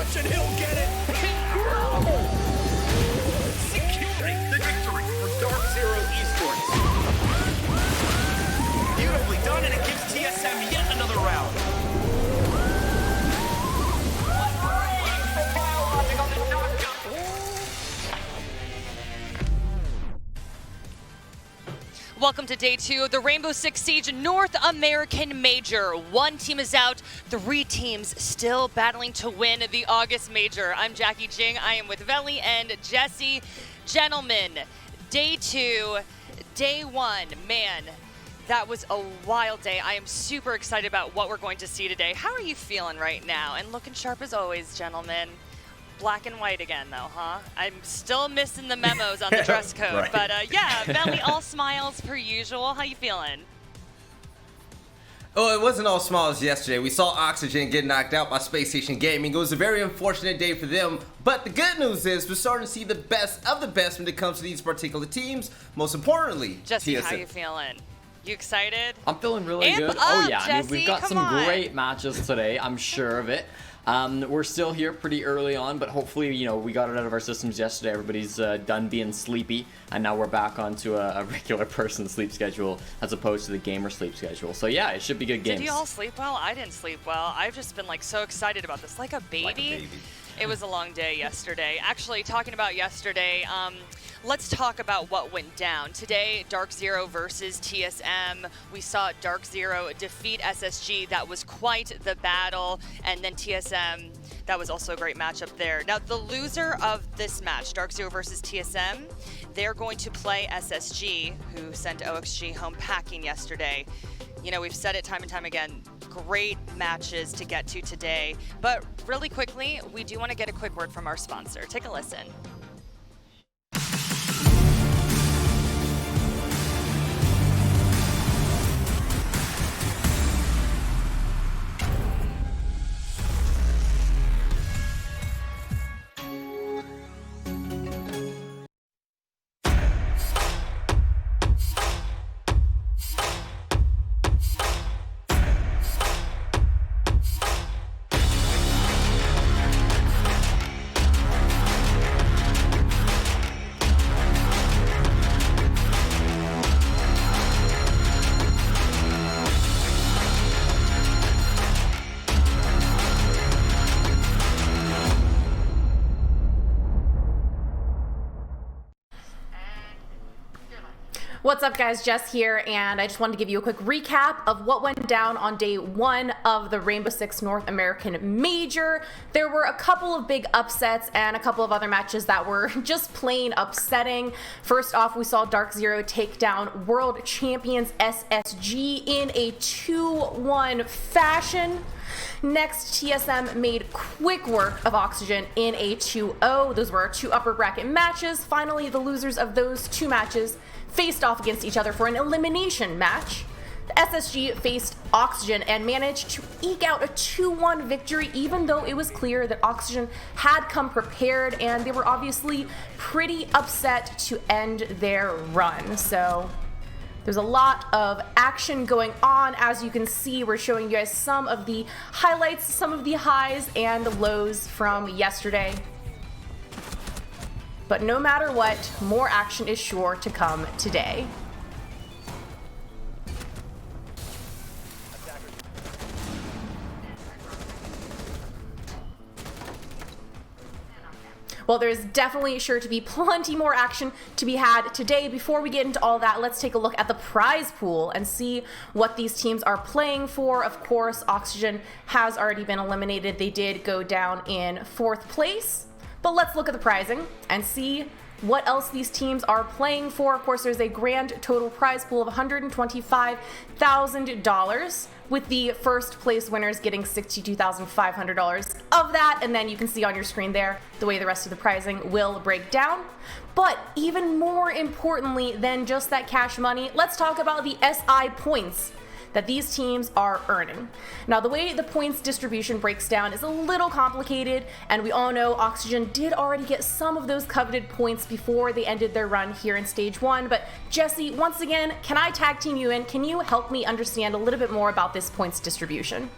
rush and he'll get it. Incredible! Securing the victory for DarkZero Esports. Beautifully done, and it gives TSM yet another round. Welcome to day 2 of the Rainbow Six Siege North American Major. One team is out, 3 teams still battling to win the August Major. I'm Jackie Jing, I am with Veli and Jesse. Gentlemen, day 2, day 1, man, that was a wild day. I am super excited about what we're going to see today. How are you feeling right now? And looking sharp as always, gentlemen. Black and white again, though, huh? I'm still missing the memos on the dress code, right. But yeah, Veli, all smiles per usual. How you feeling? Oh, it wasn't all smiles yesterday. We saw Oxygen get knocked out by Space Station Gaming. It was a very unfortunate day for them, but the good news is we're starting to see the best of the best when it comes to these particular teams. Most importantly, Jesse, TSM. how you feeling? You excited? I'm feeling really good. Up, Oh yeah, I mean, Jesse, we've got come some on. great matches today, I'm sure of it. We're still here pretty early on, but hopefully, you know, we got it out of our systems yesterday. Everybody's done being sleepy, and now we're back onto a regular person sleep schedule as opposed to the gamer sleep schedule. So yeah, it should be good games. Did you all sleep well? I didn't sleep well. I've just been like so excited about this, like a baby. Like a baby. It was a long day yesterday. Actually, talking about yesterday, let's talk about what went down. Today, DarkZero versus TSM. We saw DarkZero defeat SSG. That was quite the battle. And then TSM, that was also a great matchup there. Now, the loser of this match, DarkZero versus TSM, they're going to play SSG, who sent OXG home packing yesterday. You know, we've said it time and time again, great matches to get to today. But really quickly, we do want to get a quick word from our sponsor. Take a listen. What's up guys, Jess here, and I just wanted to give you a quick recap of what went down on day 1 of the Rainbow Six North American Major. There were a couple of big upsets and a couple of other matches that were just plain upsetting. First off, we saw DarkZero take down world champions SSG in a 2-1 fashion. Next, TSM made quick work of Oxygen in a 2-0. Those were our 2 upper bracket matches. Finally, the losers of those 2 matches faced off against each other for an elimination match. The SSG faced Oxygen and managed to eke out a 2-1 victory, even though it was clear that Oxygen had come prepared and they were obviously pretty upset to end their run. So there's a lot of action going on. As you can see, we're showing you guys some of the highlights, some of the highs and lows from yesterday. But no matter what, more action is sure to come today. Well, there's definitely sure to be plenty more action to be had today. Before we get into all that, let's take a look at the prize pool and see what these teams are playing for. Of course, Oxygen has already been eliminated. They did go down in 4th place. But let's look at the prizing and see what else these teams are playing for. Of course, there's a grand total prize pool of $125,000, with the first place winners getting $62,500 of that. And then you can see on your screen there the way the rest of the prizing will break down. But even more importantly than just that cash money, let's talk about the SI points that these teams are earning. Now, the way the points distribution breaks down is a little complicated, and we all know Oxygen did already get some of those coveted points before they ended their run here in Stage 1, but Jesse, once again, can I tag team you in? Can you help me understand a little bit more about this points distribution?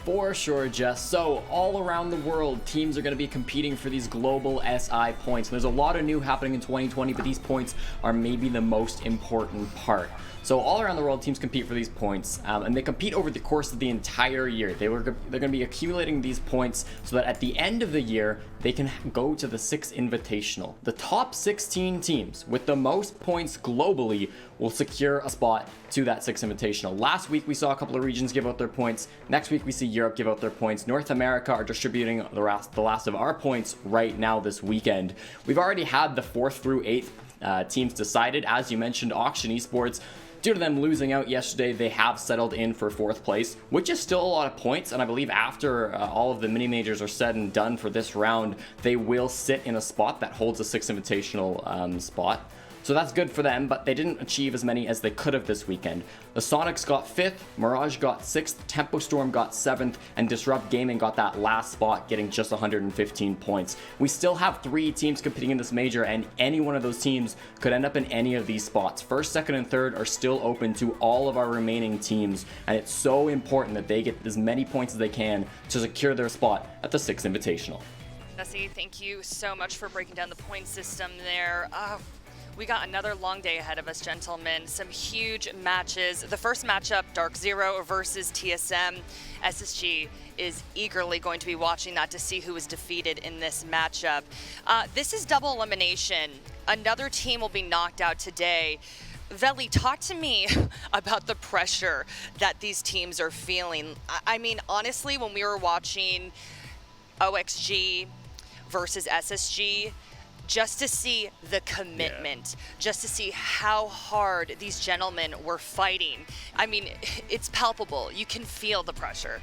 For sure, Jess. So all around the world, teams are going to be competing for these global SI points. There's a lot of new happening in 2020, but these points are maybe the most important part. So all around the world, teams compete for these points, and they compete over the course of the entire year. They're going to be accumulating these points so that at the end of the year, they can go to the 6 Invitational. The top 16 teams with the most points globally will secure a spot to that 6 Invitational. Last week, we saw a couple of regions give out their points. Next week, we see Europe give out their points. North America are distributing the last of our points right now this weekend. We've already had the 4th through 8th teams decided. As you mentioned, Auction Esports, due to them losing out yesterday, they have settled in for 4th place, which is still a lot of points. And I believe after all of the mini majors are said and done for this round, they will sit in a spot that holds a 6 Invitational spot. So that's good for them, but they didn't achieve as many as they could have this weekend. The Sonics got 5th, Mirage got 6th, Tempo Storm got 7th, and Disrupt Gaming got that last spot, getting just 115 points. We still have 3 teams competing in this major, and any one of those teams could end up in any of these spots. 1st, 2nd, and 3rd are still open to all of our remaining teams, and it's so important that they get as many points as they can to secure their spot at the 6th Invitational. Jesse, thank you so much for breaking down the point system there. We got another long day ahead of us, gentlemen. Some huge matches. The first matchup, DarkZero versus TSM. SSG is eagerly going to be watching that to see who is defeated in this matchup. This is double elimination. Another team will be knocked out today. Veli, talk to me about the pressure that these teams are feeling. I mean, honestly, when we were watching OXG versus SSG, just to see the commitment, just to see how hard these gentlemen were fighting. I mean, it's palpable. You can feel the pressure.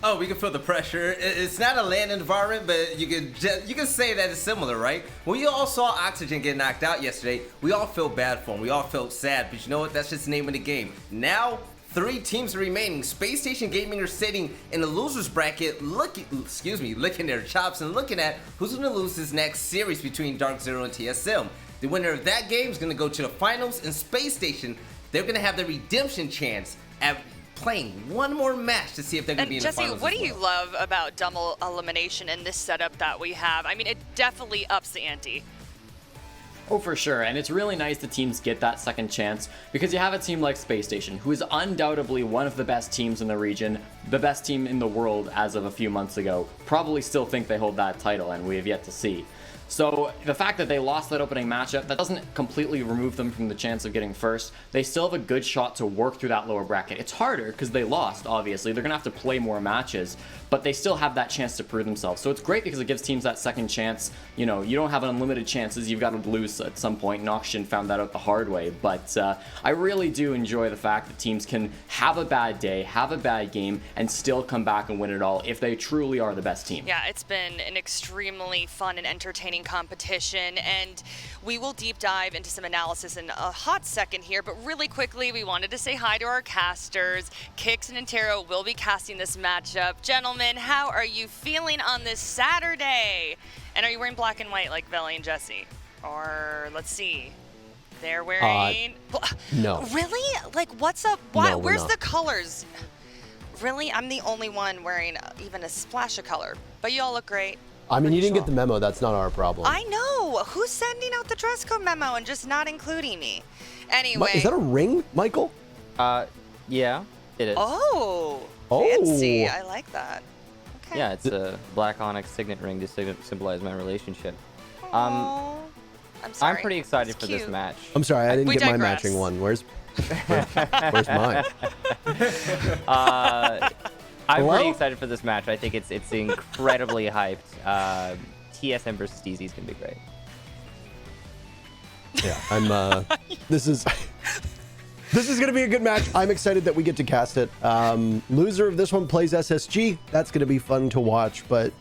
Oh, we can feel the pressure. It's not a LAN environment, but you can say that it's similar, right? When you all saw Oxygen get knocked out yesterday, we all felt bad for him. We all felt sad, but you know what? That's just the name of the game. Now, 3 teams remaining. Space Station Gaming are sitting in the losers bracket, licking their chops and looking at who's going to lose this next series between DarkZero and TSM. The winner of that game is going to go to the finals, and Space Station, they're going to have the redemption chance at playing one more match to see if they're going to be in the finals. Jesse, what do you love about double elimination in this setup that we have? I mean, it definitely ups the ante. Oh, for sure, and it's really nice the teams get that second chance because you have a team like Space Station, who is undoubtedly one of the best teams in the region, the best team in the world as of a few months ago, probably still think they hold that title, and we have yet to see. So the fact that they lost that opening matchup, that doesn't completely remove them from the chance of getting first. They still have a good shot to work through that lower bracket. It's harder because they lost, obviously. They're going to have to play more matches, but they still have that chance to prove themselves. So it's great because it gives teams that second chance. You know, you don't have unlimited chances. You've got to lose at some point, and Auction found that out the hard way. But I really do enjoy the fact that teams can have a bad day, have a bad game, and still come back and win it all if they truly are the best team. Yeah, it's been an extremely fun and entertaining competition, and we will deep dive into some analysis in a hot second here, but really quickly we wanted to say hi to our casters. Kix and Intero will be casting this matchup. Gentlemen, how are you feeling on this Saturday? And are you wearing black and white like Veli and Jesse? Or let's see, they're wearing no. Really? Like, what's up? Why? No, we're Where's not. the colors? Really? I'm the only one wearing even a splash of color, but you all look great. I mean, you didn't get the memo. That's not our problem. I know. Who's sending out the dress code memo and just not including me? Anyway. Is that a ring, Michael? Yeah, it is. Oh. Oh. Fancy. I like that. Okay. Yeah, it's a black onyx signet ring to symbolize my relationship. Aw. I'm sorry. I'm pretty excited It's for this cute. match. I'm sorry, I didn't We get my digress. matching one. Where's mine? I'm Hello? pretty excited for this match. I think it's incredibly hyped. TSM versus DZ is gonna be great. Yeah, I'm. This is gonna be a good match. I'm excited that we get to cast it. Loser of this one plays SSG. That's gonna be fun to watch. But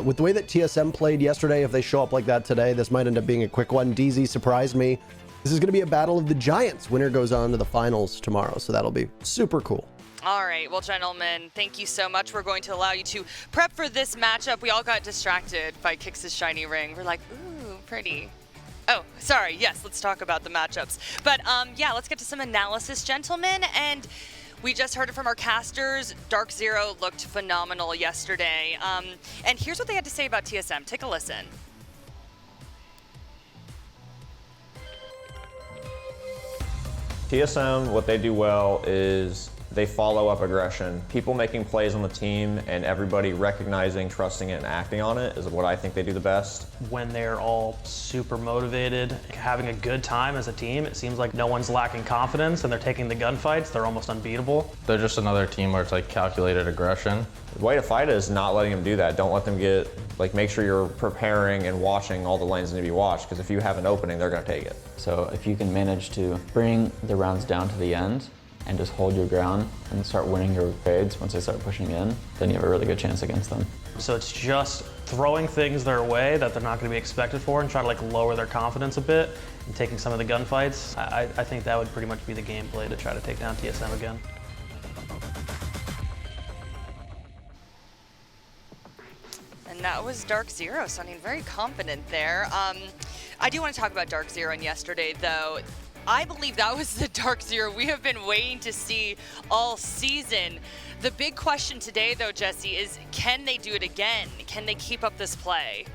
with the way that TSM played yesterday, if they show up like that today, this might end up being a quick one. DZ surprised me. This is gonna be a battle of the giants. Winner goes on to the finals tomorrow, so that'll be super cool. All right, well, gentlemen, thank you so much. We're going to allow you to prep for this matchup. We all got distracted by Kix's shiny ring. We're like, ooh, pretty. Oh, sorry. Yes, let's talk about the matchups. But yeah, let's get to some analysis, gentlemen. And We just heard it from our casters. DarkZero looked phenomenal yesterday. And here's what they had to say about TSM. Take a listen. TSM, what they do well is they follow up aggression. People making plays on the team and everybody recognizing, trusting it, and acting on it is what I think they do the best. When they're all super motivated, having a good time as a team, it seems like no one's lacking confidence and they're taking the gunfights. They're almost unbeatable. They're just another team where it's like calculated aggression. The way to fight it is not letting them do that. Don't let them get, make sure you're preparing and watching all the lanes that need to be watched, because if you have an opening, they're gonna take it. So if you can manage to bring the rounds down to the end and just hold your ground and start winning your fades once they start pushing in, then you have a really good chance against them. So it's just throwing things their way that they're not going to be expected for and try to lower their confidence a bit and taking some of the gunfights. I think that would pretty much be the gameplay to try to take down TSM again. And that was DarkZero sounding very confident there. I do want to talk about DarkZero and yesterday, though. I believe that was the DarkZero we have been waiting to see all season. The big question today, though, Jesse, is can they do it again? Can they keep up this play?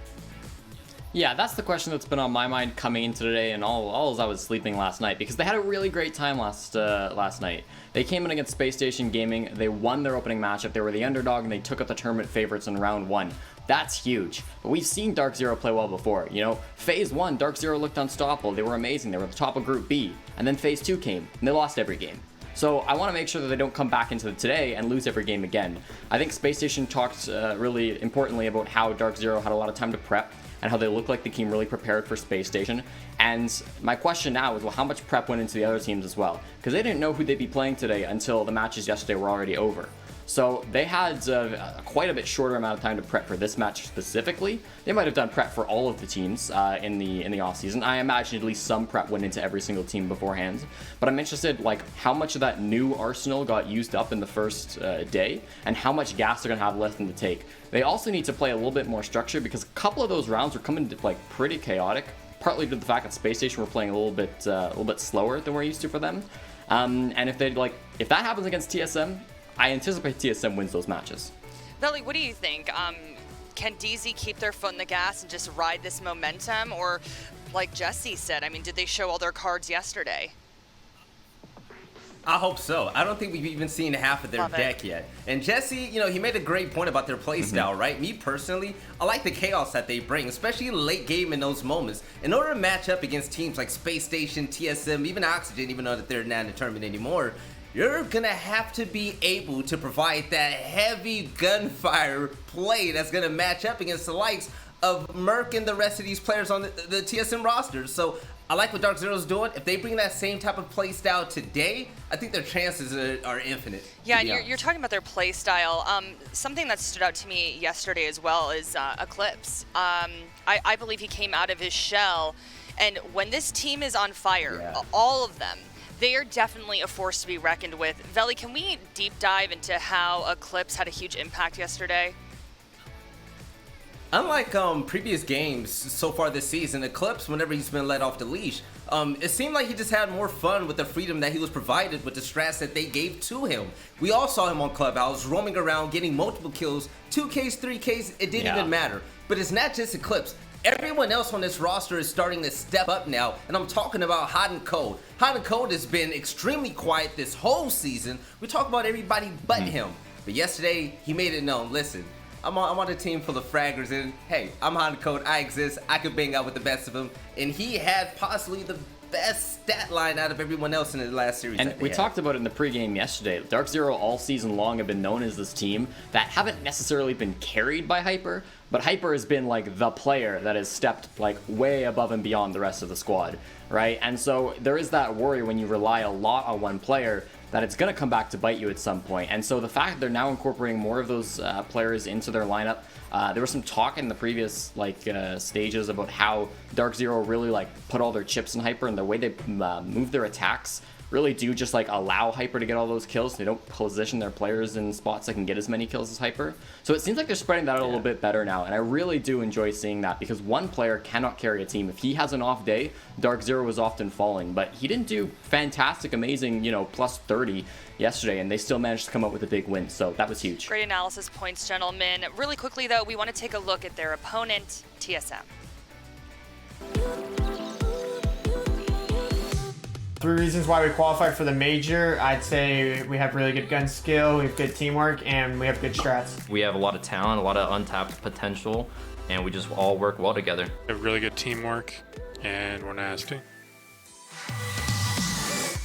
Yeah, that's the question that's been on my mind coming into today and all as I was sleeping last night, because they had a really great time last night. They came in against Space Station Gaming, they won their opening matchup, they were the underdog, and they took out the tournament favorites in round 1. That's huge. But we've seen DarkZero play well before. You know, Phase 1, DarkZero looked unstoppable. They were amazing. They were at the top of Group B. And then Phase 2 came, and they lost every game. So I want to make sure that they don't come back into today and lose every game again. I think Space Station talked really importantly about how DarkZero had a lot of time to prep and how they looked like the team really prepared for Space Station. And my question now is, well, how much prep went into the other teams as well? Because they didn't know who they'd be playing today until the matches yesterday were already over. So they had quite a bit shorter amount of time to prep for this match specifically. They might have done prep for all of the teams in the off season. I imagine at least some prep went into every single team beforehand. But I'm interested, how much of that new arsenal got used up in the first day, and how much gas they're gonna have left in the tank. They also need to play a little bit more structured, because a couple of those rounds were coming pretty chaotic, partly due to the fact that Space Station were playing a little bit slower than we're used to for them. And if that happens against TSM, I anticipate TSM wins those matches. Veli, what do you think? Can DZ keep their foot in the gas and just ride this momentum? Or, like Jesse said, did they show all their cards yesterday? I hope so. I don't think we've even seen half of their deck yet. And Jesse, he made a great point about their playstyle, right? Me personally, I like the chaos that they bring, especially late game in those moments. In order to match up against teams like Space Station, TSM, even Oxygen, even though that they're not in the tournament anymore, you're gonna have to be able to provide that heavy gunfire play that's gonna match up against the likes of Merc and the rest of these players on the TSM roster. So I like what DarkZero's doing. If they bring that same type of play style today, I think their chances are infinite. Yeah, and you're talking about their play style. Something that stood out to me yesterday as well is Eclipse. I believe he came out of his shell, and when this team is on fire, all of them, they are definitely a force to be reckoned with. Veli, can we deep dive into how Eclipse had a huge impact yesterday? Unlike previous games so far this season, Eclipse, whenever he's been let off the leash, it seemed like he just had more fun with the freedom that he was provided with the strats that they gave to him. We all saw him on Clubhouse, roaming around, getting multiple kills, 2Ks, 3Ks, it didn't even matter. But it's not just Eclipse. Everyone else on this roster is starting to step up now, and I'm talking about Hot and Cold. Hot and Cold has been extremely quiet this whole season. We talk about everybody but him. But yesterday, he made it known, listen, I'm on a team full of fraggers, and hey, I'm Hot and Cold, I exist, I could bang out with the best of them. And he had possibly the best stat line out of everyone else in the last series. And we talked about it in the pregame yesterday. DarkZero all season long have been known as this team that haven't necessarily been carried by Hyper, but Hyper has been the player that has stepped way above and beyond the rest of the squad, right? And so there is that worry when you rely a lot on one player that it's going to come back to bite you at some point. And so the fact that they're now incorporating more of those players into their lineup, there was some talk in the previous stages about how DarkZero really put all their chips in Hyper, and the way they move their attacks really do just like allow Hyper to get all those kills. They don't position their players in spots that can get as many kills as Hyper. So it seems like they're spreading that out a little bit better now, and I really do enjoy seeing that, because one player cannot carry a team. If he has an off day, DarkZero was often falling, but he didn't do fantastic, amazing, you know, plus 30 yesterday, and they still managed to come up with a big win, so that was huge. Great analysis points, gentlemen. Really quickly, though, we want to take a look at their opponent, TSM. 3 reasons why we qualified for the major. I'd say we have really good gun skill, we have good teamwork, and we have good strats. We have a lot of talent, a lot of untapped potential, and we just all work well together. We have really good teamwork, and we're nasty.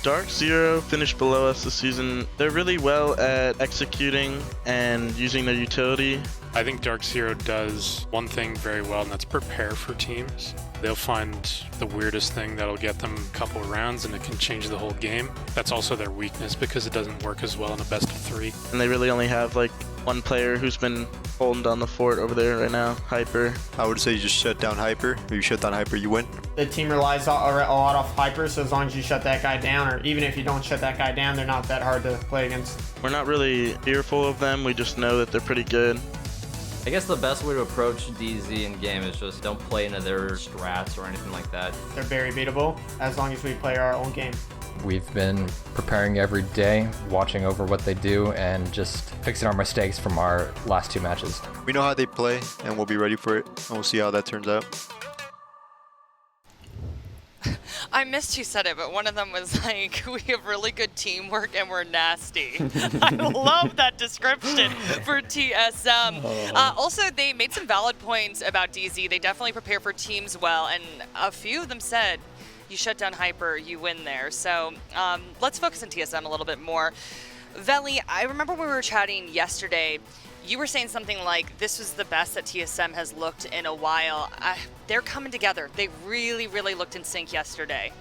DarkZero finished below us this season. They're really well at executing and using their utility. I think DarkZero does one thing very well, and that's prepare for teams. They'll find the weirdest thing that'll get them a couple of rounds, and it can change the whole game. That's also their weakness, because it doesn't work as well in a best of 3. And they really only have like one player who's been holding down the fort over there right now, Hyper. I would say you just shut down Hyper. If you shut down Hyper, you win. The team relies a lot off Hyper, so as long as you shut that guy down, or even if you don't shut that guy down, they're not that hard to play against. We're not really fearful of them, we just know that they're pretty good. I guess the best way to approach DZ in game is just don't play into their strats or anything like that. They're very beatable as long as we play our own game. We've been preparing every day, watching over what they do, and just fixing our mistakes from our last 2 matches. We know how they play, and we'll be ready for it, and we'll see how that turns out. I missed who said it, but one of them was like, we have really good teamwork and we're nasty. I love that description for TSM. Also, they made some valid points about DZ. They definitely prepare for teams well, and a few of them said, you shut down Hyper, you win there. So let's focus on TSM a little bit more. Veli, I remember when we were chatting yesterday, you were saying something like this was the best that TSM has looked in a while. They're coming together. They really, really looked in sync yesterday.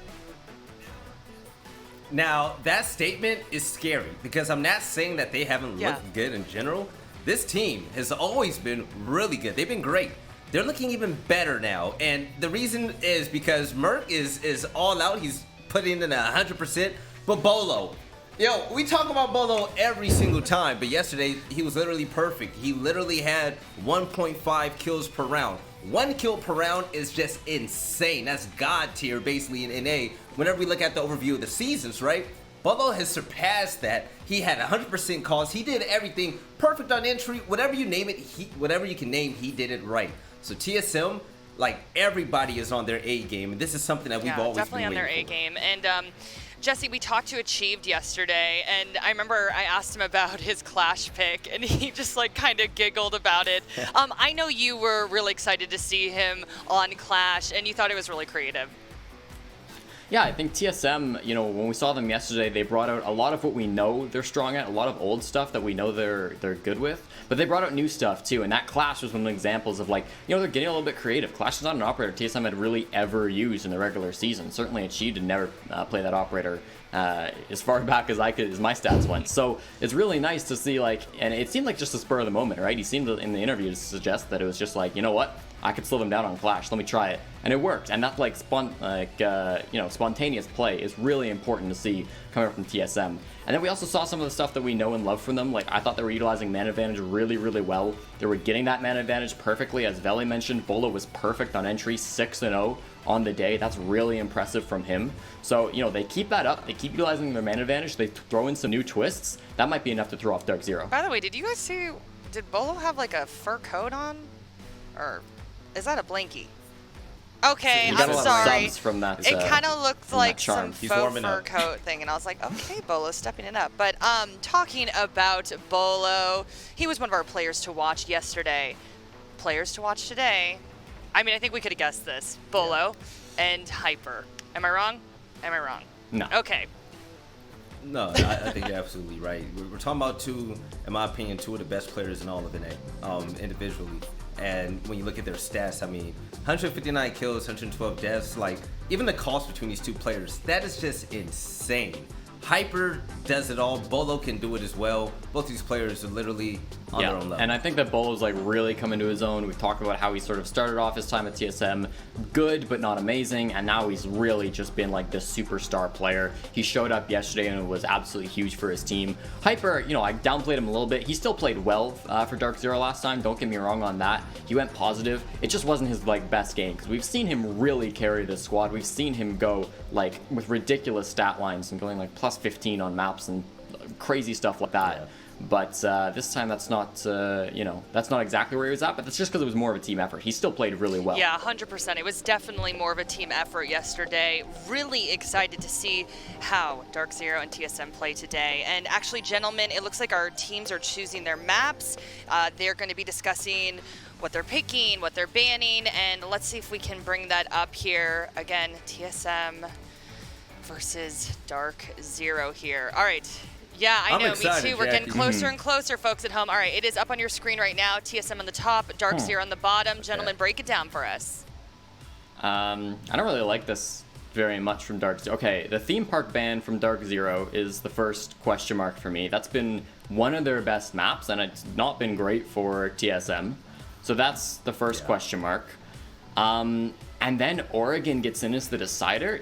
Now, that statement is scary, because I'm not saying that they haven't looked good in general. This team has always been really good. They've been great. They're looking even better now, and the reason is because Merc is all out. He's putting in 100%, but Bolo, yo, we talk about Bolo every single time, but yesterday he was literally perfect. He literally had 1.5 kills per round. 1 kill per round is just insane. That's God tier basically in NA. Whenever we look at the overview of the seasons, right? Bolo has surpassed that. He had 100% calls. He did everything perfect on entry. Whatever you name it, whatever you can name, he did it right. So TSM, like, everybody is on their A game, and this is something that we've always definitely been on their A game. And Jesse, we talked to Achieved yesterday, and I remember I asked him about his Clash pick, and he just like kind of giggled about it. I know you were really excited to see him on Clash, and you thought it was really creative. Yeah, I think TSM, you know, when we saw them yesterday, they brought out a lot of what we know they're strong at, a lot of old stuff that we know they're good with, but they brought out new stuff too, and that Clash was one of the examples of, like, you know, they're getting a little bit creative. Clash is not an operator TSM had really ever used in the regular season. Certainly Achieved had never play that operator as far back as as my stats went. So it's really nice to see, like, and it seemed like just a spur of the moment, right? He seemed in the interview to suggest that it was just like, you know what? I could slow them down on Clash. Let me try it, and it worked. And that spontaneous play is really important to see coming from TSM. And then we also saw some of the stuff that we know and love from them. Like, I thought they were utilizing man advantage really, really well. They were getting that man advantage perfectly, as Veli mentioned. Bolo was perfect on entry, 6-0 on the day. That's really impressive from him. So, you know, they keep that up. They keep utilizing their man advantage. They throw in some new twists. That might be enough to throw off DarkZero. By the way, did you guys see? Did Bolo have like a fur coat on, or is that a blankie? Okay, You got I'm a lot of sorry. subs from that, It kind of looked from like that charm. some He's faux warming fur up. coat thing, and I was like, okay, Bolo's stepping it up. But talking about Bolo, he was one of our players to watch yesterday. Players to watch today. I mean, I think we could have guessed this. Bolo and Hyper. Am I wrong? Am I wrong? No. Okay. No, I think you're absolutely right. We're talking about two, in my opinion, two of the best players in all of NA, individually. And when you look at their stats, I mean, 159 kills, 112 deaths, like, even the cost between these two players, that is just insane. Hyper does it all. Bolo can do it as well. Both these players are literally on their own level. And I think that Bolo's like really come into his own. We've talked about how he sort of started off his time at TSM good but not amazing, and now he's really just been like this superstar player. He showed up yesterday and it was absolutely huge for his team. Hyper, you know, I downplayed him a little bit. He still played well for DarkZero last time, don't get me wrong on that. He went positive. It just wasn't his like best game, because we've seen him really carry this squad. We've seen him go like with ridiculous stat lines and going like plus 15 on maps and crazy stuff like that. Yeah. But this time that's not, you know, that's not exactly where he was at, but that's just because it was more of a team effort. He still played really well. Yeah, 100%. It was definitely more of a team effort yesterday. Really excited to see how DarkZero and TSM play today. And actually, gentlemen, it looks like our teams are choosing their maps. They're going to be discussing what they're picking, what they're banning, and let's see if we can bring that up here. Again, TSM versus DarkZero here. All right. Yeah, I know, me too. We're getting closer and closer, folks at home. All right, it is up on your screen right now. TSM on the top, DarkZero on the bottom. Gentlemen, break it down for us. I don't really like this very much from DarkZero. Okay, the theme park ban from DarkZero is the first question mark for me. That's been one of their best maps, and it's not been great for TSM. So that's the first question mark. And then Oregon gets in as the decider.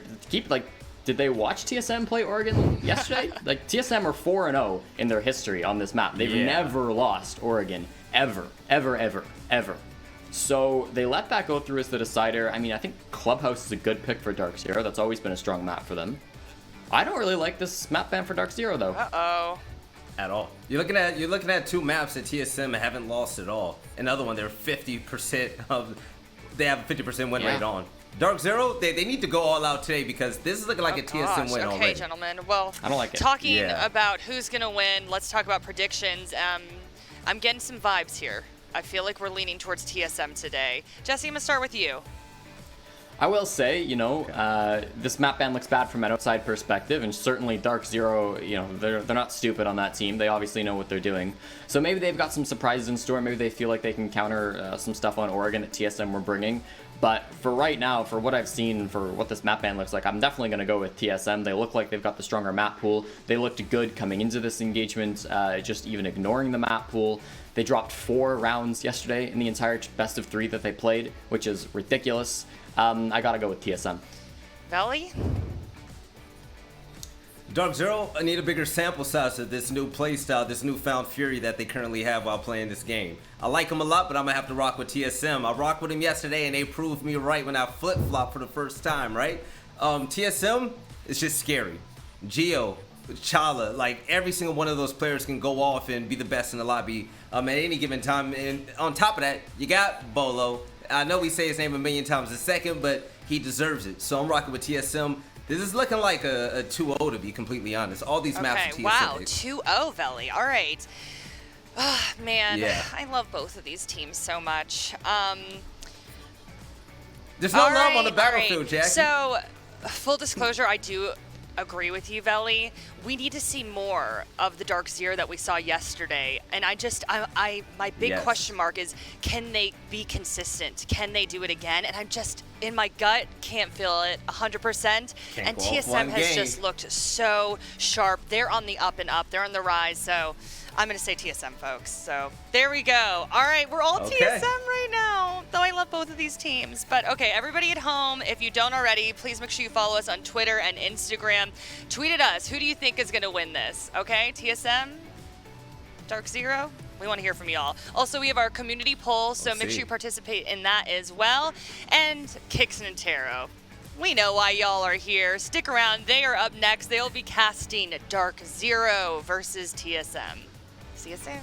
Did they watch TSM play Oregon yesterday? Like, TSM are 4-0 in their history on this map. They've never lost Oregon, ever. So they let that go through as the decider. I mean, I think Clubhouse is a good pick for DarkZero. That's always been a strong map for them. I don't really like this map ban for DarkZero, though. Uh-oh. At all. You're looking at two maps that TSM haven't lost at all. Another one, they're 50% of... They have a 50% win rate on. DarkZero, they need to go all out today, because this is looking like a TSM win already. Okay, gentlemen. Well, I don't like it. Talking about who's going to win, let's talk about predictions. I'm getting some vibes here. I feel like we're leaning towards TSM today. Jesse, I'm going to start with you. I will say, you know, this map ban looks bad from an outside perspective, and certainly DarkZero, you know, they're not stupid on that team. They obviously know what they're doing. So maybe they've got some surprises in store. Maybe they feel like they can counter some stuff on Oregon that TSM were bringing. But for right now, for what I've seen, for what this map ban looks like, I'm definitely going to go with TSM. They look like they've got the stronger map pool. They looked good coming into this engagement, just even ignoring the map pool. They dropped 4 rounds yesterday in the entire best of 3 that they played, which is ridiculous. I got to go with TSM. Valley? DarkZero, I need a bigger sample size of this new playstyle, this newfound fury that they currently have while playing this game. I like them a lot, but I'm going to have to rock with TSM. I rocked with them yesterday, and they proved me right when I flip-flopped for the first time, right? TSM is just scary. Geo, Chala, like every single one of those players can go off and be the best in the lobby at any given time. And on top of that, you got Bolo. I know we say his name a million times a second, but he deserves it. So I'm rocking with TSM. This is looking like a 2-0, to be completely honest. All these maps are TSM. Wow, 2-0, Veli. All right. Oh, man, I love both of these teams so much. There's no love on the battlefield, Jackie. So, full disclosure, I do agree with you, Veli. We need to see more of the DarkZero that we saw yesterday. And my big question mark is, can they be consistent? Can they do it again? And I'm just, in my gut, can't feel it 100%. And TSM has just looked so sharp. They're on the up and up. They're on the rise. So I'm going to say TSM, folks. So there we go. All right, we're all TSM right now, though I love both of these teams. But okay, everybody at home, if you don't already, please make sure you follow us on Twitter and Instagram. Tweet at us. Who do you think is going to win this? Okay, TSM? DarkZero? We want to hear from y'all. Also, we have our community poll, so make sure you participate in that as well. And Kixon and Taro. We know why y'all are here. Stick around. They are up next. They'll be casting DarkZero versus TSM. See you soon.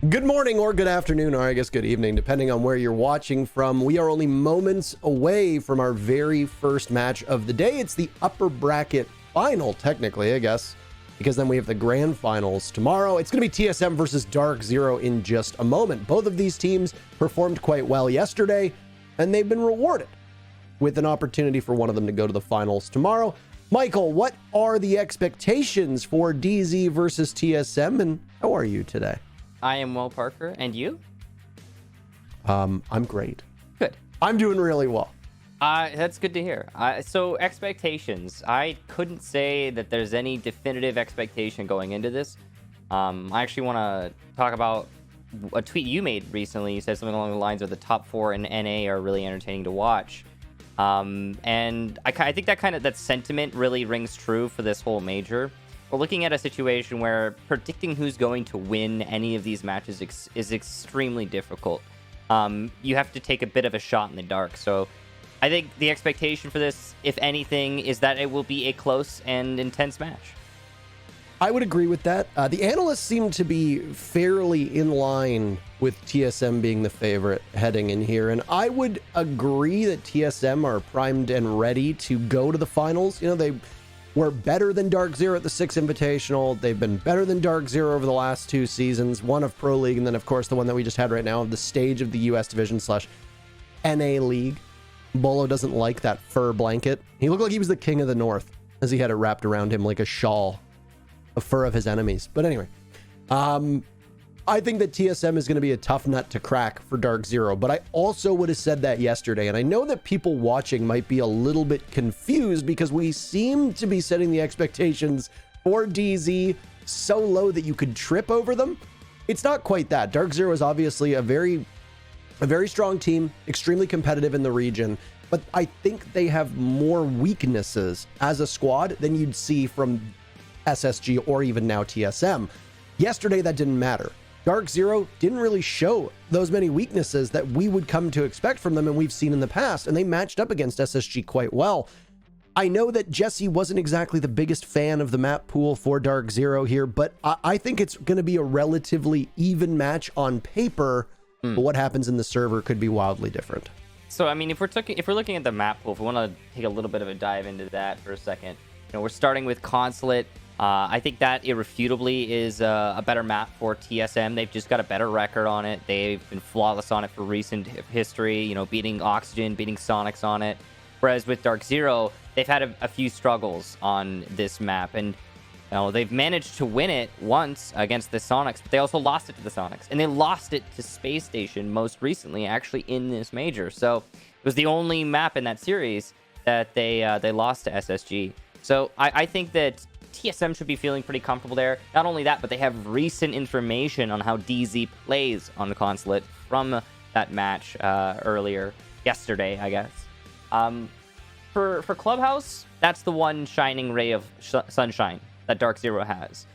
Good morning or good afternoon, or I guess good evening, depending on where you're watching from. We are only moments away from our very first match of the day. It's the upper bracket final, technically, I guess, because then we have the grand finals tomorrow. It's going to be TSM versus DarkZero in just a moment. Both of these teams performed quite well yesterday, and they've been rewarded with an opportunity for one of them to go to the finals tomorrow. Michael, what are the expectations for DZ versus TSM, and how are you today? I am well, Parker. And you? I'm great. Good. I'm doing really well. That's good to hear. So expectations. I couldn't say that there's any definitive expectation going into this. I actually want to talk about a tweet you made recently. You said something along the lines of the top 4 in NA are really entertaining to watch. And I think that sentiment really rings true for this whole major. We're looking at a situation where predicting who's going to win any of these matches is extremely difficult. You have to take a bit of a shot in the dark. So I think the expectation for this, if anything, is that it will be a close and intense match. I would agree with that. The analysts seem to be fairly in line with TSM being the favorite heading in here. And I would agree that TSM are primed and ready to go to the finals. You know, they were better than DarkZero at the 6 Invitational. They've been better than DarkZero over the last 2 seasons, one of Pro League, and then, of course, the one that we just had right now of the stage of the US Division / NA League. Bolo doesn't like that fur blanket. He looked like he was the king of the North as he had it wrapped around him like a shawl, a fur of his enemies. But anyway, I think that TSM is going to be a tough nut to crack for DarkZero, but I also would have said that yesterday, and I know that people watching might be a little bit confused because we seem to be setting the expectations for DZ so low that you could trip over them. It's not quite that. DarkZero is obviously a very strong team, extremely competitive in the region, but I think they have more weaknesses as a squad than you'd see from SSG or even now TSM. Yesterday, that didn't matter. DarkZero didn't really show those many weaknesses that we would come to expect from them and we've seen in the past, and they matched up against SSG quite well. I know that Jesse wasn't exactly the biggest fan of the map pool for DarkZero here, but I think it's going to be a relatively even match on paper, but what happens in the server could be wildly different. So, I mean, if we're looking at the map pool, if we want to take a little bit of a dive into that for a second, you know, we're starting with Consulate. I think that irrefutably is a better map for TSM. They've just got a better record on it. They've been flawless on it for recent history, you know, beating Oxygen, beating Sonics on it. Whereas with DarkZero, they've had a few struggles on this map. And, you know, they've managed to win it once against the Sonics, but they also lost it to the Sonics. And they lost it to Space Station most recently, actually, in this major. So it was the only map in that series that they lost to SSG. So I think that TSM should be feeling pretty comfortable there. Not only that, but they have recent information on how DZ plays on the Consulate from that match earlier yesterday, I guess. For Clubhouse, that's the one shining ray of sunshine that DarkZero has.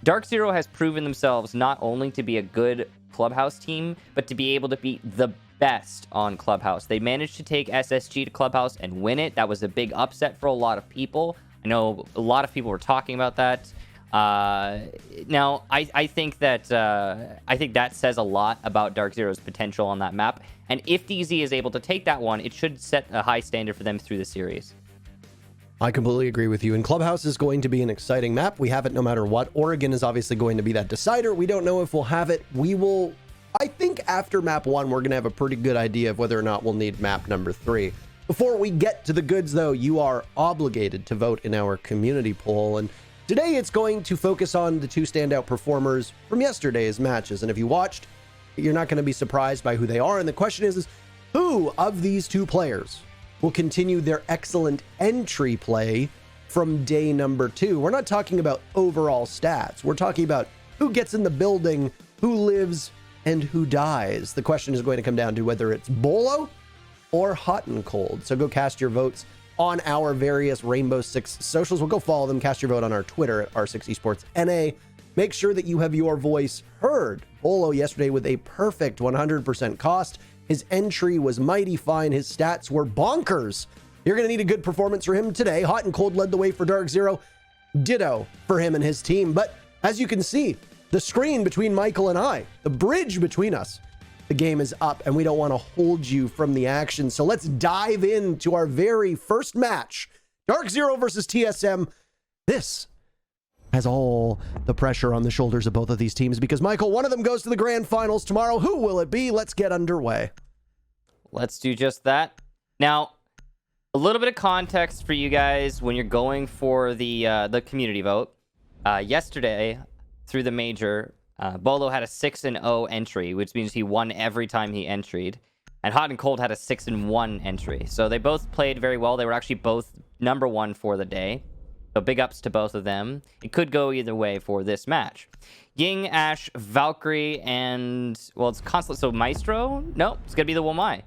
DarkZero has proven themselves not only to be a good Clubhouse team, but to be able to be the best on Clubhouse. They managed to take SSG to Clubhouse and win it. That was a big upset for a lot of people. I know a lot of people were talking about that. Now, I think that says a lot about DarkZero's potential on that map. And if DZ is able to take that one, it should set a high standard for them through the series. I completely agree with you. And Clubhouse is going to be an exciting map. We have it no matter what. Oregon is obviously going to be that decider. We don't know if we'll have it. We will, I think after map 1, we're going to have a pretty good idea of whether or not we'll need map number 3. Before we get to the goods, though, you are obligated to vote in our community poll. And today it's going to focus on the 2 standout performers from yesterday's matches. And if you watched, you're not going to be surprised by who they are. And the question is who of these 2 players will continue their excellent entry play from day number 2? We're not talking about overall stats. We're talking about who gets in the building, who lives, and who dies. The question is going to come down to whether it's Bolo or Hot and Cold. So go cast your votes on our various Rainbow Six socials. We'll go follow them. Cast your vote on our Twitter at R6esportsNA. Make sure that you have your voice heard. Bolo yesterday with a perfect 100% cost. His entry was mighty fine. His stats were bonkers. You're going to need a good performance for him today. Hot and Cold led the way for DarkZero. Ditto for him and his team. But as you can see, The screen between Michael and I, the bridge between us. The game is up and we don't want to hold you from the action. So let's dive into our very first match. DarkZero versus TSM. This has all the pressure on the shoulders of both of these teams because, Michael, one of them goes to the grand finals tomorrow. Who will it be? Let's get underway. Let's do just that. Now, a little bit of context for you guys when you're going for the community vote. Yesterday, through the major, Bolo had a 6-0 entry, which means he won every time he entried. And Hot and Cold had a 6-1 entry. So they both played very well. They were actually both #1 for the day. So big ups to both of them. It could go either way for this match. Ying, Ashe, Valkyrie, and, well, it's Consulate. So Maestro? No, it's going to be the Womai.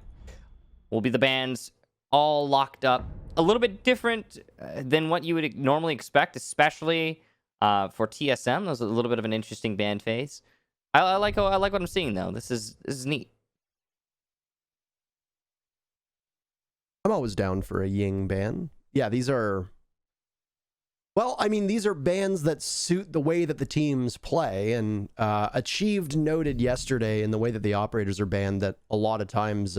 Will be the bands all locked up. A little bit different than what you would normally expect, especially for TSM. There's a little bit of an interesting band phase. I like what I'm seeing, though. This is neat. I'm always down for a Ying ban. Yeah, these are... Well, I mean, these are bands that suit the way that the teams play, and Achieved noted yesterday in the way that the operators are banned that a lot of times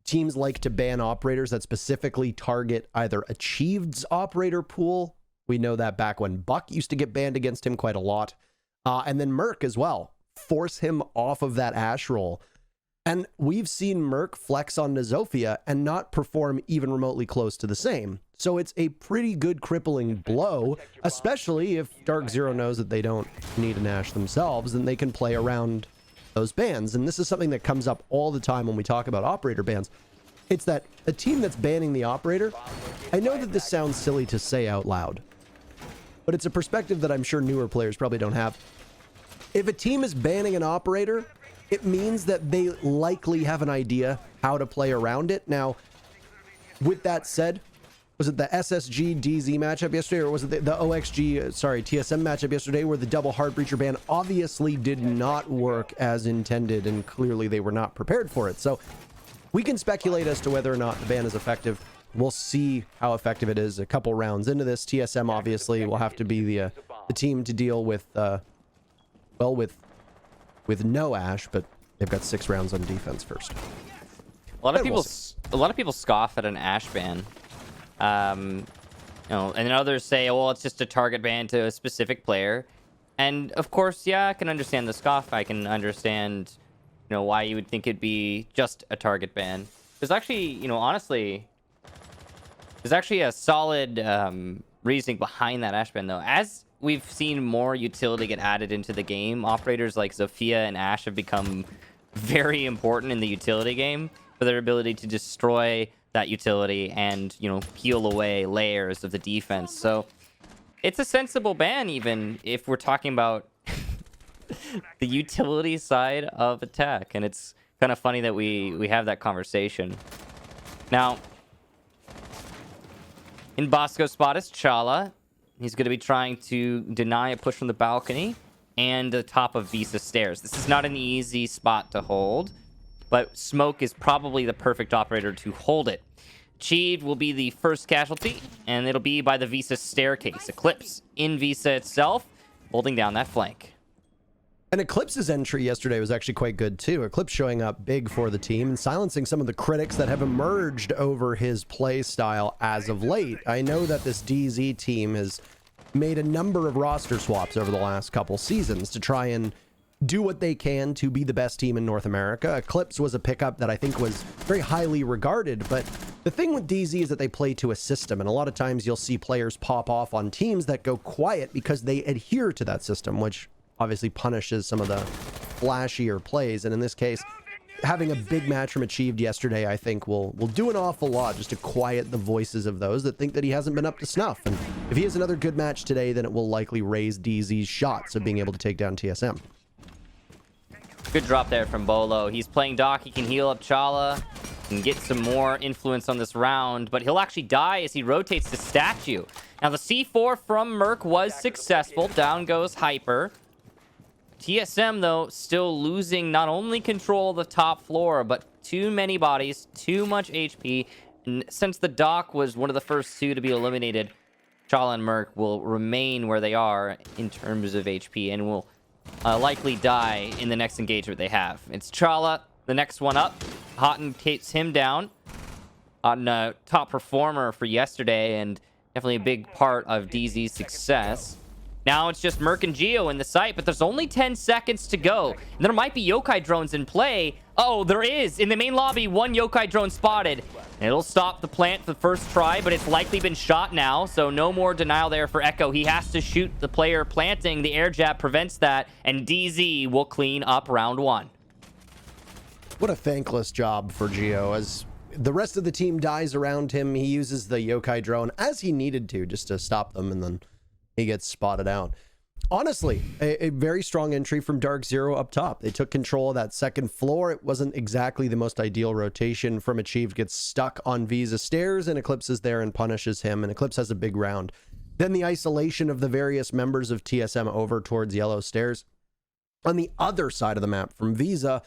teams like to ban operators that specifically target either Achieved's operator pool. We know that back when Buck used to get banned against him quite a lot. And then Merc as well. Force him off of that Ashe role. And we've seen Merc flex on Nozofia and not perform even remotely close to the same. So it's a pretty good crippling blow, especially if DarkZero knows that they don't need an Ashe themselves, and they can play around those bans. And this is something that comes up all the time when we talk about operator bans. It's that a team that's banning the operator, I know that this sounds silly to say out loud, but it's a perspective that I'm sure newer players probably don't have. If a team is banning an operator, it means that they likely have an idea how to play around it. Now, with that said, was it the SSG DZ matchup yesterday, or was it the OXG, sorry, TSM matchup yesterday, where the double hard breacher ban obviously did not work as intended, and clearly they were not prepared for it. So we can speculate as to whether or not the ban is effective. We'll see how effective it is a couple rounds into this. TSM obviously will have to be the team to deal with, well, with no Ashe, but they've got 6 rounds on defense first. A lot of people scoff at an Ashe ban. You know, and then others say, well, it's just a target ban to a specific player. And of course, yeah, I can understand the scoff. I can understand, you know, why you would think it'd be just a target ban. There's actually, you know, honestly, there's actually a solid reasoning behind that Ashe ban, though. As we've seen more utility get added into the game, operators like Zofia and Ashe have become very important in the utility game for their ability to destroy that utility and, you know, peel away layers of the defense. So it's a sensible ban, even if we're talking about the utility side of attack. And it's kind of funny that we have that conversation. Now, in Bosco's spot is Chala. He's going to be trying to deny a push from the balcony and the top of Visa stairs. This is not an easy spot to hold, but Smoke is probably the perfect operator to hold it. Achieved will be the first casualty, and it'll be by the Visa staircase. Eclipse in Visa itself, holding down that flank. And Eclipse's entry yesterday was actually quite good too. Eclipse showing up big for the team and silencing some of the critics that have emerged over his play style as of late. I know that this DZ team has made a number of roster swaps over the last couple seasons to try and do what they can to be the best team in North America. Eclipse was a pickup that I think was very highly regarded, but the thing with DZ is that they play to a system, and a lot of times you'll see players pop off on teams that go quiet because they adhere to that system, which obviously punishes some of the flashier plays. And in this case, having a big match from Achieved yesterday, I think will do an awful lot just to quiet the voices of those that think that he hasn't been up to snuff. And if he has another good match today, then it will likely raise DZ's shots of being able to take down TSM. Good drop there from Bolo. He's playing Doc. He can heal up Chala and get some more influence on this round, but he'll actually die as he rotates the statue. Now, the C4 from Merc was successful. Down goes Hyper. TSM, though, still losing not only control of the top floor, but too many bodies, too much HP. And since the Doc was one of the first 2 to be eliminated, Chala and Merc will remain where they are in terms of HP and will likely die in the next engagement they have. It's Chala, the next one up. Houghton takes him down on top performer for yesterday, and definitely a big part of DZ's success. Now it's just Merc and Geo in the site, but there's only 10 seconds to go. And there might be yokai drones in play. Oh, there is. In the main lobby, one yokai drone spotted. And it'll stop the plant for the first try, but it's likely been shot now, so no more denial there for Echo. He has to shoot the player planting. The air jab prevents that, and DZ will clean up round 1. What a thankless job for Geo. As the rest of the team dies around him, he uses the yokai drone as he needed to just to stop them, and then he gets spotted out. Honestly, a very strong entry from DarkZero up top. They took control of that second floor. It wasn't exactly the most ideal rotation from Achieved. Gets stuck on Visa stairs, and Eclipse is there and punishes him, and Eclipse has a big round. Then the isolation of the various members of TSM over towards Yellow Stairs on the other side of the map from Visa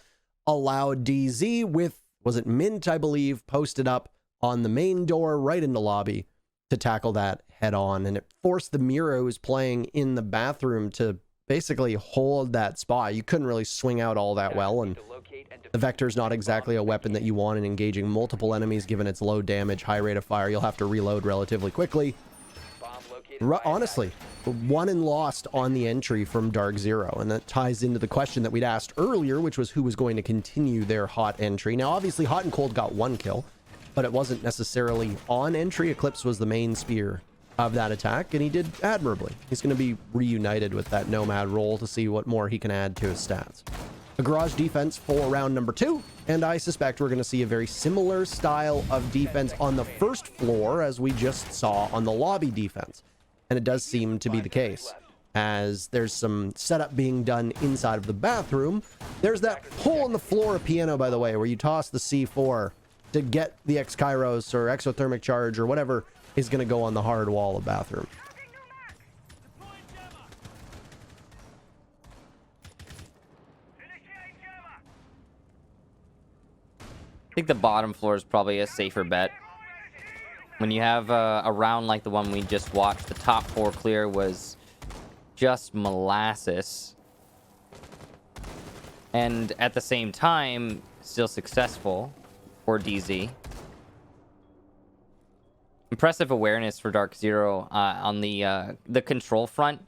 allowed DZ with, was it Mint, I believe, posted up on the main door right in the lobby to tackle that head on, and it forced the Mira who was playing in the bathroom to basically hold that spot. You couldn't really swing out all that well, and the Vector is not exactly a weapon that you want in engaging multiple enemies given its low damage, high rate of fire. You'll have to reload relatively quickly. Honestly, won and lost on the entry from DarkZero, and that ties into the question that we'd asked earlier, which was who was going to continue their hot entry. Now, obviously, Hot and Cold got 1 kill, but it wasn't necessarily on entry. Eclipse was the main spear of that attack, and he did admirably. He's going to be reunited with that Nomad role to see what more he can add to his stats. A garage defense for round number 2, and I suspect we're going to see a very similar style of defense on the first floor as we just saw on the lobby defense. And it does seem to be the case, as there's some setup being done inside of the bathroom. There's that hole in the floor of Piano, by the way, where you toss the C4 to get the X-Kairos or exothermic charge or whatever is going to go on the hard wall of bathroom. I think the bottom floor is probably a safer bet. When you have a round like the one we just watched, the top 4 clear was just molasses. And at the same time, still successful for DZ. Impressive awareness for DarkZero on the control front.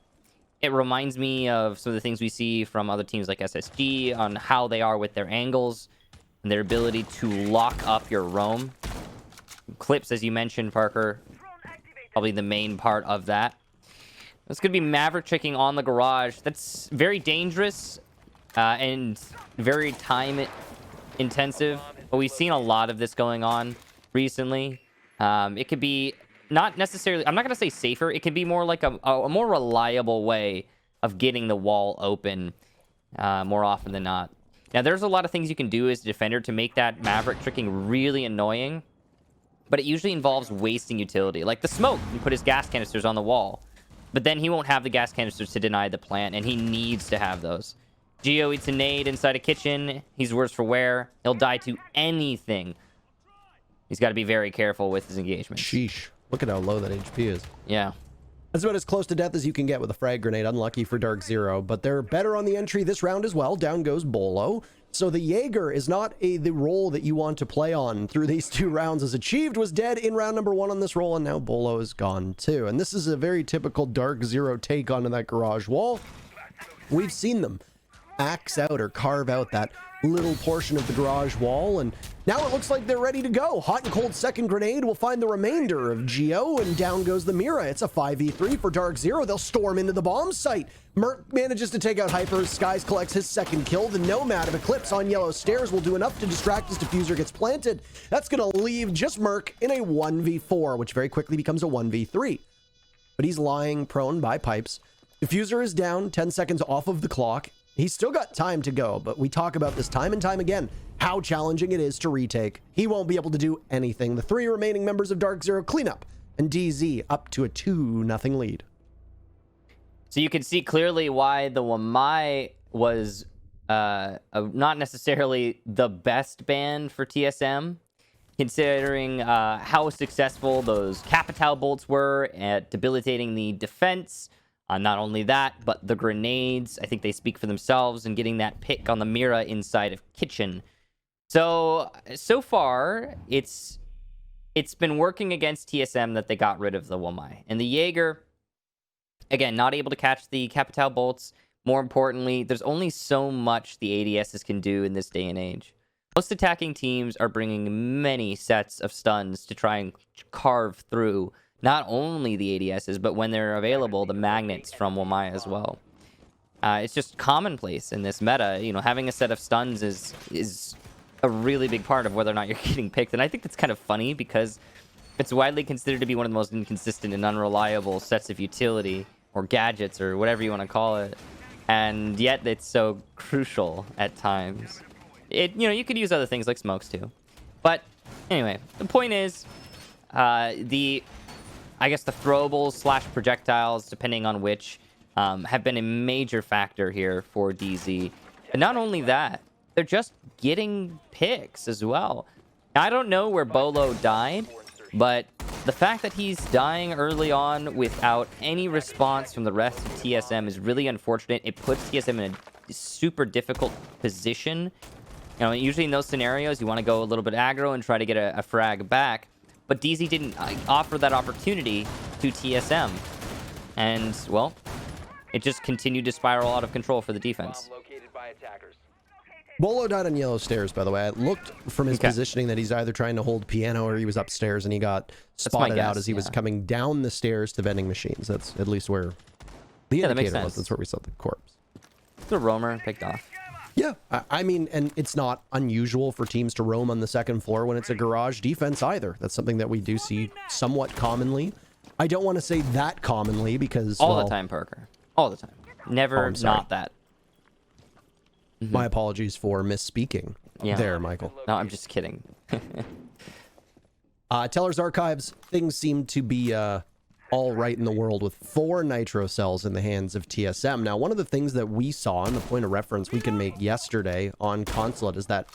It reminds me of some of the things we see from other teams like SSG on how they are with their angles and their ability to lock up your roam. Clips, as you mentioned, Parker, probably the main part of that. That's going to be Maverick checking on the garage. That's very dangerous and very time intensive, but we've seen a lot of this going on recently. It could be not necessarily, I'm not going to say safer, it can be more like a more reliable way of getting the wall open more often than not. Now, there's a lot of things you can do as a defender to make that Maverick tricking really annoying, but it usually involves wasting utility. Like the smoke, you put his gas canisters on the wall, but then he won't have the gas canisters to deny the plant, and he needs to have those. Geo eats a nade inside a kitchen. He's worse for wear. He'll die to anything. He's got to be very careful with his engagement. Sheesh. Look at how low that HP is. Yeah. That's about as close to death as you can get with a frag grenade. Unlucky for DarkZero, but they're better on the entry this round as well. Down goes Bolo. So the Jaeger is not the role that you want to play on through these 2 rounds, as Achieved was dead in round number 1 on this role, and now Bolo is gone too. And this is a very typical DarkZero take onto that garage wall. We've seen them axe out or carve out that little portion of the garage wall, and now it looks like they're ready to go. Hot and Cold second grenade will find the remainder of Geo, and down goes the Mira. It's a 5v3 for DarkZero. They'll storm into the bomb site. Merc manages to take out Hyper. Skies collects his second kill. The Nomad of Eclipse on Yellow Stairs will do enough to distract as Diffuser gets planted. That's going to leave just Merc in a 1v4, which very quickly becomes a 1v3. But he's lying prone by pipes. Diffuser is down, 10 seconds off of the clock. He's still got time to go, but we talk about this time and time again, how challenging it is to retake. He won't be able to do anything. The 3 remaining members of DarkZero clean up, and DZ up to a 2-0 lead. So you can see clearly why the Wamai was not necessarily the best ban for TSM, considering how successful those Capital bolts were at debilitating the defense Not only that, but the grenades, I think they speak for themselves, and getting that pick on the Mira inside of Kitchen. So far, it's been working against TSM that they got rid of the Womai. And the Jaeger, again, not able to catch the Capital bolts. More importantly, there's only so much the ADSs can do in this day and age. Most attacking teams are bringing many sets of stuns to try and carve through not only the ADSs, but when they're available, the magnets from Womai as well. It's just commonplace in this meta. You know, having a set of stuns is a really big part of whether or not you're getting picked. And I think that's kind of funny because it's widely considered to be one of the most inconsistent and unreliable sets of utility or gadgets or whatever you want to call it. And yet it's so crucial at times. You could use other things like smokes too. But anyway, the point is, I guess the throwables / projectiles, depending on which, have been a major factor here for DZ. But not only that, they're just getting picks as well. Now, I don't know where Bolo died, but the fact that he's dying early on without any response from the rest of TSM is really unfortunate. It puts TSM in a super difficult position. You know, usually in those scenarios, you want to go a little bit aggro and try to get a frag back. But DZ didn't offer that opportunity to TSM. And, well, it just continued to spiral out of control for the defense. Bolo died on yellow stairs, by the way. I looked from his positioning that he's either trying to hold piano or he was upstairs and he got spotted out as he was coming down the stairs to vending machines. That's at least where the indicator was. That's where we saw the corpse. The roamer picked off. Yeah, I mean, and it's not unusual for teams to roam on the second floor when it's a garage defense either. That's something that we do see somewhat commonly. I don't want to say that commonly because... All the time, Parker. All the time. Never not that. My apologies for misspeaking there, Michael. No, I'm just kidding. Teller's Archives, things seem to be all right in the world with 4 nitro cells in the hands of TSM. Now, one of the things that we saw, and the point of reference we can make yesterday on Consulate, is that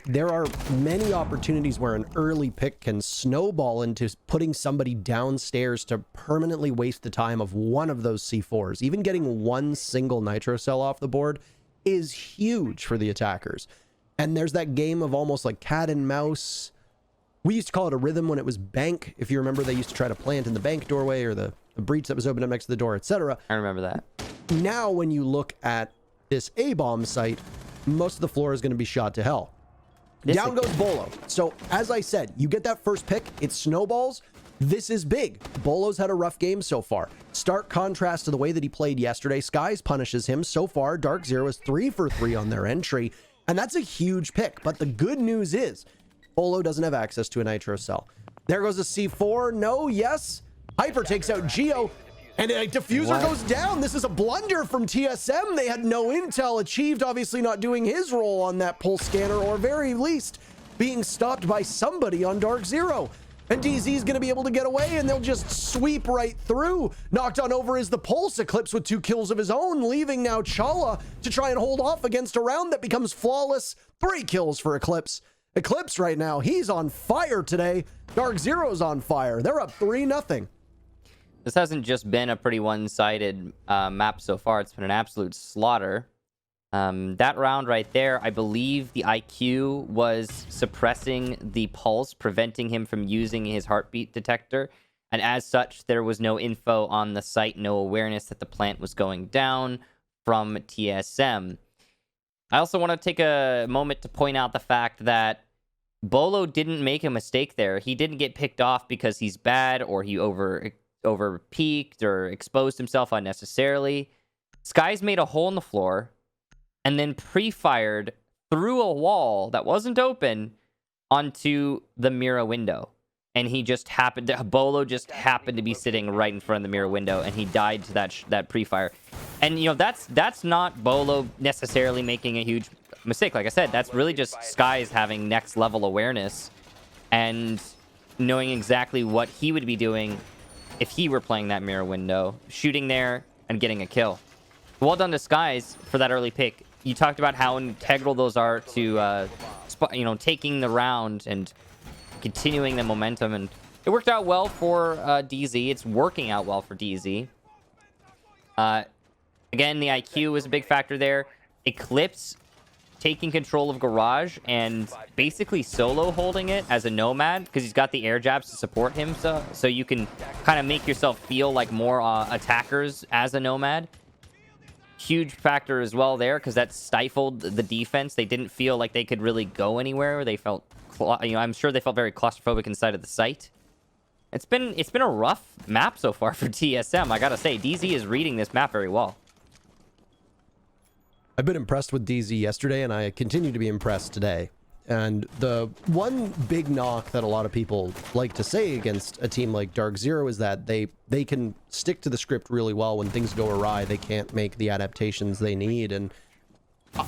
there are many opportunities where an early pick can snowball into putting somebody downstairs to permanently waste the time of one of those C4s. Even getting one single nitro cell off the board is huge for the attackers. And there's that game of almost like cat and mouse. We used to call it a rhythm when it was bank. If you remember, they used to try to plant in the bank doorway or the breach that was open up next to the door, etc. I remember that. Now, when you look at this A-bomb site, most of the floor is going to be shot to hell. Down goes Bolo. So, as I said, you get that first pick, it snowballs. This is big. Bolo's had a rough game so far. Stark contrast to the way that he played yesterday. Skies punishes him. So far, DarkZero is 3 for 3 on their entry, and that's a huge pick. But the good news is, Bolo doesn't have access to a nitro cell. There goes a C4. No, yes. Hyper takes out Geo, and a diffuser goes down. This is a blunder from TSM. They had no intel. Achieved obviously not doing his role on that pulse scanner, or very least being stopped by somebody on DarkZero. And DZ's going to be able to get away, and they'll just sweep right through. Knocked on over is the Pulse. Eclipse with 2 kills of his own, leaving now Chala to try and hold off against a round that becomes flawless. 3 kills for Eclipse. Eclipse right now, he's on fire today. DarkZero's on fire. They're up 3-0. This hasn't just been a pretty one-sided map so far. It's been an absolute slaughter. That round right there, I believe the IQ was suppressing the pulse, preventing him from using his heartbeat detector. And as such, there was no info on the site, no awareness that the plant was going down from TSM. I also want to take a moment to point out the fact that Bolo didn't make a mistake there. He didn't get picked off because he's bad or he over peaked or exposed himself unnecessarily. Skies made a hole in the floor and then pre-fired through a wall that wasn't open onto the Mira window. And he just happened to, Bolo just happened to be sitting right in front of the Mira window, and he died to that pre-fire. And, you know, that's not Bolo necessarily making a huge mistake. Like I said, that's really just Skies having next level awareness and knowing exactly what he would be doing if he were playing that Mira window, shooting there and getting a kill. Well done to Skies for that early pick. You talked about how integral those are to, you know, taking the round and continuing the momentum, and it worked out well for DZ. It's working out well for DZ. Again, the IQ was a big factor there. Eclipse taking control of Garage and basically solo holding it as a Nomad because he's got the air jabs to support him, so you can kind of make yourself feel like more attackers as a Nomad. Huge factor as well there because that stifled the defense. They didn't feel like they could really go anywhere. They felt, I'm sure they felt very claustrophobic inside of the site. It's been a rough map so far for TSM. I gotta say, DZ is reading this map very well. I've been impressed with DZ yesterday, and I continue to be impressed today. And the one big knock that a lot of people like to say against a team like DarkZero is that they can stick to the script really well. When things go awry, they can't make the adaptations they need. And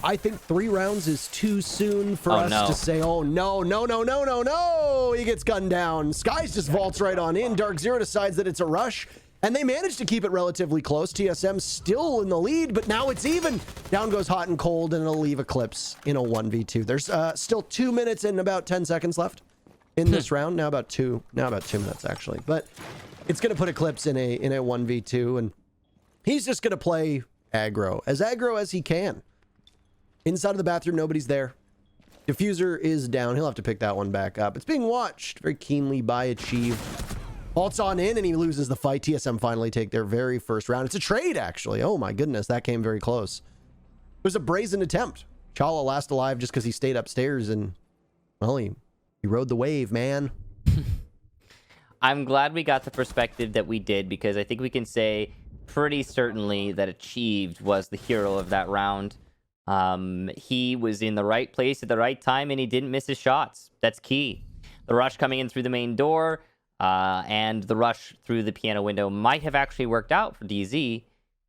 I think 3 rounds is too soon for us to say, oh, no. He gets gunned down. Skies just vaults right on in. DarkZero decides that it's a rush. And they managed to keep it relatively close. TSM still in the lead, but now it's even. Down goes Hot and Cold, and it'll leave Eclipse in a 1v2. There's still 2 minutes and about 10 seconds left in this round. Now about 2 minutes, actually. But it's going to put Eclipse in a 1v2, and he's just going to play aggro as he can. Inside of the bathroom, nobody's there. Diffuser is down. He'll have to pick that one back up. It's being watched very keenly by Achieve. Vaults on in, and he loses the fight. TSM finally take their very first round. It's a trade, actually. Oh, my goodness. That came very close. It was a brazen attempt. Chala last alive just because he stayed upstairs, and, well, he rode the wave, man. I'm glad we got the perspective that we did, because I think we can say pretty certainly that Achieved was the hero of that round. He was in the right place at the right time, and he didn't miss his shots. That's key. The rush coming in through the main door, and the rush through the piano window might have actually worked out for DZ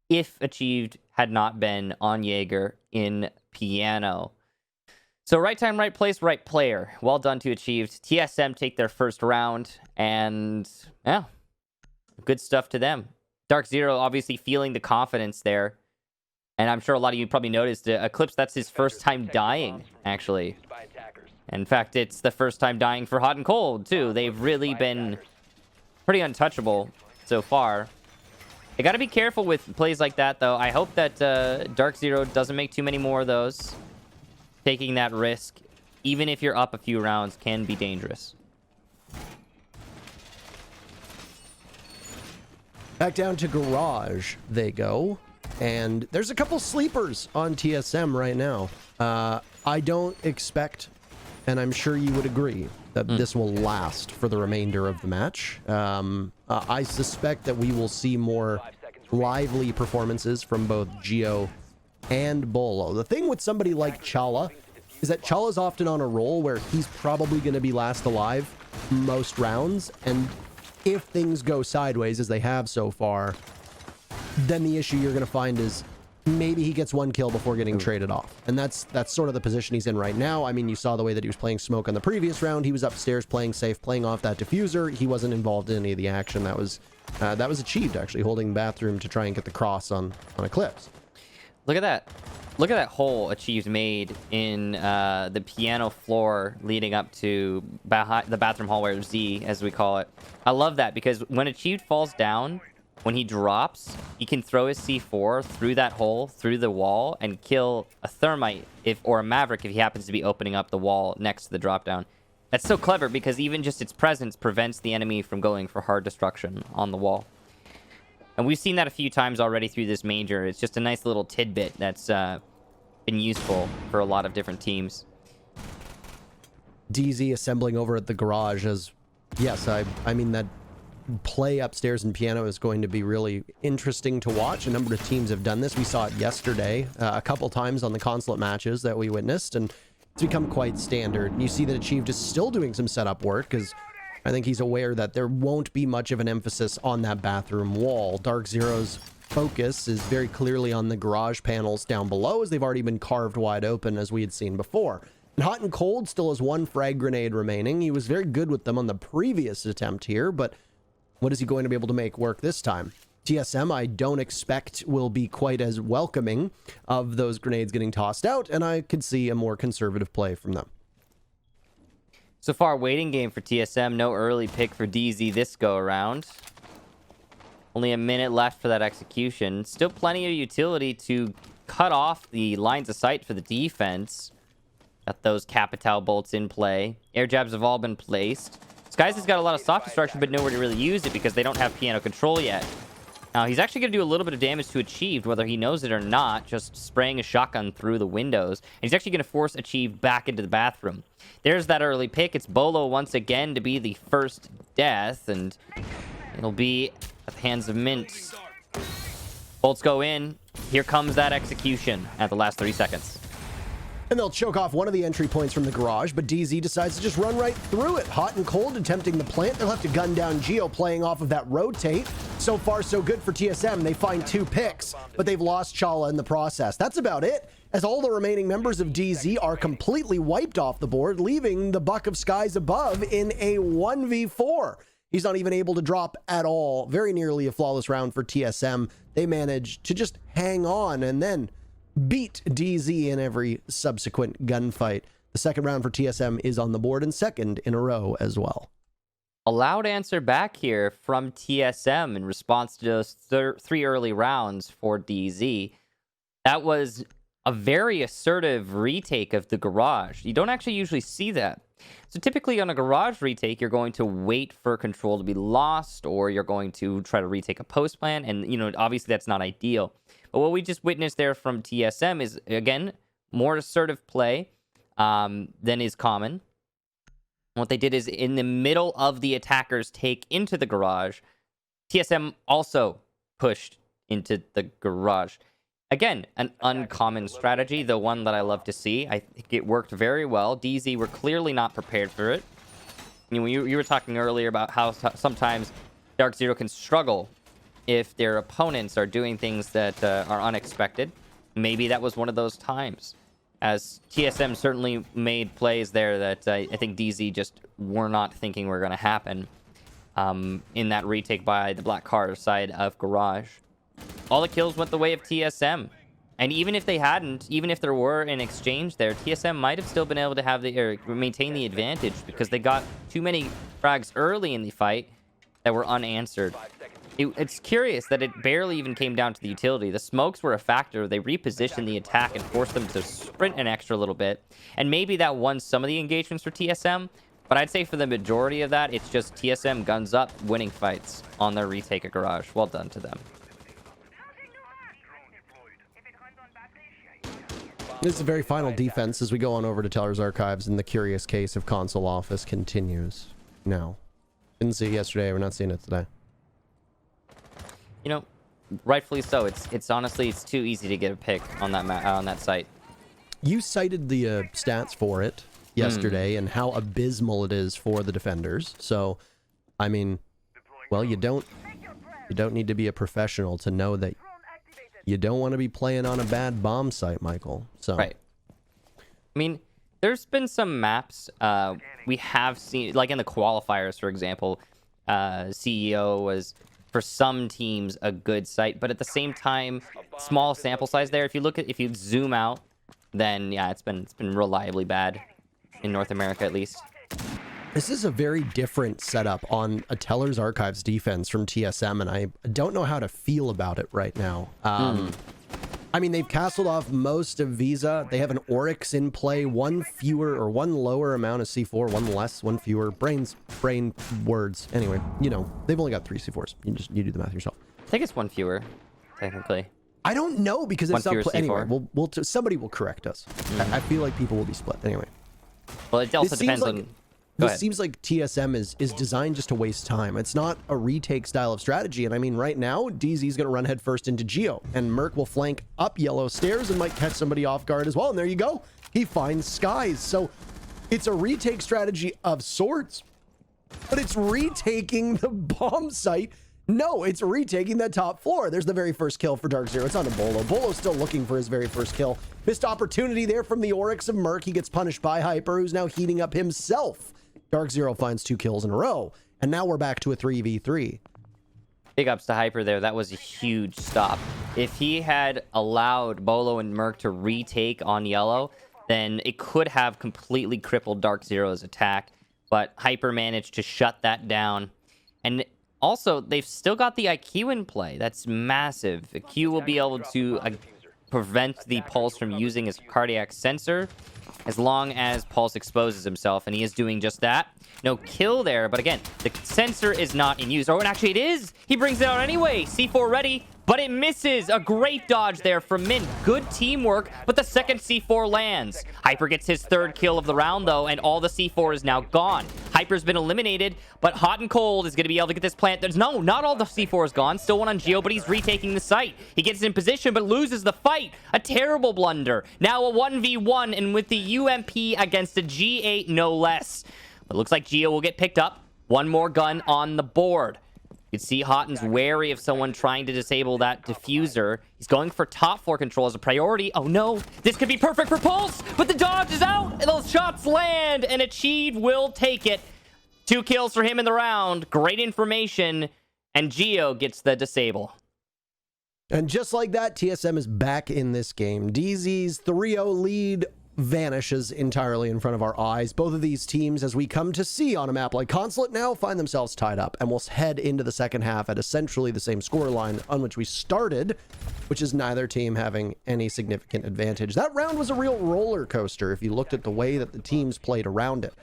if Achieved had not been on Jaeger in piano. So right time, right place, right player. Well done to Achieved. TSM take their first round, and yeah, good stuff to them. DarkZero obviously feeling the confidence there. And I'm sure a lot of you probably noticed Eclipse, that's his first time dying, actually. In fact, it's the first time dying for Hot and Cold, too. They've really been pretty untouchable so far. They got to be careful with plays like that, though. I hope that DarkZero doesn't make too many more of those. Taking that risk, even if you're up a few rounds, can be dangerous. Back down to Garage they go. And there's a couple sleepers on TSM right now. I don't expect, and I'm sure you would agree, that this will last for the remainder of the match. I suspect that we will see more lively performances from both Geo and Bolo. The thing with somebody like Chala is that Chala's often on a roll where he's probably going to be last alive most rounds, and if things go sideways, as they have so far, then the issue you're going to find is maybe he gets 1 kill before getting traded off. And that's sort of the position he's in right now. I mean, you saw the way that he was playing Smoke on the previous round. He was upstairs playing safe, playing off that diffuser. He wasn't involved in any of the action. That was Achieved, actually, holding bathroom to try and get the cross on Eclipse. Look at that. Look at that hole Achieved made in the piano floor leading up to the bathroom hallway, or Z, as we call it. I love that, because when Achieved falls down, when he drops, he can throw his C4 through that hole, through the wall, and kill a Thermite or a Maverick if he happens to be opening up the wall next to the drop down. That's so clever, because even just its presence prevents the enemy from going for hard destruction on the wall. And we've seen that a few times already through this major. It's just a nice little tidbit that's been useful for a lot of different teams. DZ assembling over at the Garage as, yes, I mean, that play upstairs in piano is going to be really interesting to watch. A number of teams have done this. We saw it yesterday a couple times on the consulate matches that we witnessed, and it's become quite standard. And you see that Achieved is still doing some setup work, because I think he's aware that there won't be much of an emphasis on that bathroom wall. DarkZero's focus is very clearly on the Garage panels down below, as they've already been carved wide open, as we had seen before. And Hot and Cold still has 1 frag grenade remaining. He was very good with them on the previous attempt here, but what is he going to be able to make work this time? TSM, I don't expect, will be quite as welcoming of those grenades getting tossed out, and I could see a more conservative play from them. So far, waiting game for TSM. No early pick for DZ this go around. Only a minute left for that execution. Still plenty of utility to cut off the lines of sight for the defense. Got those Capital bolts in play. Air jabs have all been placed. Skies has got a lot of soft destruction, but nowhere to really use it because they don't have piano control yet. Now, he's actually going to do a little bit of damage to Achieved, whether he knows it or not, just spraying a shotgun through the windows. And he's actually going to force Achieved back into the bathroom. There's that early pick. It's Bolo once again to be the first death, and it'll be at the hands of Mint. Bolts go in. Here comes that execution at the last 3 seconds. And they'll choke off one of the entry points from the garage, but DZ decides to just run right through it. Hot and cold, attempting the plant. They'll have to gun down Geo, playing off of that rotate. So far, so good for TSM. They find 2 picks, but they've lost Chala in the process. That's about it, as all the remaining members of DZ are completely wiped off the board, leaving the Buck of Skies above in a 1v4. He's not even able to drop at all. Very nearly a flawless round for TSM. They managed to just hang on and then beat DZ in every subsequent gunfight. The second round for TSM is on the board, and second in a row as well. A loud answer back here from TSM in response to those 3 early rounds for DZ. That was a very assertive retake of the garage. You don't actually usually see that. So typically on a garage retake, you're going to wait for control to be lost, or you're going to try to retake a post plan, and obviously that's not ideal. But what we just witnessed there from TSM is, again, more assertive play than is common. What they did is, in the middle of the attacker's take into the garage, TSM also pushed into the garage. Again, an uncommon strategy, the one that I love to see. I think it worked very well. DZ were clearly not prepared for it. You were talking earlier about how sometimes DarkZero can struggle if their opponents are doing things that are unexpected. Maybe that was one of those times, as TSM certainly made plays there that I think DZ just were not thinking were going to happen in that retake by the Black Car side of Garage. All the kills went the way of TSM. And even if they hadn't, even if there were an exchange there, TSM might have still been able to have maintain the advantage, because they got too many frags early in the fight that were unanswered. It's curious that it barely even came down to the utility. The smokes were a factor. They repositioned the attack and forced them to sprint an extra little bit. And maybe that won some of the engagements for TSM. But I'd say for the majority of that, it's just TSM guns up, winning fights on their retake of Garage. Well done to them. This is a very final defense as we go on over to Teller's Archives, and the curious case of Console Office continues. No. Didn't see it yesterday. We're not seeing it today. Rightfully so. It's honestly, it's too easy to get a pick on that site. You cited the stats for it yesterday and how abysmal it is for the defenders. So, I mean, well, you don't need to be a professional to know that you don't want to be playing on a bad bomb site, Michael. So, right. I mean, there's been some maps we have seen, like in the qualifiers, for example. CEO was, for some teams, a good site, but at the same time, small sample size there. If you zoom out, then yeah, it's been reliably bad in North America, at least. This is a very different setup on a Teller's Archives defense from TSM, and I don't know how to feel about it right now. I mean, they've castled off most of Visa. They have an Oryx in play, one lower amount of C4, one less, one fewer. Brain words. Anyway, they've only got 3 C4s. You do the math yourself. I think it's one fewer, technically. I don't know, because it's not... Anyway, somebody will correct us. I feel like people will be split. Anyway. Well, it also depends on... This seems like TSM is designed just to waste time. It's not a retake style of strategy. And I mean, right now, DZ's going to run headfirst into Geo, and Merc will flank up yellow stairs and might catch somebody off guard as well. And there you go. He finds Skies. So it's a retake strategy of sorts, but it's retaking the bomb site. No, it's retaking the top floor. There's the very first kill for DarkZero. It's on to Bolo. Bolo's still looking for his very first kill. Missed opportunity there from the Oryx of Merc. He gets punished by Hyper, who's now heating up himself. DarkZero finds 2 kills in a row, and now we're back to a 3v3. Big ups to Hyper there. That was a huge stop. If he had allowed Bolo and Merc to retake on yellow, then it could have completely crippled DarkZero's attack, but Hyper managed to shut that down. And also, they've still got the IQ in play. That's massive. The Q will be able to prevent the Pulse from using his cardiac sensor as long as Pulse exposes himself, and he is doing just that. No kill there, but again, the sensor is not in use. Oh, and actually it is! He brings it out anyway! C4 ready, but it misses! A great dodge there from Min. Good teamwork, but the second C4 lands. Hyper gets his third kill of the round, though, and all the C4 is now gone. Hyper's been eliminated, but Hot and Cold is going to be able to get this plant. There's no, not all the C4 is gone. Still one on Geo, but he's retaking the site. He gets in position, but loses the fight. A terrible blunder. Now a 1v1, and with the UMP against a G8, no less. But it looks like Geo will get picked up. One more gun on the board. You can see Hotten's wary of someone trying to disable that diffuser. He's going for top floor control as a priority. Oh no, this could be perfect for Pulse, but the dodge is out, and those shots land, and Achieve will take it. 2 kills for him in the round. Great information, and Geo gets the disable. And just like that, TSM is back in this game. DZ's 3-0 lead vanishes entirely in front of our eyes. Both of these teams, as we come to see on a map like Consulate now, find themselves tied up, and we'll head into the second half at essentially the same scoreline on which we started, which is neither team having any significant advantage. That round was a real roller coaster if you looked at the way that the teams played around it.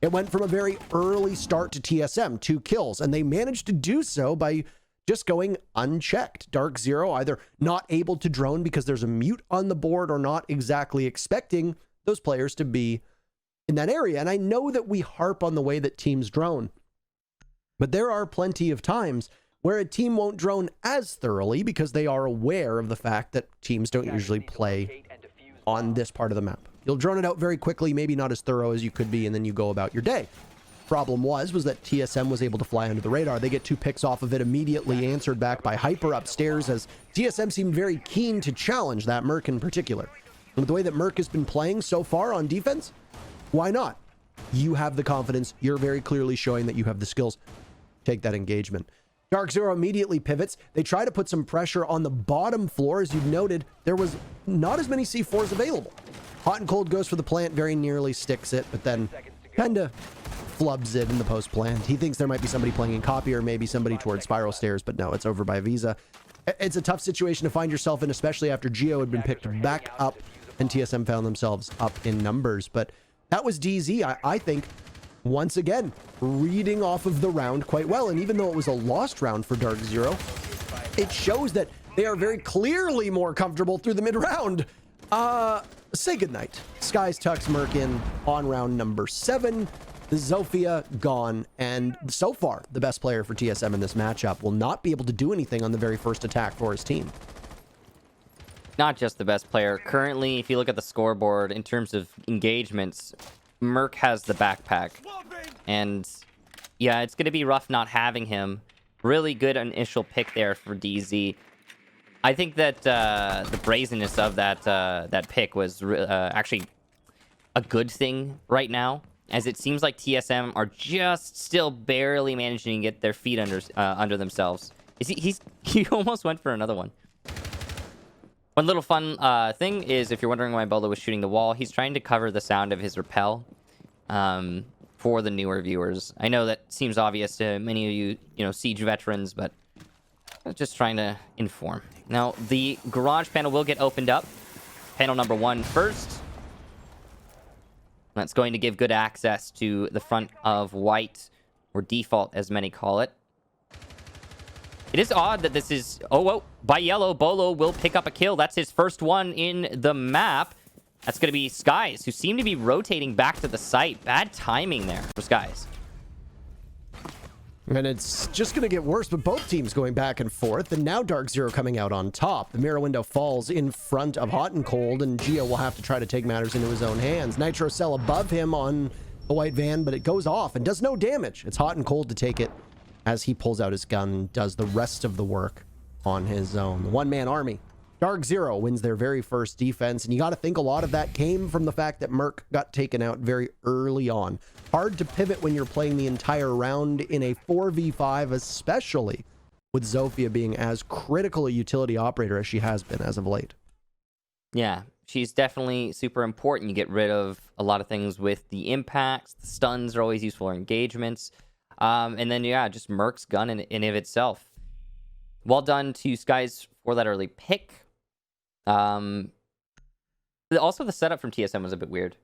It went from a very early start to TSM, 2 kills, and they managed to do so by just going unchecked. DarkZero either not able to drone because there's a mute on the board, or not exactly expecting those players to be in that area. And I know that we harp on the way that teams drone, but there are plenty of times where a team won't drone as thoroughly because they are aware of the fact that teams don't usually play on this part of the map. You'll drone it out very quickly, maybe not as thorough as you could be, and then you go about your day. Problem was that TSM was able to fly under the radar. They get 2 picks off of it, immediately answered back by Hyper upstairs, as TSM seemed very keen to challenge that Merc in particular. And with the way that Merc has been playing so far on defense, why not? You have the confidence. You're very clearly showing that you have the skills. Take that engagement. DarkZero immediately pivots. They try to put some pressure on the bottom floor. As you've noted, there was not as many C4s available. Hot and Cold goes for the plant, very nearly sticks it, but then kind of flubs it in the post plant. He thinks there might be somebody playing in copy, or maybe somebody towards Spiral Stairs, but no, it's over by Visa. It's a tough situation to find yourself in, especially after Geo had been picked back up and TSM found themselves up in numbers. But that was DZ, I think, once again, reading off of the round quite well. And even though it was a lost round for DarkZero, it shows that they are very clearly more comfortable through the mid-round. Say goodnight. Skies tucks Merc in on round number 7. Zofia gone, and so far the best player for TSM in this matchup will not be able to do anything on the very first attack for his team. Not just the best player. Currently, if you look at the scoreboard in terms of engagements, Merc has the backpack, and yeah, it's going to be rough not having him. Really good initial pick there for DZ. I think that the brazenness of that pick was actually a good thing right now, as it seems like TSM are just still barely managing to get their feet under themselves. He almost went for another one. One little fun thing is, if you're wondering why Bolo was shooting the wall, he's trying to cover the sound of his rappel for the newer viewers. I know that seems obvious to many of you, Siege veterans, but I'm just trying to inform. Now, the garage panel will get opened up. Panel number 1 first. That's going to give good access to the front of white, or default as many call it. It is odd that this is... Oh, by yellow, Bolo will pick up a kill. That's his first one in the map. That's going to be Skies, who seem to be rotating back to the site. Bad timing there for Skies. And it's just going to get worse, but both teams going back and forth, and now DarkZero coming out on top. The mirror window falls in front of Hot and Cold, and Geo will have to try to take matters into his own hands. Nitro Cell above him on the white van, but it goes off and does no damage. It's Hot and Cold to take it as he pulls out his gun and does the rest of the work on his own. The one-man army. DarkZero wins their very first defense, and you got to think a lot of that came from the fact that Merc got taken out very early on. Hard to pivot when you're playing the entire round in a 4v5, especially with Zofia being as critical a utility operator as she has been as of late. Yeah, she's definitely super important. You get rid of a lot of things with the impacts. The stuns are always useful for engagements. And then, yeah, just Merc's gun in of itself. Well done to Sky's for that early pick. Also, the setup from TSM was a bit weird.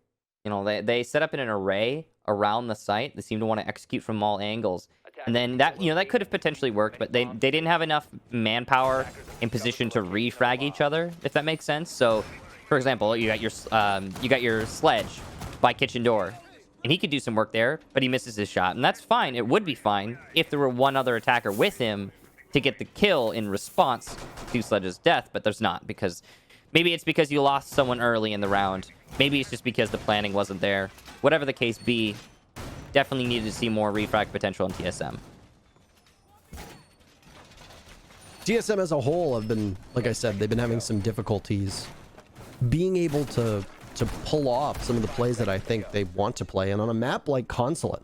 You know, they set up in an array around the site. They seem to want to execute from all angles. And then that, you know, that could have potentially worked, but they didn't have enough manpower in position to refrag each other, if that makes sense. So, for example, you got your sledge by kitchen door, and he could do some work there, but he misses his shot, and that's fine. It would be fine if there were one other attacker with him to get the kill in response to Sledge's death, but there's not, because maybe it's because you lost someone early in the round. Maybe it's just because the planning wasn't there. Whatever the case be, definitely needed to see more refrag potential in TSM. TSM as a whole have been, like I said, they've been having some difficulties being able to pull off some of the plays that I think they want to play. And on a map like Consulate,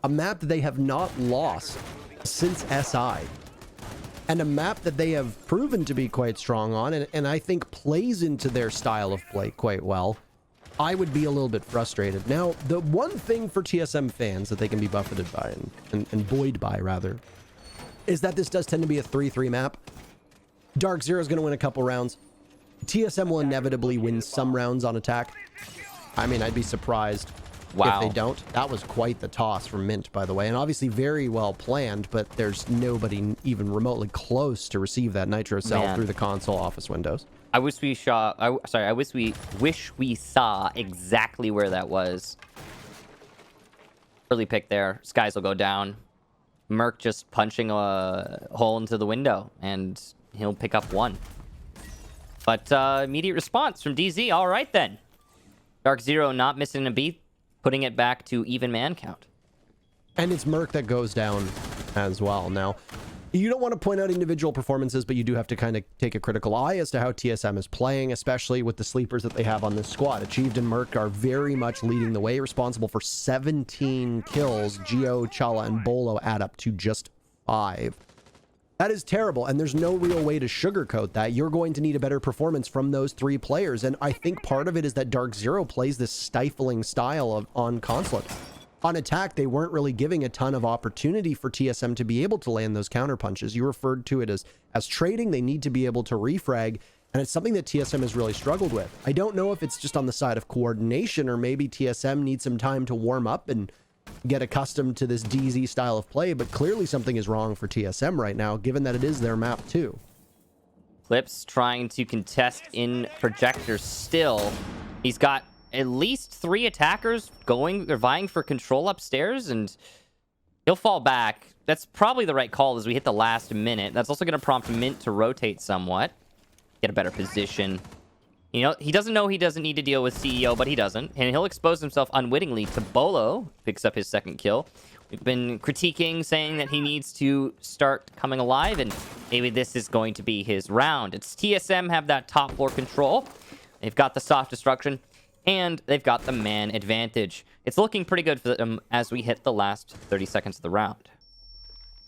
a map that they have not lost since SI, and a map that they have proven to be quite strong on, and I think plays into their style of play quite well, I would be a little bit frustrated. Now, the one thing for TSM fans that they can be buffeted by, and buoyed by, rather, is that this does tend to be a 3-3 map. DarkZero is going to win a couple rounds. TSM will inevitably win some rounds on attack. I mean, I'd be surprised if they don't. That was quite the toss from Mint, by the way, and obviously very well planned, but there's nobody even remotely close to receive that Nitro cell through the console office windows. I wish we wish we saw exactly where that was. Early pick there. Skies will go down. Merc just punching a hole into the window, and he'll pick up one. But immediate response from DZ. All right, then. DarkZero not missing a beat, putting it back to even man count. And it's Merc that goes down as well. Now, you don't want to point out individual performances, but you do have to kind of take a critical eye as to how TSM is playing, especially with the sleepers that they have on this squad. Achieved and Merc are very much leading the way, responsible for 17 kills. Geo, Chala, and Bolo add up to just 5. That is terrible, and there's no real way to sugarcoat that. You're going to need a better performance from those 3 players, and I think part of it is that DarkZero plays this stifling style on Consulate. On attack, they weren't really giving a ton of opportunity for TSM to be able to land those counter punches. You referred to it as trading. They need to be able to refrag, and it's something that TSM has really struggled with. I don't know if it's just on the side of coordination, or maybe TSM needs some time to warm up and get accustomed to this DZ style of play, but clearly something is wrong for TSM right now, given that it is their map too. Clips trying to contest in projector still. He's got at least 3 attackers vying for control upstairs, and he'll fall back. That's probably the right call as we hit the last minute. That's also going to prompt Mint to rotate somewhat, get a better position. You know, he doesn't know he doesn't need to deal with CEO, but he doesn't. And he'll expose himself unwittingly to Bolo, picks up his 2nd kill. We've been critiquing, saying that he needs to start coming alive, and maybe this is going to be his round. It's TSM have that top floor control. They've got the soft destruction, and they've got the man advantage. It's looking pretty good for them as we hit the last 30 seconds of the round.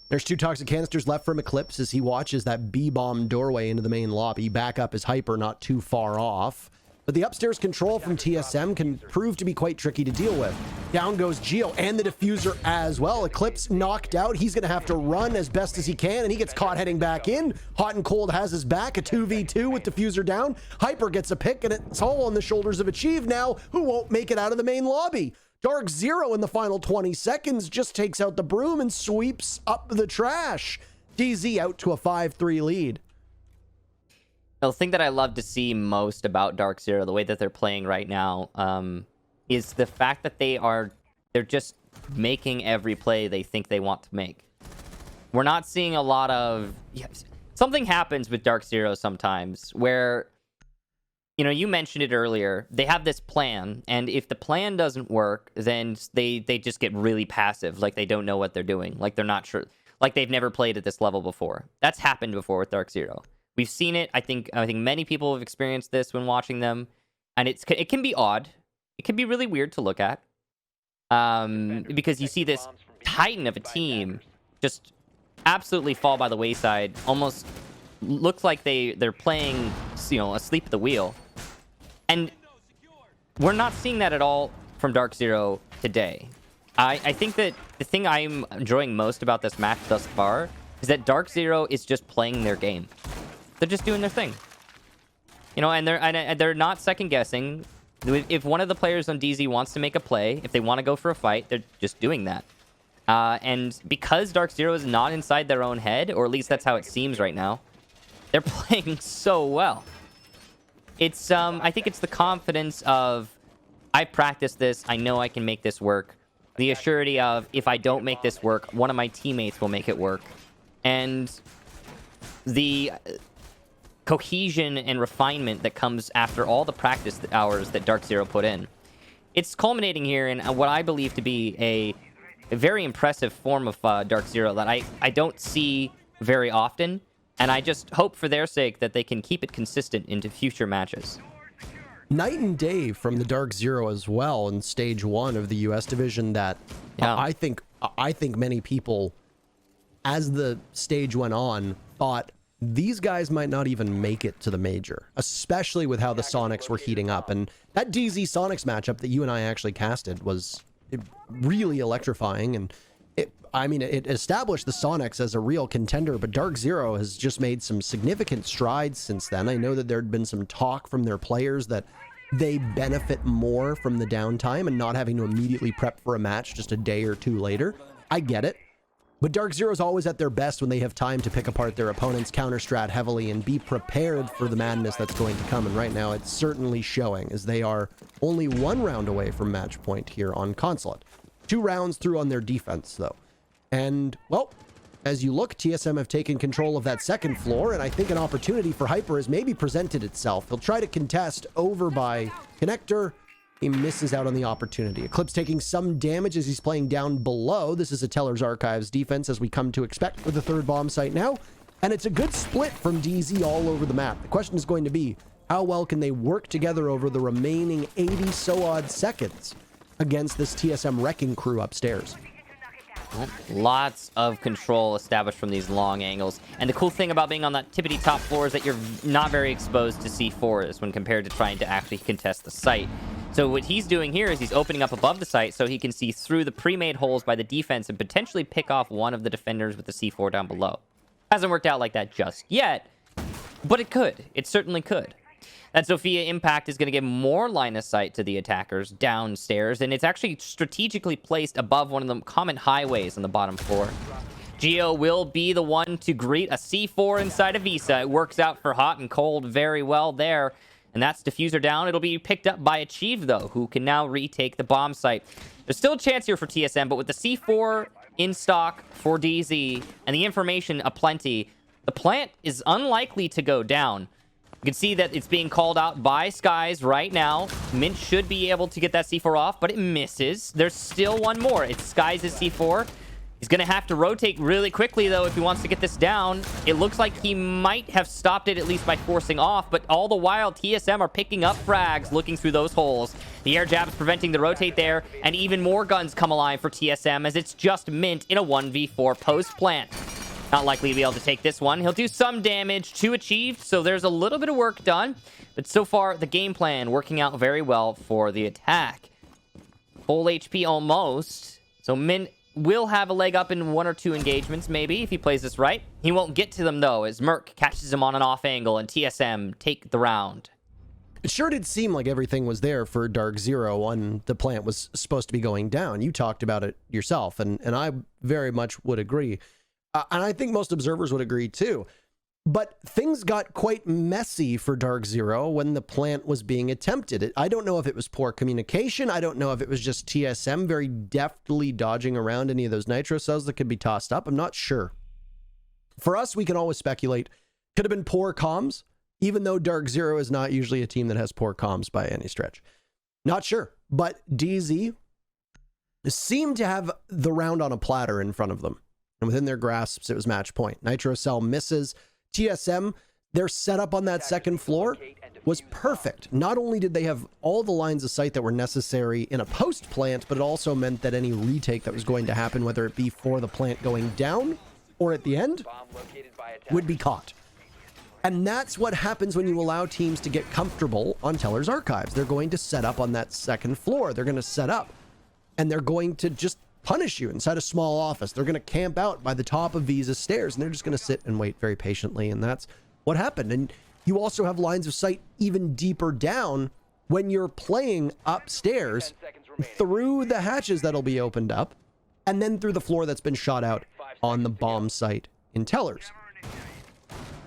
There's 2 toxic canisters left from Eclipse as he watches that B-bomb doorway into the main lobby. Back up is Hyper, not too far off. But the upstairs control from TSM can prove to be quite tricky to deal with. Down goes Geo and the diffuser as well. Eclipse knocked out. He's going to have to run as best as he can, and he gets caught heading back in. Hot and Cold has his back. A 2v2 with diffuser down. Hyper gets a pick, and it's all on the shoulders of Achieve now, who won't make it out of the main lobby. DarkZero in the final 20 seconds just takes out the broom and sweeps up the trash. DZ out to a 5-3 lead. The thing that I love to see most about DarkZero, the way that they're playing right now, is the fact that they're just making every play they think they want to make. We're not seeing a lot of... something happens with DarkZero sometimes where... You know, you mentioned it earlier. They have this plan, and if the plan doesn't work, then they just get really passive, like they don't know what they're doing, like they're not sure, like they've never played at this level before. That's happened before with DarkZero. We've seen it. I think many people have experienced this when watching them, and it can be odd. It can be really weird to look at, because you see this titan of a team just absolutely fall by the wayside. Almost looks like they're playing, you know, asleep at the wheel. And we're not seeing that at all from DarkZero today. I think that the thing I'm enjoying most about this match thus far is that DarkZero is just playing their game. They're just doing their thing. You know, and they're not second guessing. If one of the players on DZ wants to make a play, if they want to go for a fight, they're just doing that. And because DarkZero is not inside their own head, or at least that's how it seems right now, they're playing so well. It's I think it's the confidence of, I practiced this, I know I can make this work. The assurity of, if I don't make this work, one of my teammates will make it work. And the cohesion and refinement that comes after all the practice hours that DarkZero put in. It's culminating here in what I believe to be a very impressive form of DarkZero that I don't see very often. And I just hope for their sake that they can keep it consistent into future matches. Night and day from the DarkZero as well in stage 1 of the US division that I think many people, as the stage went on, thought these guys might not even make it to the major, especially with how the Sonics were heating up. And that DZ Sonics matchup that you and I actually casted was really electrifying. And it established the Sonics as a real contender, but DarkZero has just made some significant strides since then. I know that there'd been some talk from their players that they benefit more from the downtime and not having to immediately prep for a match just a day or two later. I get it. But DarkZero is always at their best when they have time to pick apart their opponents, counter-strat heavily, and be prepared for the madness that's going to come. And right now, it's certainly showing, as they are only 1 round away from match point here on Consulate. 2 rounds through on their defense, though. And, well, as you look, TSM have taken control of that second floor, and I think an opportunity for Hyper has maybe presented itself. He'll try to contest over by Connector. He misses out on the opportunity. Eclipse taking some damage as he's playing down below. This is a Teller's Archives defense, as we come to expect with the 3rd bomb site now. And it's a good split from DZ all over the map. The question is going to be, how well can they work together over the remaining 80-so-odd seconds against this TSM wrecking crew upstairs? Lots of control established from these long angles. And the cool thing about being on that tippity top floor is that you're not very exposed to C4s when compared to trying to actually contest the site. So what he's doing here is he's opening up above the site so he can see through the pre-made holes by the defense and potentially pick off one of the defenders with the C4 down below. Hasn't worked out like that just yet, but it could. It certainly could. That Sophia impact is going to give more line of sight to the attackers downstairs, and it's actually strategically placed above one of the common highways on the bottom floor. Geo will be the one to greet a C4 inside of Visa. It works out for Hot and Cold very well there. And that's Diffuser down. It'll be picked up by Achieve, though, who can now retake the bomb site. There's still a chance here for TSM, but with the C4 in stock for DZ and the information aplenty, the plant is unlikely to go down. You can see that it's being called out by Skies right now. Mint should be able to get that C4 off, but it misses. There's still one more. It's Skies' C4. He's going to have to rotate really quickly, though, if he wants to get this down. It looks like he might have stopped it, at least by forcing off, but all the while, TSM are picking up frags, looking through those holes. The air jab is preventing the rotate there, and even more guns come alive for TSM, as it's just Mint in a 1v4 post-plant. Not likely to be able to take this one. He'll do some damage to Achieved, so there's a little bit of work done, but so far, the game plan working out very well for the attack. Full HP almost, so Mint will have a leg up in 1 or 2 engagements, maybe, if he plays this right. He won't get to them, though, as Merc catches him on an off angle, and TSM take the round. It sure did seem like everything was there for DarkZero when the plant was supposed to be going down. You talked about it yourself, and I very much would agree. And I think most observers would agree, too. But things got quite messy for DarkZero when the plant was being attempted. I don't know if it was poor communication. I don't know if it was just TSM very deftly dodging around any of those nitro cells that could be tossed up. I'm not sure. For us, we can always speculate. Could have been poor comms, even though DarkZero is not usually a team that has poor comms by any stretch. Not sure. But DZ seemed to have the round on a platter in front of them. And within their grasps, it was match point. Nitro cell misses. TSM, their setup on that second floor was perfect. Not only did they have all the lines of sight that were necessary in a post plant, but it also meant that any retake that was going to happen, whether it be for the plant going down or at the end, would be caught. And that's what happens when you allow teams to get comfortable on Teller's Archives. They're going to set up on that second floor. They're going to set up, and they're going to just punish you inside a small office. They're going to camp out by the top of Visa's stairs, and they're just going to sit and wait very patiently, and that's what happened. And you also have lines of sight even deeper down when you're playing upstairs through the hatches that'll be opened up, and then through the floor that's been shot out on the bomb site in Tellers.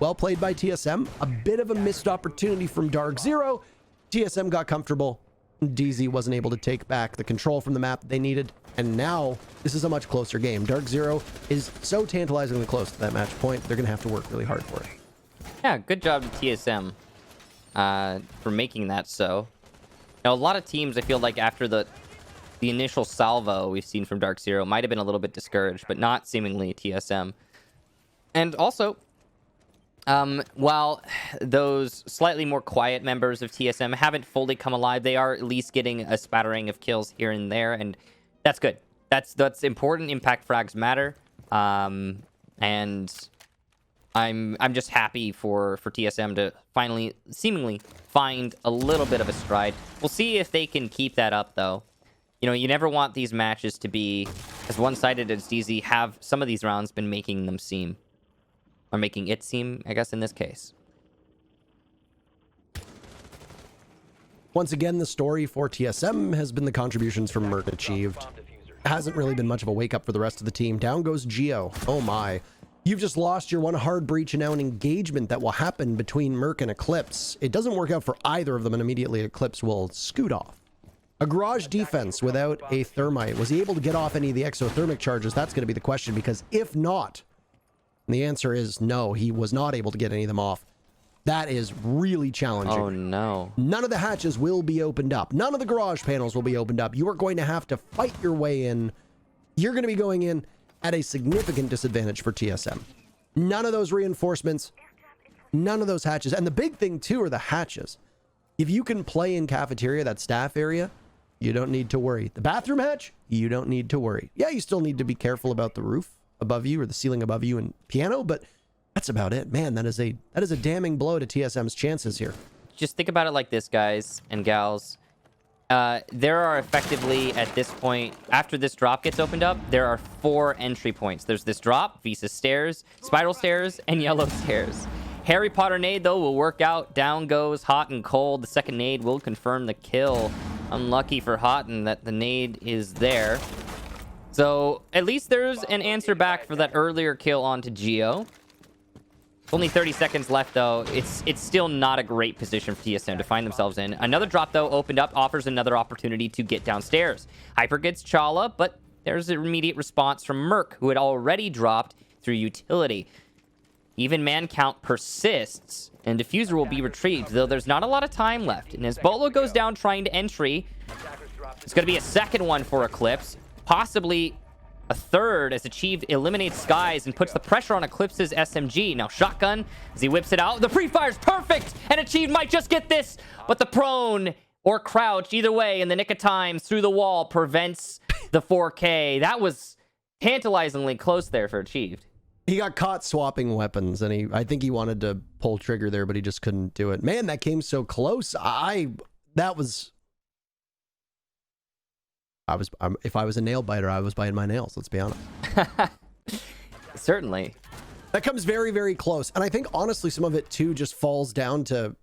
Well played by TSM. A bit of a missed opportunity from DarkZero. TSM got comfortable. DZ wasn't able to take back the control from the map that they needed. And now this is a much closer game. DarkZero is so tantalizingly close to that match point. They're going to have to work really hard for it. Yeah, good job to TSM for making that so. Now, a lot of teams, I feel like after the initial salvo we've seen from DarkZero might have been a little bit discouraged, but not seemingly TSM. And also, while those slightly more quiet members of TSM haven't fully come alive, they are at least getting a spattering of kills here and there, and that's good. That's important. Impact frags matter, and I'm just happy for TSM to finally, seemingly, find a little bit of a stride. We'll see if they can keep that up, though. You know, you never want these matches to be as one-sided as DZ have some of these rounds been making them seem. Or making it seem, I guess, in this case. Once again, the story for TSM has been the contributions from Merc achieved. Hasn't really been much of a wake-up for the rest of the team. Down goes Geo. Oh my. You've just lost your one hard breach and now an engagement that will happen between Merc and Eclipse. It doesn't work out for either of them, and immediately Eclipse will scoot off. A garage defense without a thermite. Was he able to get off any of the exothermic charges? That's going to be the question, because if not, and the answer is no, he was not able to get any of them off. That is really challenging. Oh, no. None of the hatches will be opened up. None of the garage panels will be opened up. You are going to have to fight your way in. You're going to be going in at a significant disadvantage for TSM. None of those reinforcements, none of those hatches. And the big thing, too, are the hatches. If you can play in cafeteria, that staff area, you don't need to worry. The bathroom hatch, you don't need to worry. Yeah, you still need to be careful about the roof above you or the ceiling above you and piano, but that's about it. Man, that is a damning blow to TSM's chances here. Just think about it like this, guys and gals. There are effectively, at this point, after this drop gets opened up, there are 4 entry points. There's this drop, Visa stairs, spiral stairs, and yellow stairs. Harry Potter nade, though, will work out. Down goes Hot and Cold. The second nade will confirm the kill. Unlucky for Houghton that the nade is there. So at least there's an answer back for that earlier kill onto Geo. Only 30 seconds left, though. It's still not a great position for TSM to find themselves in. Another drop, though, opened up, offers another opportunity to get downstairs. Hyper gets Chala, but there's an immediate response from Merc, who had already dropped through utility. Even man count persists, and Diffuser will be retrieved, though there's not a lot of time left. And as Bolo goes down trying to entry, it's going to be a second one for Eclipse, possibly a third as Achieved eliminates Skies and puts the pressure on Eclipse's SMG. Now Shotgun, as he whips it out, the pre-fire's perfect, and Achieved might just get this, but the prone or crouch, either way, in the nick of time, through the wall, prevents the 4K. That was tantalizingly close there for Achieved. He got caught swapping weapons, and I think he wanted to pull trigger there, but he just couldn't do it. Man, that came so close. If I was a nail biter, I was biting my nails, let's be honest. Certainly. That comes very, very close. And I think, honestly, some of it, too, just falls down to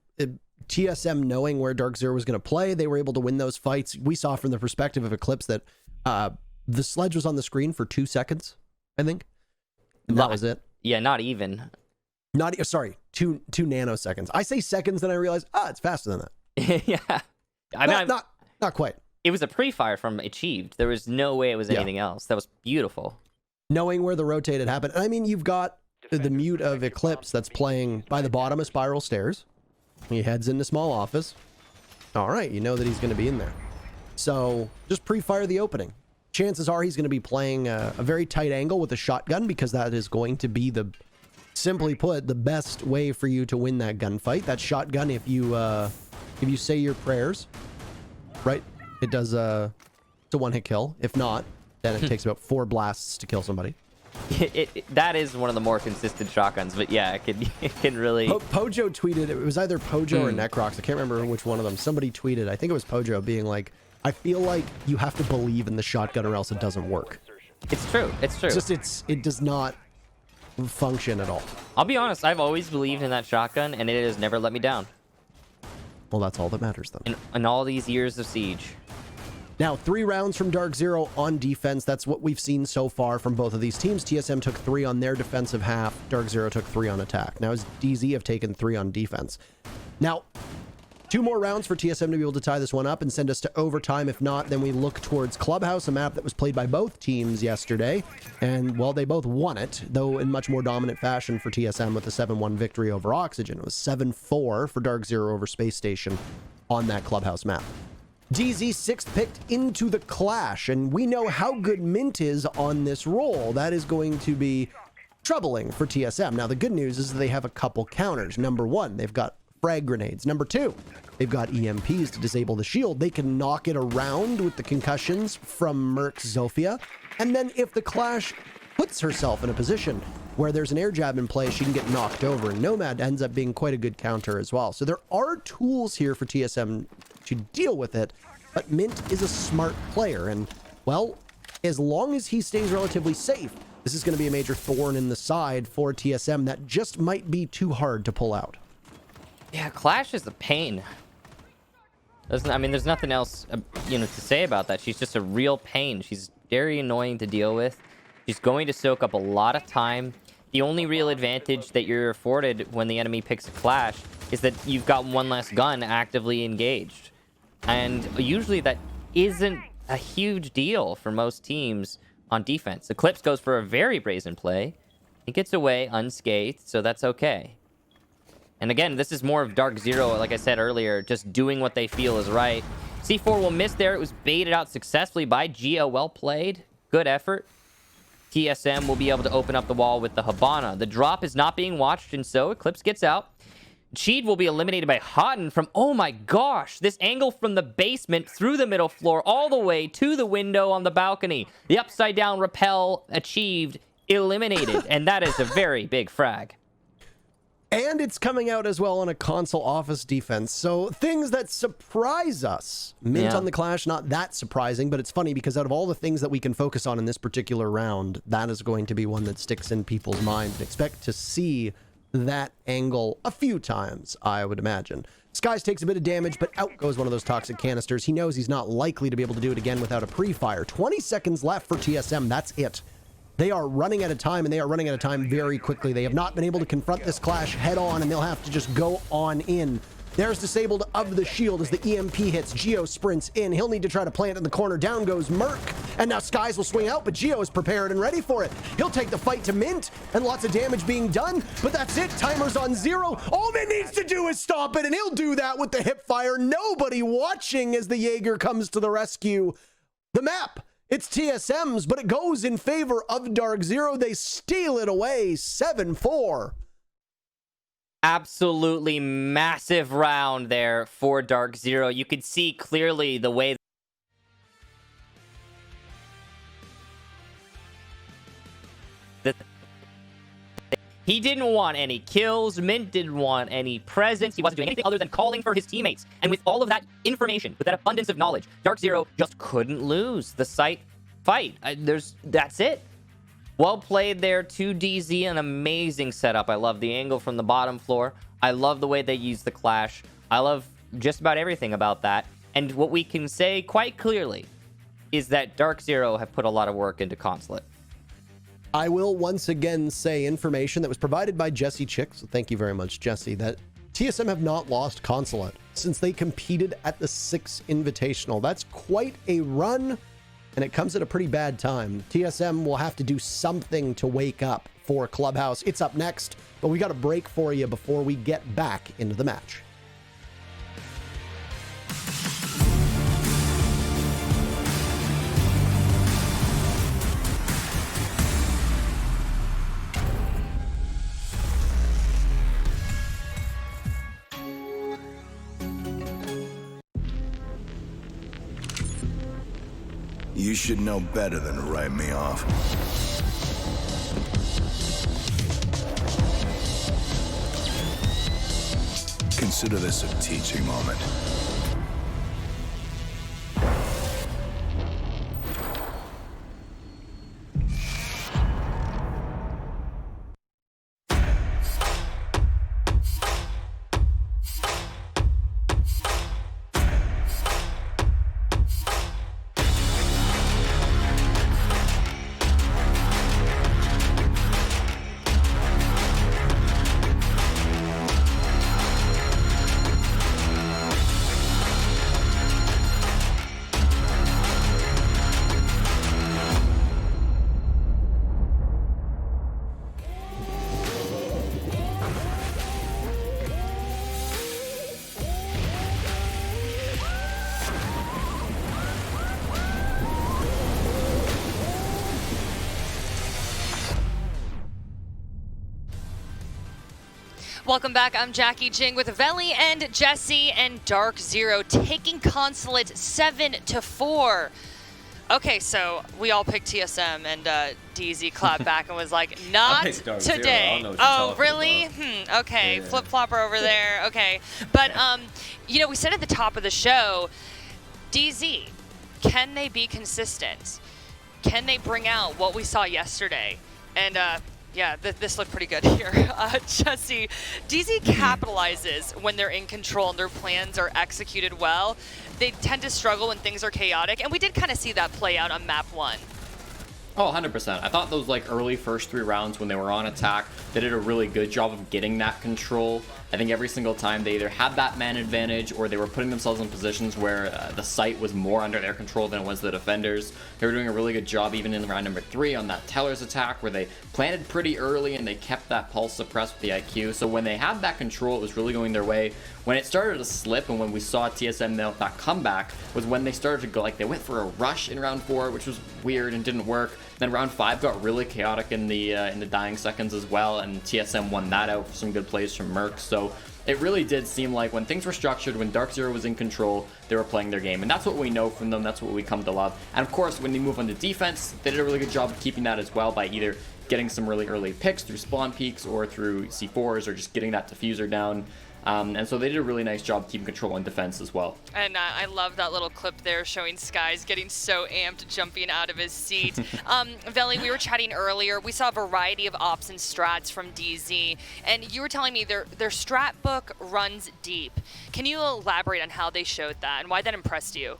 TSM knowing where DarkZero was going to play. They were able to win those fights. We saw from the perspective of Eclipse that the sledge was on the screen for 2 seconds, I think. And that was it. Yeah, not even. Sorry, 2 nanoseconds. I say seconds, then I realize, it's faster than that. Yeah. I mean, not quite. It was a pre-fire from Achieved. There was no way it was anything else. That was beautiful. Knowing where the rotate had happened. And I mean, you've got the mute of Eclipse that's playing by the bottom of spiral stairs. He heads into small office. All right, you know that he's going to be in there. So just pre-fire the opening. Chances are he's going to be playing a very tight angle with a shotgun, because that is going to be simply put, the best way for you to win that gunfight. That shotgun, if you say your prayers, right? It does it's a one-hit kill. If not, then it takes about 4 blasts to kill somebody. that is one of the more consistent shotguns. But yeah, it can really. Pojo tweeted, it was either Pojo or Necrox. I can't remember which one of them. Somebody tweeted, I think it was Pojo, being like, I feel like you have to believe in the shotgun or else it doesn't work. It's true. It's true. It's just it does not function at all. I'll be honest. I've always believed in that shotgun, and it has never let me down. Well, that's all that matters, then. In all these years of Siege. Now, 3 rounds from DarkZero on defense. That's what we've seen so far from both of these teams. TSM took 3 on their defensive half. DarkZero took 3 on attack. Now, as DZ have taken 3 on defense. Now, 2 more rounds for TSM to be able to tie this one up and send us to overtime. If not, then we look towards Clubhouse, a map that was played by both teams yesterday. And, well, they both won it, though in much more dominant fashion for TSM with a 7-1 victory over Oxygen. It was 7-4 for DarkZero over Space Station on that Clubhouse map. DZ 6th picked into the Clash, and we know how good Mint is on this role. That is going to be troubling for TSM. Now, the good news is they have a couple counters. Number 1, they've got frag grenades. Number 2, they've got EMPs to disable the shield. They can knock it around with the concussions from Merc's Zofia. And then if the Clash puts herself in a position where there's an air jab in play, she can get knocked over. And Nomad ends up being quite a good counter as well. So there are tools here for TSM to deal with it, but Mint is a smart player. And, well, as long as he stays relatively safe, this is going to be a major thorn in the side for TSM that just might be too hard to pull out. Yeah, Clash is a pain. I mean, there's nothing else, to say about that. She's just a real pain. She's very annoying to deal with. She's going to soak up a lot of time. The only real advantage that you're afforded when the enemy picks a Clash is that you've got one less gun actively engaged. And usually that isn't a huge deal for most teams on defense. Eclipse goes for a very brazen play. He gets away unscathed, so that's okay. And again, this is more of DarkZero, like I said earlier, just doing what they feel is right. C4 will miss there. It was baited out successfully by Geo. Well played. Good effort. TSM will be able to open up the wall with the Habana. The drop is not being watched, and so Eclipse gets out. Cheed will be eliminated by Houghton from, oh my gosh, this angle from the basement through the middle floor all the way to the window on the balcony. The upside down rappel achieved, eliminated, and that is a very big frag. And it's coming out as well on a console office defense. So things that surprise us. Mint on the Clash, not that surprising, but it's funny because out of all the things that we can focus on in this particular round, that is going to be one that sticks in people's minds. And expect to see that angle a few times, I would imagine. Skies takes a bit of damage, but out goes one of those toxic canisters. He knows he's not likely to be able to do it again without a pre-fire. 20 seconds left for TSM. That's it. They are running out of time, and they are running out of time very quickly. They have not been able to confront this Clash head on, and they'll have to just go on in. There's disabled of the shield as the EMP hits. Geo sprints in. He'll need to try to plant in the corner. Down goes Merc. And now Skies will swing out, but Geo is prepared and ready for it. He'll take the fight to Mint, and lots of damage being done, but that's it. Timer's on 0. All Mint needs to do is stop it, and he'll do that with the hip fire. Nobody watching as the Jaeger comes to the rescue. The map, it's TSM's, but it goes in favor of DarkZero. They steal it away, 7-4. Absolutely massive round there for DarkZero. You could see clearly the way that he didn't want any kills. Mint didn't want any presence. He wasn't doing anything other than calling for his teammates. And with all of that information, with that abundance of knowledge, DarkZero just couldn't lose the site fight. That's it. Well played there to DZ, an amazing setup. I love the angle from the bottom floor. I love the way they use the Clash. I love just about everything about that. And what we can say quite clearly is that DarkZero have put a lot of work into Consulate. I will once again say information that was provided by Jesse Chick, so thank you very much, Jesse, that TSM have not lost Consulate since they competed at the 6 Invitational. That's quite a run, and it comes at a pretty bad time. TSM will have to do something to wake up for Clubhouse. It's up next, but we got a break for you before we get back into the match. You should know better than to write me off. Consider this a teaching moment. Welcome back. I'm Jackie Jing with Veli and Jesse and DarkZero taking Consulate 7-4. Okay, so we all picked TSM and DZ clapped back and was like, not today. Oh, really? Okay, flip-flopper over there. Okay. But, you know, we said at the top of the show, DZ, can they be consistent? Can they bring out what we saw yesterday? And, yeah, this looked pretty good here. Jesse, DZ capitalizes when they're in control and their plans are executed well. They tend to struggle when things are chaotic, and we did kind of see that play out on map 1. Oh, 100%. I thought those early first 3 rounds when they were on attack, they did a really good job of getting that control. I think every single time they either had that man advantage or they were putting themselves in positions where the site was more under their control than it was the defenders. They were doing a really good job even in round number 3 on that Teller's attack where they planted pretty early and they kept that pulse suppressed with the IQ. So when they had that control, it was really going their way. When it started to slip and when we saw TSM that comeback was when they started to go, they went for a rush in round 4, which was weird and didn't work. Then round 5 got really chaotic in the dying seconds as well, and TSM won that out for some good plays from Merc. So it really did seem like when things were structured, when DarkZero was in control, they were playing their game. And that's what we know from them, that's what we come to love. And of course, when they move on to defense, they did a really good job of keeping that as well by either getting some really early picks through spawn peaks or through C4s or just getting that diffuser down. And so they did a really nice job keeping control in defense as well. And I love that little clip there showing Skies getting so amped, jumping out of his seat. Veli, we were chatting earlier. We saw a variety of ops and strats from DZ, and you were telling me their strat book runs deep. Can you elaborate on how they showed that and why that impressed you?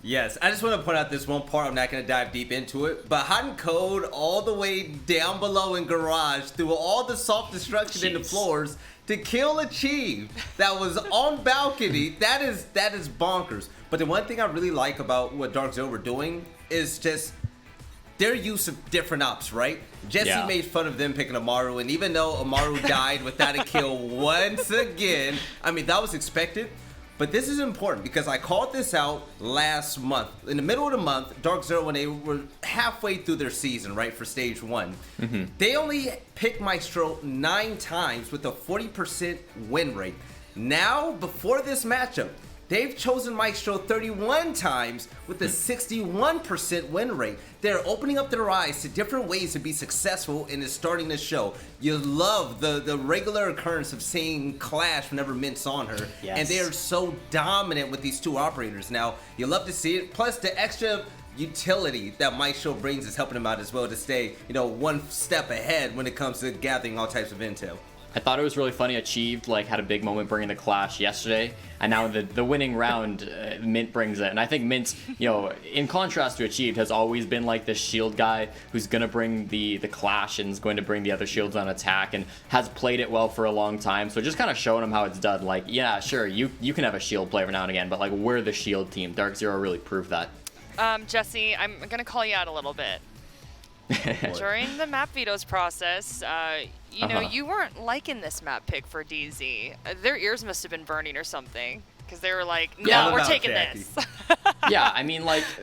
Yes, I just want to point out this one part. I'm not going to dive deep into it, but hot and cold all the way down below in garage through all the soft destruction in the floors to kill a chief that was on balcony. That is bonkers. But the one thing I really like about what DarkZero were doing is just their use of different ops, right? Jesse made fun of them picking Amaru, and even though Amaru died without a kill once again, I mean, that was expected. But this is important because I called this out last month. In the middle of the month, DarkZero, when they were halfway through their season, right, for stage 1, they only picked Maestro 9 times with a 40% win rate. Now, before this matchup, they've chosen Maestro 31 times with a 61% win rate. They're opening up their eyes to different ways to be successful and is starting to show. You love the regular occurrence of seeing Clash whenever Mint's on her. Yes. And they are so dominant with these 2 operators. Now, you love to see it. Plus, the extra utility that Maestro brings is helping them out as well to stay, one step ahead when it comes to gathering all types of intel. I thought it was really funny. Achieved had a big moment bringing the Clash yesterday, and now the winning round, Mint brings it. And I think Mint, in contrast to Achieved, has always been like this shield guy who's gonna bring the Clash and is going to bring the other shields on attack, and has played it well for a long time. So just kind of showing him how it's done. Yeah, sure, you can have a shield play every now and again, but we're the shield team. DarkZero really proved that. Jesse, I'm gonna call you out a little bit. During the map vetoes process, you weren't liking this map pick for DZ. Their ears must have been burning or something, because they were like, no, we're taking this. Yeah, I mean,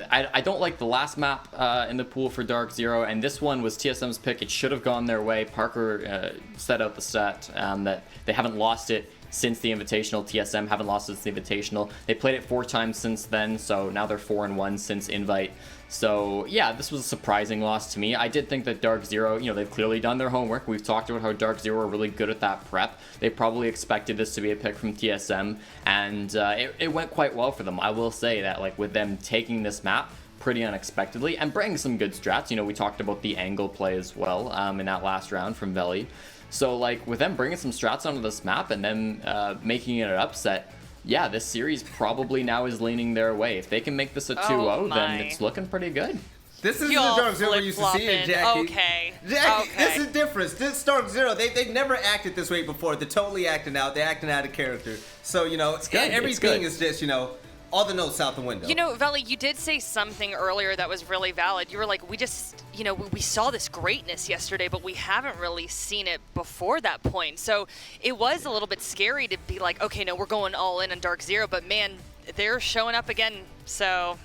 I don't like the last map in the pool for DarkZero, and this one was TSM's pick. It should have gone their way. Parker set out the set that they haven't lost it since the Invitational. TSM haven't lost since the Invitational. They played it 4 times since then, so now they're 4-1 since Invite. So yeah, this was a surprising loss to me. I did think that DarkZero, you know, they've clearly done their homework. We've talked about how DarkZero are really good at that prep. They probably expected this to be a pick from TSM, and it went quite well for them. I will say that, like, with them taking this map pretty unexpectedly and bringing some good strats. You know, we talked about the angle play as well in that last round from Veli. So, like, with them bringing some strats onto this map and then making it an upset, yeah, this series probably now is leaning their way. If they can make this a 2-0, then it's looking pretty good. This is the DarkZero we used to see it, Jackie. Okay. Jackie, this is different. This DarkZero, they've never acted this way before. They're totally acting out. They're acting out of character. So, you know, everything is just, you know, all the notes out the window. You know, Veli, you did say something earlier that was really valid. You were like, we just, you know, we saw this greatness yesterday, but we haven't really seen it before that point. So it was a little bit scary to be like, okay, no, we're going all in on DarkZero, but man, they're showing up again. So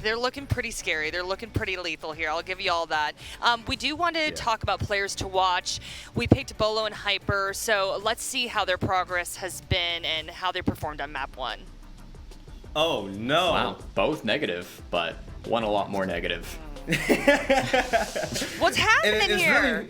they're looking pretty scary. They're looking pretty lethal here. I'll give you all that. We do want to talk about players to watch. We picked Bolo and Hyper, so let's see how their progress has been and how they performed on map 1. Oh, no. Wow, both negative, but one a lot more negative. What's happening here? Really,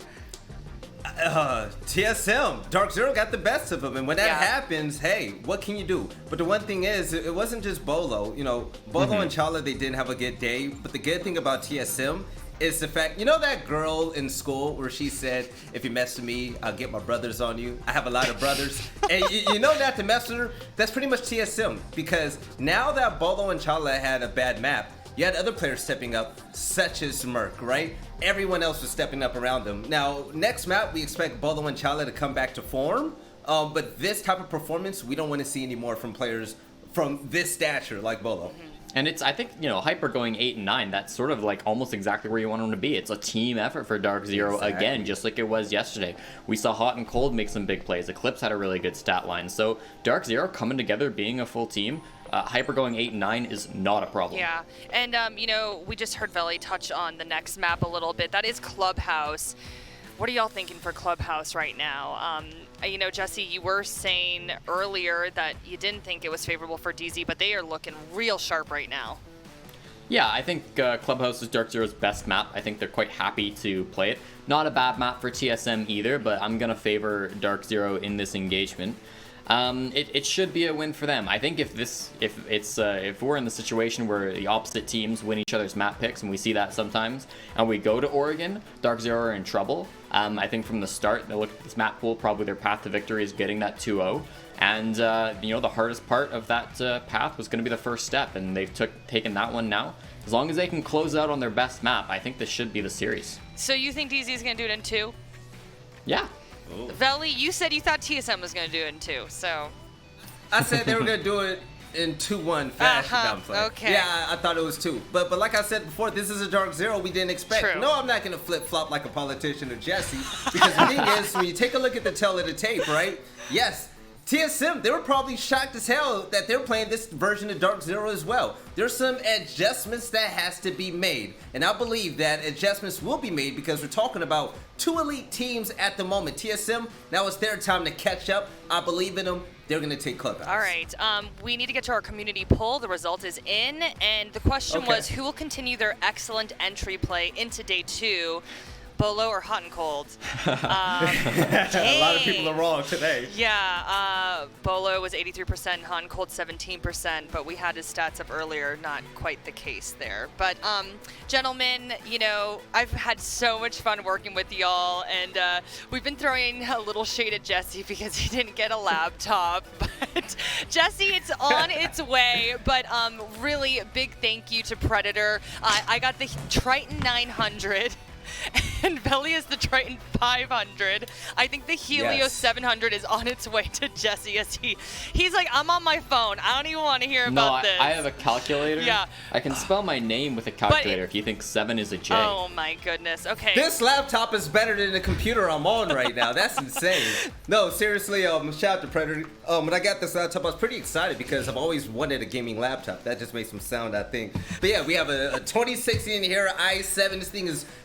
TSM, DarkZero got the best of them, and when that happens, hey, what can you do? But the one thing is, it wasn't just Bolo. You know, Bolo and Chala, they didn't have a good day, but the good thing about TSM is the fact, you know that girl in school where she said, if you mess with me, I'll get my brothers on you. I have a lot of brothers. And you know not to mess with her? That's pretty much TSM, because now that Bolo and Chala had a bad map, you had other players stepping up, such as Merc, right? Everyone else was stepping up around them. Now, next map, we expect Bolo and Chala to come back to form, but this type of performance, we don't want to see anymore from players from this stature like Bolo. And it's, I think, you know, Hyper going 8 and 9, that's sort of like almost exactly where you want them to be. It's a team effort for DarkZero again, just like it was yesterday. We saw Hot and Cold make some big plays. Eclipse had a really good stat line. So DarkZero coming together, being a full team, Hyper going 8 and 9 is not a problem. Yeah, and you know, we just heard Veli touch on the next map a little bit. That is Clubhouse. What are y'all thinking for Clubhouse right now? You know, Jesse, you were saying earlier that you didn't think it was favorable for DZ, but they are looking real sharp right now. Yeah, I think Clubhouse is DarkZero's best map. I think they're quite happy to play it. Not a bad map for TSM either, but I'm going to favor DarkZero in this engagement. It should be a win for them. I think if we're in the situation where the opposite teams win each other's map picks, and we see that sometimes, and we go to Oregon, DarkZero are in trouble. I think from the start, they look at this map pool, probably their path to victory is getting that 2-0. And, you know, the hardest part of that path was going to be the first step, and they've taken that one now. As long as they can close out on their best map, I think this should be the series. So you think DZ is going to do it in 2? Yeah. Ooh. Veli, you said you thought TSM was going to do it in 2, so... I said they were going to do it in 2-1 fashion. Okay. Yeah, I thought it was 2. But like I said before, this is a DarkZero we didn't expect. True. No, I'm not going to flip-flop like a politician or Jesse. Because the thing is, when you take a look at the tail of the tape, right? Yes, TSM, they were probably shocked as hell that they're playing this version of DarkZero as well. There's some adjustments that has to be made. And I believe that adjustments will be made because we're talking about 2 elite teams at the moment. TSM, now it's their time to catch up. I believe in them. They're going to take Clubhouse. All right. We need to get to our community poll. The result is in. And the question was, who will continue their excellent entry play into day 2? Bolo or Hot and Cold? A lot of people are wrong today. Yeah, Bolo was 83%, Hot and Cold 17%, but we had his stats up earlier, not quite the case there. But gentlemen, you know, I've had so much fun working with y'all, and we've been throwing a little shade at Jesse because he didn't get a laptop. But Jesse, it's on its way. But really, big thank you to Predator. I got the Triton 900. And Veli is the Triton 500. I think the Helios 700 is on its way to Jesse as he's like, I'm on my phone. I don't even want to hear about this. I have a calculator. Yeah. I can spell my name with a calculator if you think 7 is a J. Oh my goodness. Okay. This laptop is better than the computer I'm on right now. That's insane. No, seriously, shout out to Predator. When I got this laptop, I was pretty excited because I've always wanted a gaming laptop. That just makes some sound, I think. But yeah, we have a 2060 in here, i7.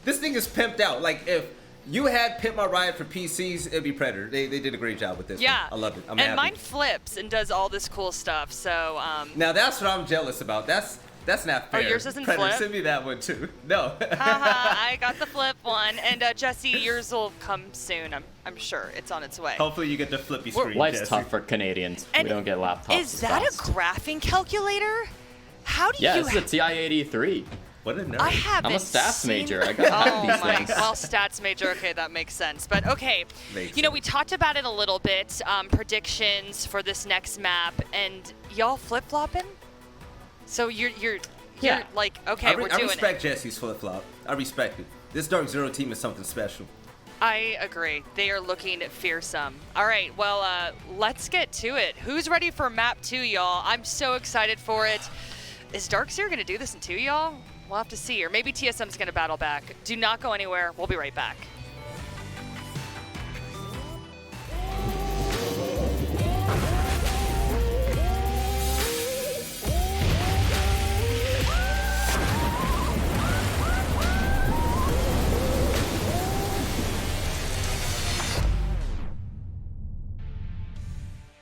This thing is pimped out. Like, if you had Pit My Ride for PCs, it'd be Predator. They did a great job with this. Yeah. One. I love it. I'm and happy. mine flips and does all this cool stuff. So Now that's what I'm jealous about. That's not fair. Oh, yours doesn't Predator, flip? send me that one too. No. haha, I got the flip one. And Jesse, yours will come soon. I'm sure it's on its way. Hopefully you get the flippy screen. Life's Jesse. tough for Canadians. And we don't get laptops. Is that a graphing calculator? How do Yeah, you? this is a TI-83. What a nerd. I haven't. I'm a stats seen... major. I got Oh these my. things. Well, stats major. Okay, that makes sense. But okay, Makes you know, we talked about it a little bit. Predictions for this next map, and y'all flip flopping. So you're like, okay, I we're doing I respect it. Jesse's flip flop. I respect it. This DarkZero team is something special. I agree. They are looking fearsome. All right, well, let's get to it. Who's ready for map 2, y'all? I'm so excited for it. Is DarkZero going to do this in 2, y'all? We'll have to see. Or maybe TSM's going to battle back. Do not go anywhere. We'll be right back.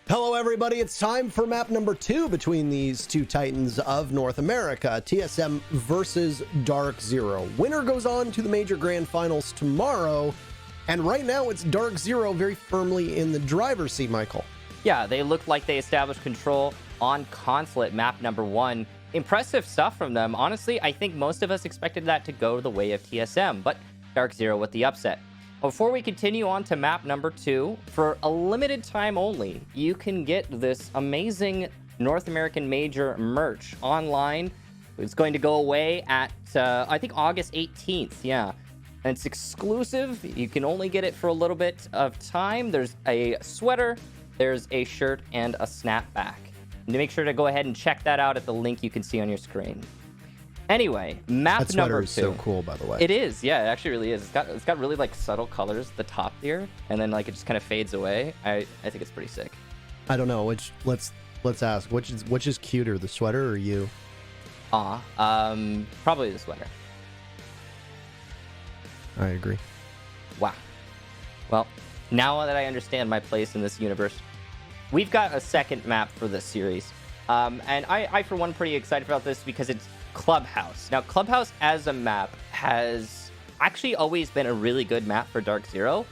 Hello, everybody. It's time for map number 2 between these two titans of North America, TSM versus DarkZero. Winner goes on to the major grand finals tomorrow, and right now it's DarkZero very firmly in the driver's seat, Michael. Yeah, they looked like they established control on Consulate map number 1. Impressive stuff from them. Honestly, I think most of us expected that to go the way of TSM, but DarkZero with the upset. Before we continue on to map number 2, for a limited time only, you can get this amazing North American Major merch online. It's going to go away at, I think, August 18th, yeah. And it's exclusive. You can only get it for a little bit of time. There's a sweater, there's a shirt, and a snapback. And make sure to go ahead and check that out at the link you can see on your screen. Anyway, map That number sweater 2. is so cool, by the way. It is, yeah, it actually really is. It's got really like subtle colors at the top here, and then like it just kind of fades away. I think it's pretty sick. I don't know which. Let's ask which is cuter, the sweater or you? Probably the sweater. I agree. Wow. Well, now that I understand my place in this universe, we've got a second map for this series, and I for one pretty excited about this because it's Clubhouse. Now, Clubhouse as a map has actually always been a really good map for DarkZero,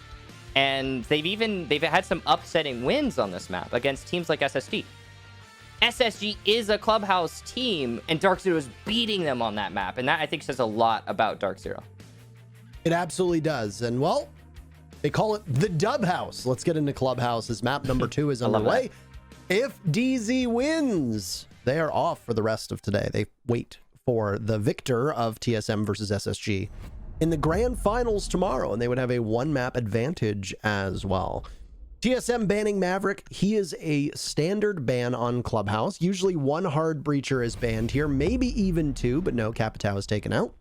and they've had some upsetting wins on this map against teams like SSG. SSG is a Clubhouse team, and DarkZero is beating them on that map, and that I think says a lot about DarkZero. It absolutely does, and well, they call it the Dub House. Let's get into Clubhouse as map number 2 is underway. If DZ wins, they are off for the rest of today. They wait for the victor of TSM versus SSG in the grand finals tomorrow, and they would have a 1-map advantage as well. Tsm Banning Maverick, he is a standard ban on Clubhouse. Usually 1 hard breacher is banned here, maybe even 2, but no, Capitao is taken out.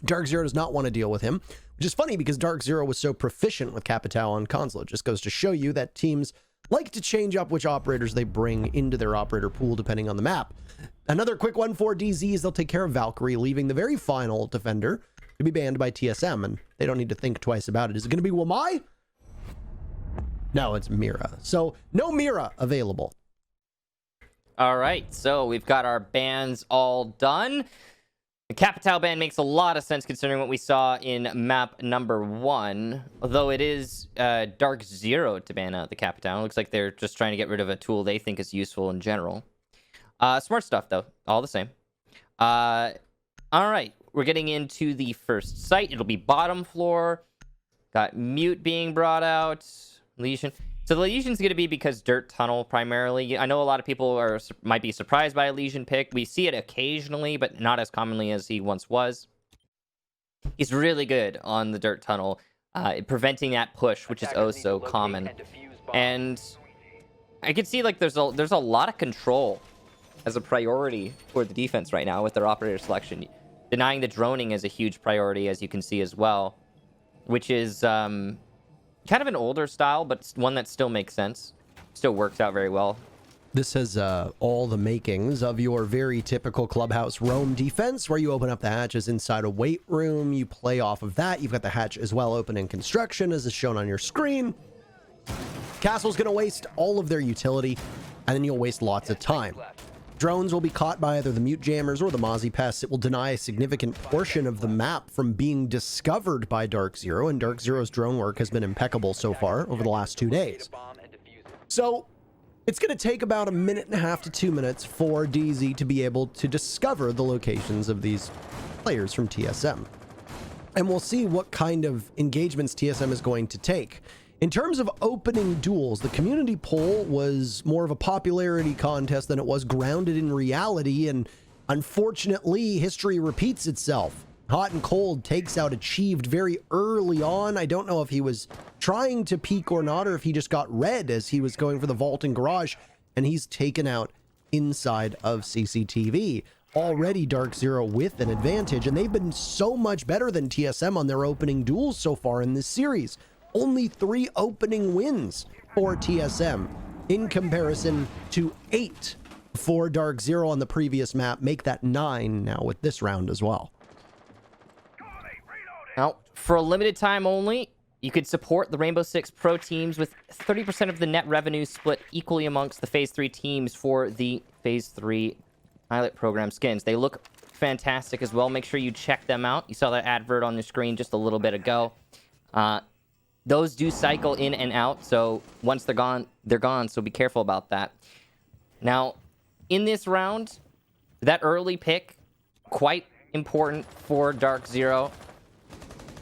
DarkZero does not want to deal with him, which is funny because DarkZero was so proficient with Capitao on console. It just goes to show you that teams like to change up which operators they bring into their operator pool depending on the map. Another quick one for DZ is they'll take care of Valkyrie, leaving the very final defender to be banned by TSM, and they don't need to think twice about it. Is it going to be Wamai? No, it's Mira. So no Mira available. All right, so we've got our bans all done. The Capitao ban makes a lot of sense considering what we saw in map number 1, although it is DarkZero to ban out the Capitao. It looks like they're just trying to get rid of a tool they think is useful in general. Smart stuff, though, all the same. All right, we're getting into the first site. It'll be bottom floor. Got Mute being brought out. Lesion. So the Lesion's going to be because Dirt Tunnel primarily. I know a lot of people might be surprised by a Lesion pick. We see it occasionally, but not as commonly as he once was. He's really good on the Dirt Tunnel, preventing that push, which is oh so common. And I can see like there's a lot of control as a priority for the defense right now with their operator selection. Denying the droning is a huge priority, as you can see as well, which is kind of an older style, but one that still makes sense. Still works out very well. This has all the makings of your very typical clubhouse roam defense, where you open up the hatches inside a weight room, you play off of that. You've got the hatch as well open in construction, as is shown on your screen. Castle's going to waste all of their utility, and then you'll waste lots of time. Drones will be caught by either the mute jammers or the Mozzie pests. It will deny a significant portion of the map from being discovered by DarkZero, and DarkZero's drone work has been impeccable so far over the last 2 days. So it's going to take about 1.5 to 2 minutes for DZ to be able to discover the locations of these players from TSM. And we'll see what kind of engagements TSM is going to take. In terms of opening duels, the community poll was more of a popularity contest than it was grounded in reality, and unfortunately, history repeats itself. Hot and Cold takes out Achieved very early on. I don't know if he was trying to peek or not, or if he just got red as he was going for the vault and garage, and he's taken out inside of CCTV. Already DarkZero with an advantage, and they've been so much better than TSM on their opening duels so far in this series. Only 3 opening wins for TSM in comparison to 8 for DarkZero on the previous map. Make that 9 now with this round as well. Now, for a limited time only, you could support the Rainbow Six Pro teams with 30% of the net revenue split equally amongst the Phase 3 teams for the Phase 3 pilot program skins. They look fantastic as well. Make sure you check them out. You saw that advert on the screen just a little bit ago. Those do cycle in and out, so once they're gone, so be careful about that. Now, in this round, that early pick, quite important for DarkZero.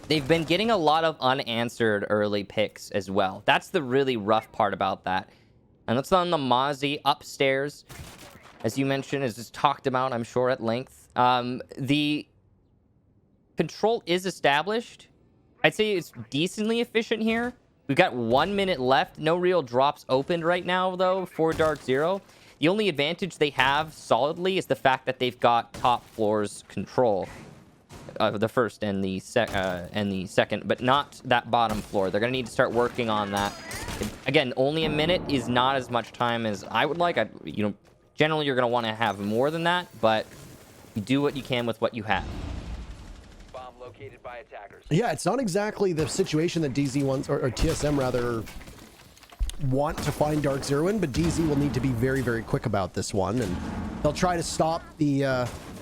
They've been getting a lot of unanswered early picks as well. That's the really rough part about that. And that's on the Mozzie upstairs, as you mentioned, as is talked about, I'm sure, at length. The control is established. I'd say it's decently efficient here. We've got 1 minute left. No real drops opened right now, though, for DarkZero. The only advantage they have solidly is the fact that they've got top floors control. The first and the second, but not that bottom floor. They're going to need to start working on that. Again, only a minute is not as much time as I would like. Generally, you're going to want to have more than that, but you do what you can with what you have. By attackers. Yeah, it's not exactly the situation that DZ wants, or TSM rather, want to find DarkZero in, but DZ will need to be very, very quick about this one, and they'll try to stop the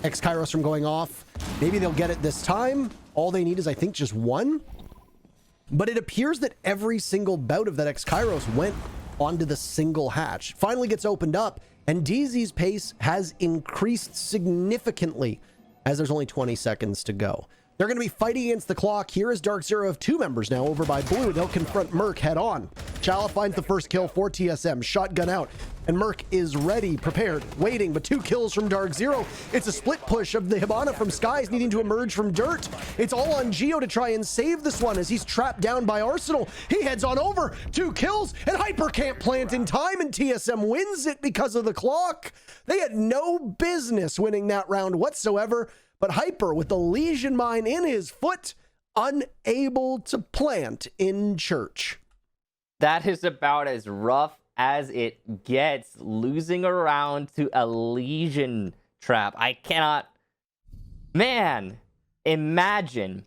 X-Kairos from going off. Maybe they'll get it this time. All they need is, I think, just 1. But it appears that every single bout of that X-Kairos went onto the single hatch. Finally gets opened up, and DZ's pace has increased significantly as there's only 20 seconds to go. They're going to be fighting against the clock. Here is DarkZero of 2 members now over by Blue. They'll confront Merc head on. Chala finds the first kill for TSM. Shotgun out. And Merc is ready, prepared, waiting. But 2 kills from DarkZero. It's a split push of the Hibana from Skies needing to emerge from dirt. It's all on Geo to try and save this one as he's trapped down by Arsenal. He heads on over. 2 kills. And Hyper can't plant in time. And TSM wins it because of the clock. They had no business winning that round whatsoever. But Hyper, with the Legion Mine in his foot, unable to plant in church. That is about as rough as it gets, losing a round to a Legion trap. I cannot... Man, imagine.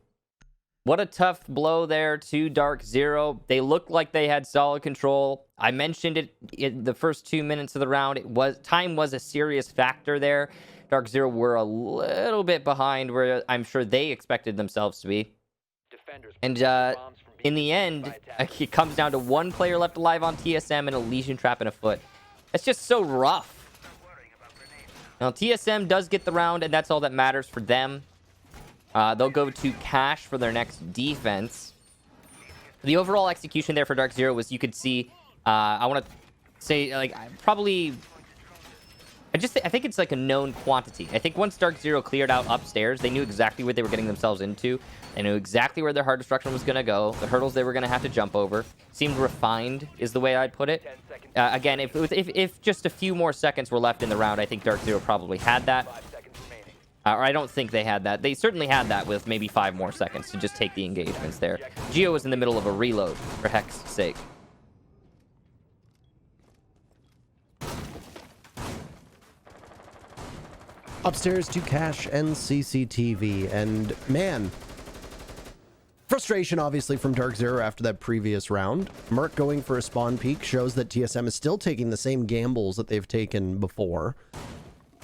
What a tough blow there to DarkZero. They looked like they had solid control. I mentioned it in the first 2 minutes of the round. Time was a serious factor there. DarkZero were a little bit behind where I'm sure they expected themselves to be. And in the end, it comes down to 1 player left alive on TSM and a Legion trap in a foot. That's just so rough. Now, TSM does get the round, and that's all that matters for them. They'll go to Cash for their next defense. The overall execution there for DarkZero was, you could see, I want to say, like, probably... I think it's like a known quantity. I think once DarkZero cleared out upstairs, they knew exactly what they were getting themselves into. They knew exactly where their hard destruction was going to go, the hurdles they were going to have to jump over. Seemed refined is the way I'd put it. Again, if just a few more seconds were left in the round, I think DarkZero probably had that. Or I don't think they had that. They certainly had that with maybe 5 more seconds to just take the engagements there. Geo was in the middle of a reload, for heck's sake. Upstairs to cache and CCTV, and man, frustration obviously from DarkZero after that previous round. Merc going for a spawn peek shows that TSM is still taking the same gambles that they've taken before.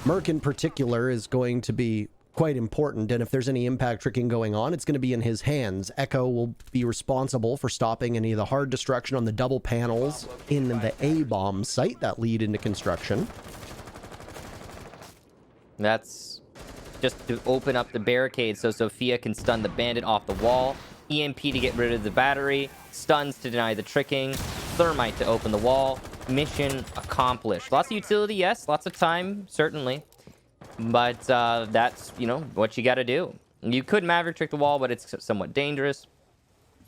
Merc in particular is going to be quite important, and if there's any impact tricking going on, it's going to be in his hands. Echo will be responsible for stopping any of the hard destruction on the double panels in the A-bomb site that lead into construction. That's just to open up the barricade so Sophia can stun the bandit off the wall. EMP to get rid of the battery. Stuns to deny the tricking. Thermite to open the wall. Mission accomplished. Lots of utility, yes. Lots of time, certainly. But that's, you know, what you got to do. You could Maverick trick the wall, but it's somewhat dangerous.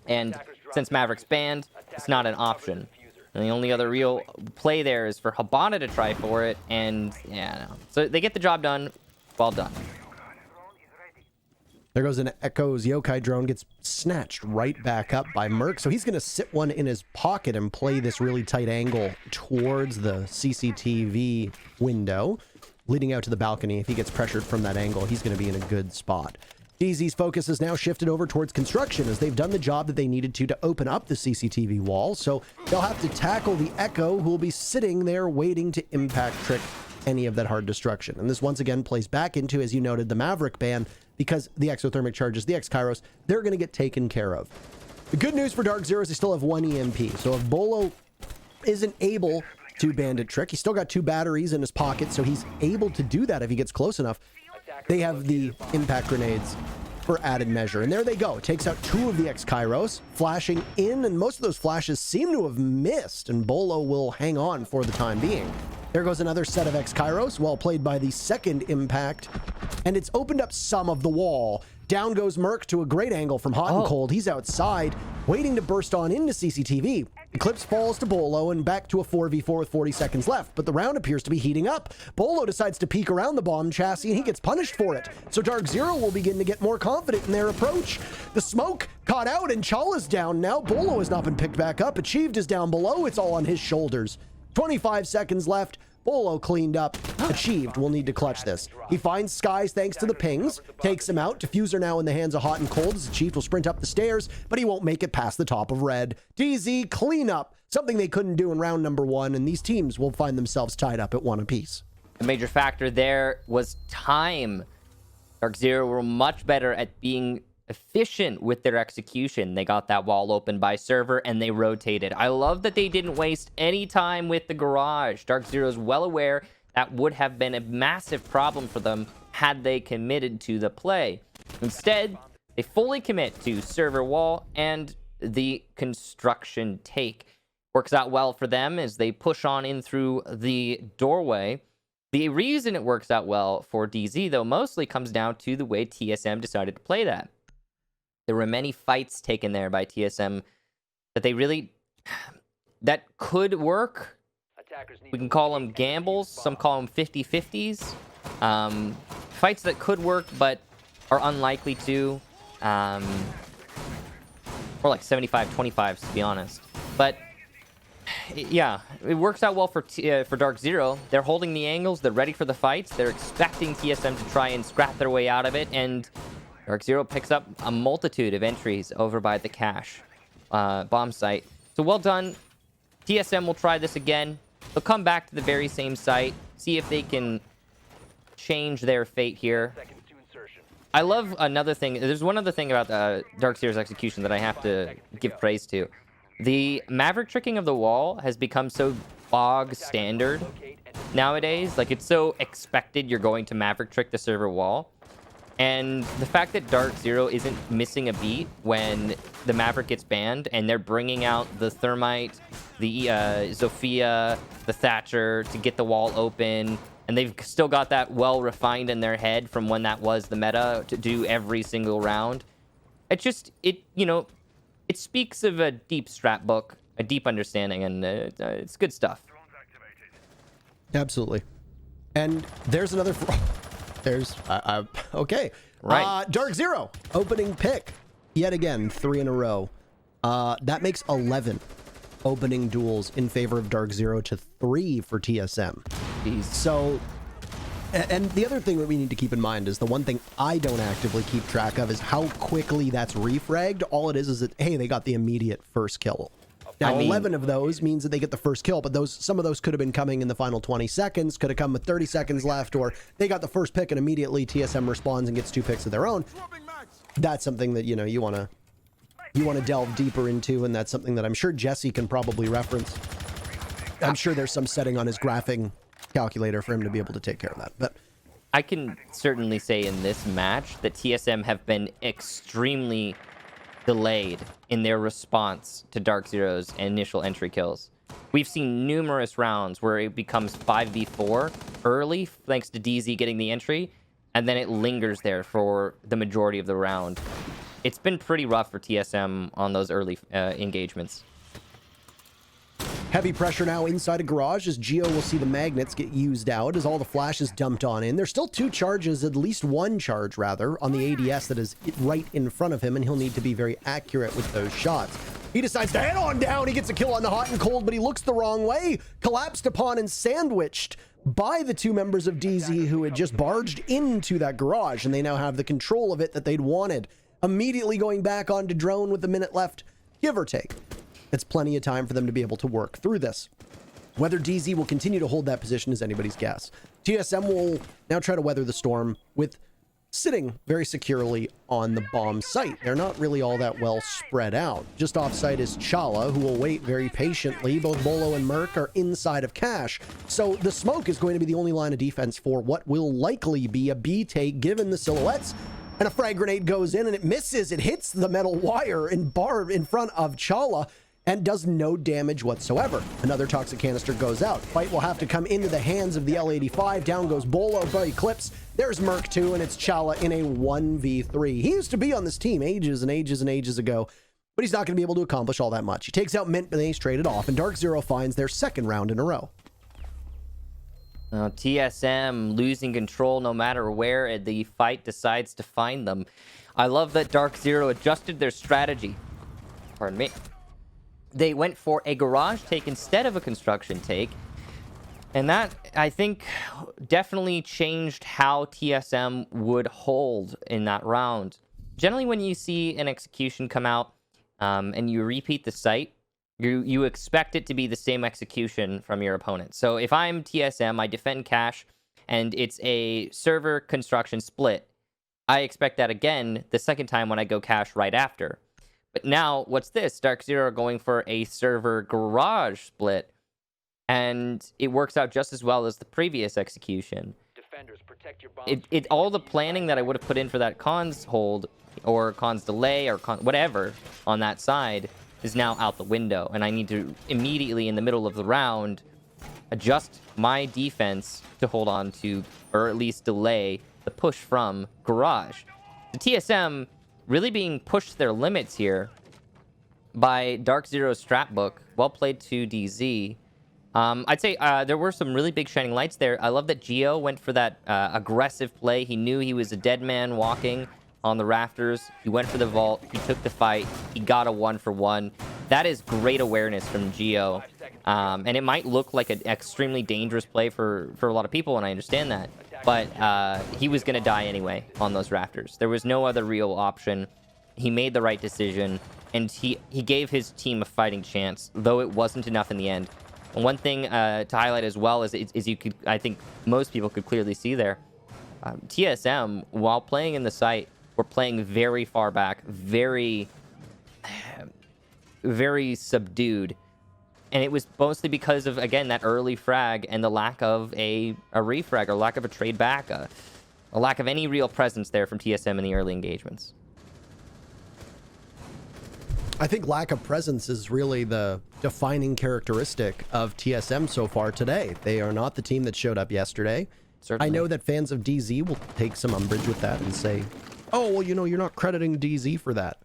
And since Maverick's banned, it's not an option. And the only other real play there is for Habana to try for it, and yeah, no. So they get the job done. Well done. There goes an Echo's Yokai drone, gets snatched right back up by Merc, so he's going to sit one in his pocket and play this really tight angle towards the CCTV window, leading out to the balcony. If he gets pressured from that angle, he's going to be in a good spot. DZ's focus is now shifted over towards construction as they've done the job that they needed to open up the CCTV wall. So they'll have to tackle the Echo, who will be sitting there waiting to impact trick any of that hard destruction. And this once again plays back into, as you noted, the Maverick ban, because the exothermic charges, the X-Kairos, they're going to get taken care of. The good news for DarkZero is they still have one EMP. So if Bolo isn't able to bandit trick, he's still got 2 batteries in his pocket, so he's able to do that if he gets close enough. They have the impact grenades for added measure. And there they go. It takes out 2 of the X-Kairos, flashing in, and most of those flashes seem to have missed, and Bolo will hang on for the time being. There goes another set of X-Kairos, well played by the second impact, and it's opened up some of the wall. Down goes Merc to a great angle from Hot and Cold. He's outside, waiting to burst on into CCTV. Eclipse falls to Bolo and back to a 4v4 with 40 seconds left, but the round appears to be heating up. Bolo decides to peek around the bomb chassis and he gets punished for it. So DarkZero will begin to get more confident in their approach. The smoke caught out and Chala's down now. Bolo has not been picked back up. Achieved is down below. It's all on his shoulders. 25 seconds left. Bolo cleaned up. Achieved will need to clutch this. He finds Skies thanks to the pings. Takes him out. Diffuser now in the hands of Hot and Cold as Achieved will sprint up the stairs, but he won't make it past the top of Red. DZ clean up. Something they couldn't do in round number 1, and these teams will find themselves tied up at 1 apiece. The major factor there was time. DarkZero were much better at being efficient with their execution. They got that wall open by server and they rotated. I love that they didn't waste any time with the garage. DarkZero is well aware that would have been a massive problem for them had they committed to the play. Instead, they fully commit to server wall and the construction take. Works out well for them as they push on in through the doorway. The reason it works out well for DZ, though, mostly comes down to the way TSM decided to play that. There were many fights taken there by TSM that they really... that could work. We can call them gambles. Some call them 50-50s. Fights that could work, but are unlikely to. Or like 75-25s, to be honest. But... yeah, it works out well for DarkZero. They're holding the angles. They're ready for the fights. They're expecting TSM to try and scrap their way out of it. And DarkZero picks up a multitude of entries over by the cache bomb site. So well done. TSM will try this again. They'll come back to the very same site. See if they can change their fate here. I love another thing. There's one other thing about DarkZero's execution that I have to give praise to. The Maverick tricking of the wall has become so bog standard nowadays. Like, it's so expected you're going to Maverick trick the server wall. And the fact that DarkZero isn't missing a beat when the Maverick gets banned and they're bringing out the Thermite, the Zofia, the Thatcher to get the wall open. And they've still got that well refined in their head from when that was the meta to do every single round. It just, you know, it speaks of a deep strat book, a deep understanding, and it's good stuff. Absolutely. And there's another... there's... okay. Right. DarkZero, opening pick. Yet again, 3 in a row. That makes 11 opening duels in favor of DarkZero to 3 for TSM. Jeez. So And the other thing that we need to keep in mind is the one thing I don't actively keep track of is how quickly that's refragged. All it is that, hey, they got the immediate first kill. Now, 11 of those means that they get the first kill, but some of those could have been coming in the final 20 seconds, could have come with 30 seconds left, or they got the first pick and immediately TSM responds and gets 2 picks of their own. That's something that, you want to delve deeper into, and that's something that I'm sure Jesse can probably reference. I'm sure there's some setting on his graphing calculator for him to be able to take care of that. But I can certainly say in this match that TSM have been extremely delayed in their response to DarkZero's initial entry kills. We've seen numerous rounds where it becomes 5v4 early, thanks to DZ getting the entry, and then it lingers there for the majority of the round. It's been pretty rough for TSM on those early engagements. Heavy pressure now inside a garage as Geo will see the magnets get used out as all the flashes dumped on in. There's still 2 charges, at least 1 charge rather, on the ADS that is right in front of him, and he'll need to be very accurate with those shots. He decides to head on down. He gets a kill on the hot and cold, but he looks the wrong way. Collapsed upon and sandwiched by the 2 members of DZ who had just barged into that garage, and they now have the control of it that they'd wanted. Immediately going back onto drone with a minute left, give or take. It's plenty of time for them to be able to work through this. Whether DZ will continue to hold that position is anybody's guess. TSM will now try to weather the storm with sitting very securely on the bomb site. They're not really all that well spread out. Just off site is Chala, who will wait very patiently. Both Bolo and Merc are inside of Cash. So the smoke is going to be the only line of defense for what will likely be a B take given the silhouettes. And a frag grenade goes in and it misses. It hits the metal wire and bar in front of Chala and does no damage whatsoever. Another toxic canister goes out. Fight will have to come into the hands of the L85. Down goes Bolo, but he clips. There's Merc too, and it's Chala in a 1v3. He used to be on this team ages and ages and ages ago, but he's not going to be able to accomplish all that much. He takes out Mint, but then he's traded off, and DarkZero finds their 2nd round in a row. TSM losing control no matter where the fight decides to find them. I love that DarkZero adjusted their strategy. Pardon me. They went for a garage take instead of a construction take. And that, I think, definitely changed how TSM would hold in that round. Generally, when you see an execution come out and you repeat the site, you expect it to be the same execution from your opponent. So if I'm TSM, I defend Cash, and it's a server construction split. I expect that again the second time when I go Cash right after. But now, what's this? DarkZero are going for a server garage split, and it works out just as well as the previous execution. All the planning that I would have put in for that cons hold, or cons delay, or whatever on that side is now out the window, and I need to immediately in the middle of the round adjust my defense to hold on to, or at least delay, the push from garage. The TSM really being pushed to their limits here by DarkZero's strat book. Well played to DZ. I'd say there were some really big shining lights there. I love that Geo went for that aggressive play. He knew he was a dead man walking on the rafters. He went for the vault. He took the fight. He got a 1-for-1. That is great awareness from Geo. And it might look like an extremely dangerous play for a lot of people, and I understand that. But he was going to die anyway on those rafters. There was no other real option. He made the right decision, and he gave his team a fighting chance, though it wasn't enough in the end. And one thing to highlight as well is you could, I think most people could clearly see there, TSM, while playing in the site, were playing very far back, very subdued. And it was mostly because of, again, that early frag and the lack of a refrag, or lack of a trade back, a lack of any real presence there from TSM in the early engagements. I think lack of presence is really the defining characteristic of TSM so far today. They are not the team that showed up yesterday. Certainly. I know that fans of DZ will take some umbrage with that and say, oh, well, you're not crediting DZ for that.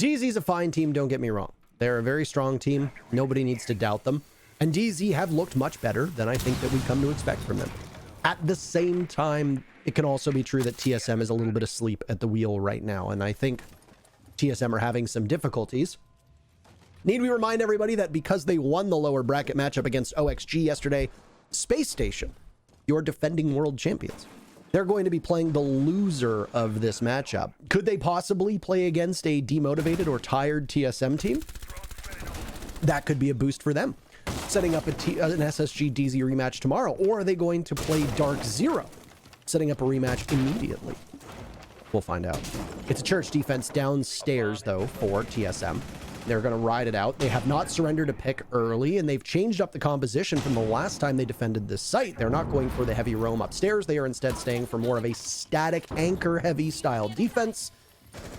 DZ's a fine team, don't get me wrong. They're a very strong team. Nobody needs to doubt them. And DZ have looked much better than I think that we come to expect from them. At the same time, it can also be true that TSM is a little bit asleep at the wheel right now. And I think TSM are having some difficulties. Need we remind everybody that because they won the lower bracket matchup against OXG yesterday, Space Station your defending world champions. They're going to be playing the loser of this matchup. Could they possibly play against a demotivated or tired TSM team? That could be a boost for them, setting up an SSG DZ rematch tomorrow. Or are they going to play DarkZero, setting up a rematch immediately? We'll find out. It's a church defense downstairs, though, for TSM. They're going to ride it out. They have not surrendered a pick early, and they've changed up the composition from the last time they defended this site. They're not going for the heavy roam upstairs. They are instead staying for more of a static anchor-heavy style defense.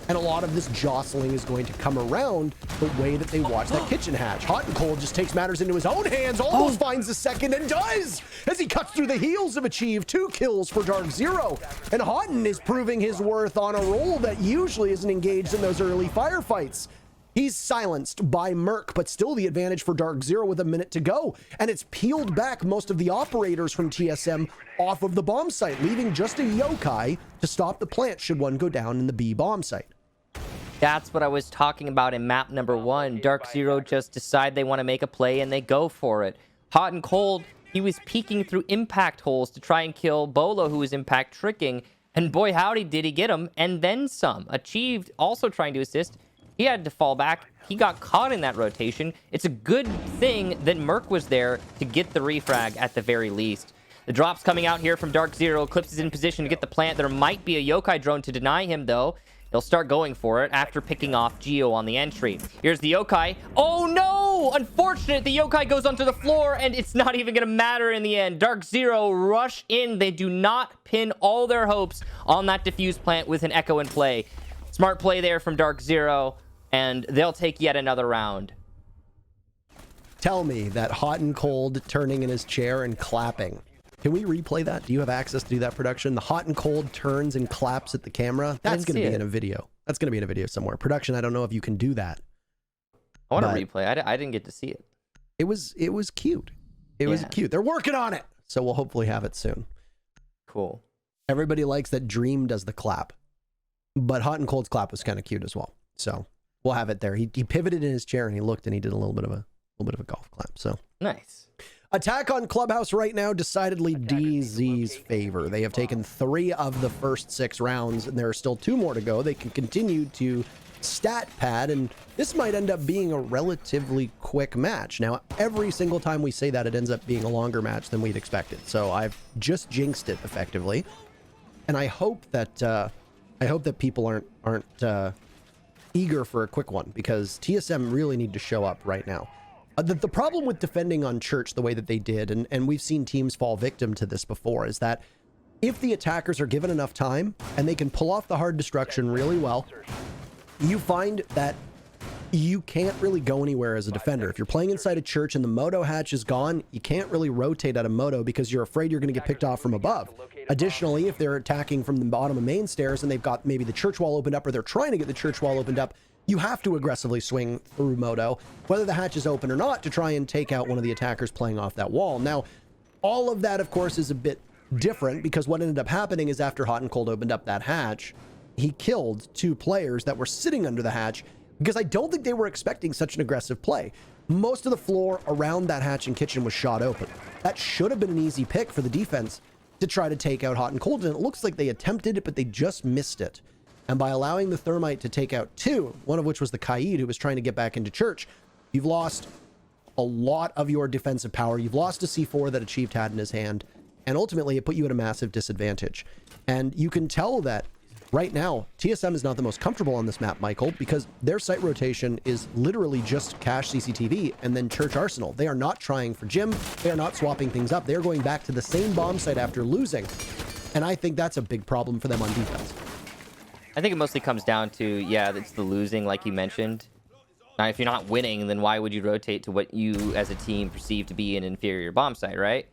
And a lot of this jostling is going to come around the way that they watch that kitchen hatch. Hot and Cold just takes matters into his own hands, almost finds the second, and does! As he cuts through the heels of Achieve, 2 kills for DarkZero. And Houghton is proving his worth on a role that usually isn't engaged in those early firefights. He's silenced by Merc, but still the advantage for DarkZero with a minute to go. And it's peeled back most of the operators from TSM off of the bomb site, leaving just a yokai to stop the plant should one go down in the B bomb site. That's what I was talking about in map number 1. DarkZero just decide they want to make a play and they go for it. Hot and Cold, he was peeking through impact holes to try and kill Bolo, who was impact tricking. And boy, howdy, did he get him, and then some. Achieved, also trying to assist. He had to fall back. He got caught in that rotation. It's a good thing that Merc was there to get the refrag at the very least. The drop's coming out here from DarkZero. Eclipse is in position to get the plant. There might be a yokai drone to deny him, though. He'll start going for it after picking off Geo on the entry. Here's the yokai. Oh no! Unfortunate, the yokai goes onto the floor, and it's not even going to matter in the end. DarkZero rush in. They do not pin all their hopes on that defuse plant with an echo in play. Smart play there from DarkZero. And they'll take yet another round. Tell me that Hot and Cold turning in his chair and clapping. Can we replay that? Do you have access to do that production? The Hot and Cold turns and claps at the camera. That's going to be in a video. That's going to be in a video somewhere. Production, I don't know if you can do that. I want to replay. I didn't get to see it. It was cute. It was cute. They're working on it. So we'll hopefully have it soon. Cool. Everybody likes that Dream does the clap. But Hot and Cold's clap was kind of cute as well. So we'll have it there. He pivoted in his chair and he looked and he did a little bit of a golf clap. So nice. Attack on Clubhouse right now, decidedly DZ's favor. They have taken 3 of the first 6 rounds, and there are still 2 more to go. They can continue to stat pad, and this might end up being a relatively quick match. Now, every single time we say that, it ends up being a longer match than we'd expected. So I've just jinxed it effectively, and I hope that people aren't eager for a quick one, because TSM really need to show up right now. The problem with defending on Church the way that they did, and we've seen teams fall victim to this before, is that if the attackers are given enough time and they can pull off the hard destruction really well, you find that you can't really go anywhere as a defender. If you're playing inside a Church and the Moto hatch is gone, you can't really rotate out of Moto because you're afraid you're going to get picked off from above. Additionally, if they're attacking from the bottom of main stairs and they've got maybe the Church wall opened up, or they're trying to get the Church wall opened up, you have to aggressively swing through Moto, whether the hatch is open or not, to try and take out one of the attackers playing off that wall. Now, all of that, of course, is a bit different, because what ended up happening is after Hot and Cold opened up that hatch, he killed 2 players that were sitting under the hatch, because I don't think they were expecting such an aggressive play. Most of the floor around that hatch and kitchen was shot open. That should have been an easy pick for the defense to try to take out Hot and Cold, and it looks like they attempted it, but they just missed it. And by allowing the Thermite to take out 2, one of which was the Kaid, who was trying to get back into Church, you've lost a lot of your defensive power. You've lost a C4 that Achieved had in his hand, and ultimately it put you at a massive disadvantage. And you can tell that right now, TSM is not the most comfortable on this map, Michael, because their site rotation is literally just cache CCTV and then Church Arsenal. They are not trying for Gym. They are not swapping things up. They're going back to the same bomb site after losing. And I think that's a big problem for them on defense. I think it mostly comes down to, yeah, it's the losing, like you mentioned. Now, if you're not winning, then why would you rotate to what you as a team perceive to be an inferior bomb site, right?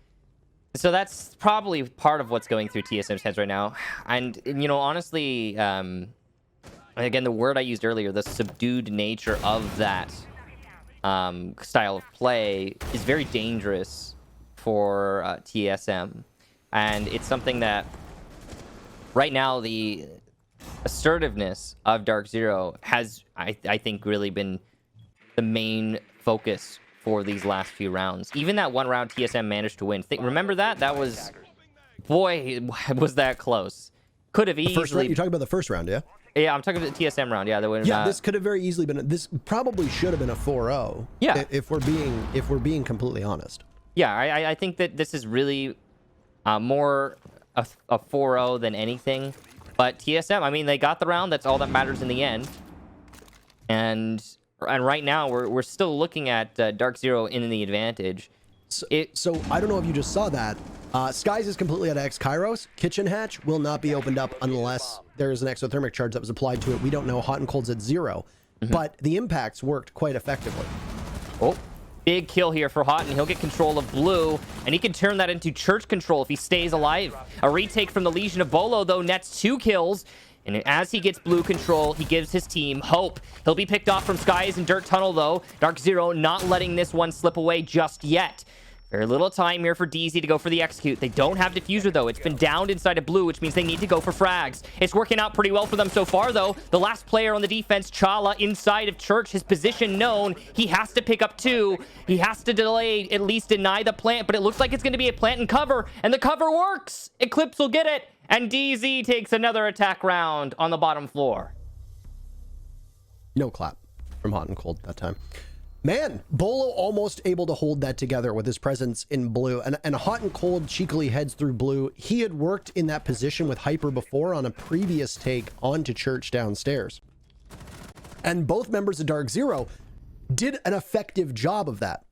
So that's probably part of what's going through TSM's heads right now. And, you know, honestly, again, the word I used earlier, the subdued nature of that style of play is very dangerous for TSM. And it's something that right now the assertiveness of DarkZero has, I think, really been the main focus for these last few rounds. Even that one round TSM managed to win. Remember that? That was boy, was that close. Could have easily. You're talking about the first round, yeah? Yeah, I'm talking about the TSM round. Yeah, this could have very easily been. This probably should have been a 4-0. Yeah, if we're being completely honest. Yeah, I think that this is really more a 4-0 than anything. But TSM, I mean, they got the round. That's all that matters in the end. And right now, we're still looking at DarkZero in the advantage. So I don't know if you just saw that. Skies is completely at X Kairos. Kitchen hatch will not be opened up unless there is an exothermic charge that was applied to it. We don't know. Hot and cold's at 0. But the impacts worked quite effectively. Oh, big kill here for Hot, and he'll get control of blue, and he can turn that into church control if he stays alive. A retake from the Legion of Bolo, though, nets 2 kills. And as he gets blue control, he gives his team hope. He'll be picked off from Skies and Dirt Tunnel, though. DarkZero not letting this one slip away just yet. Very little time here for DZ to go for the execute. They don't have diffuser, though. It's been downed inside of blue, which means they need to go for frags. It's working out pretty well for them so far, though. The last player on the defense, Chala, inside of church, his position known. He has to pick up 2. He has to delay, at least deny the plant, but it looks like it's going to be a plant and cover, and the cover works. Eclipse will get it, and DZ takes another attack round on the bottom floor. No clap from Hot and Cold that time. Man, Bolo almost able to hold that together with his presence in blue. And Hot and Cold cheekily heads through blue. He had worked in that position with Hyper before on a previous take onto church downstairs. And both members of DarkZero did an effective job of that.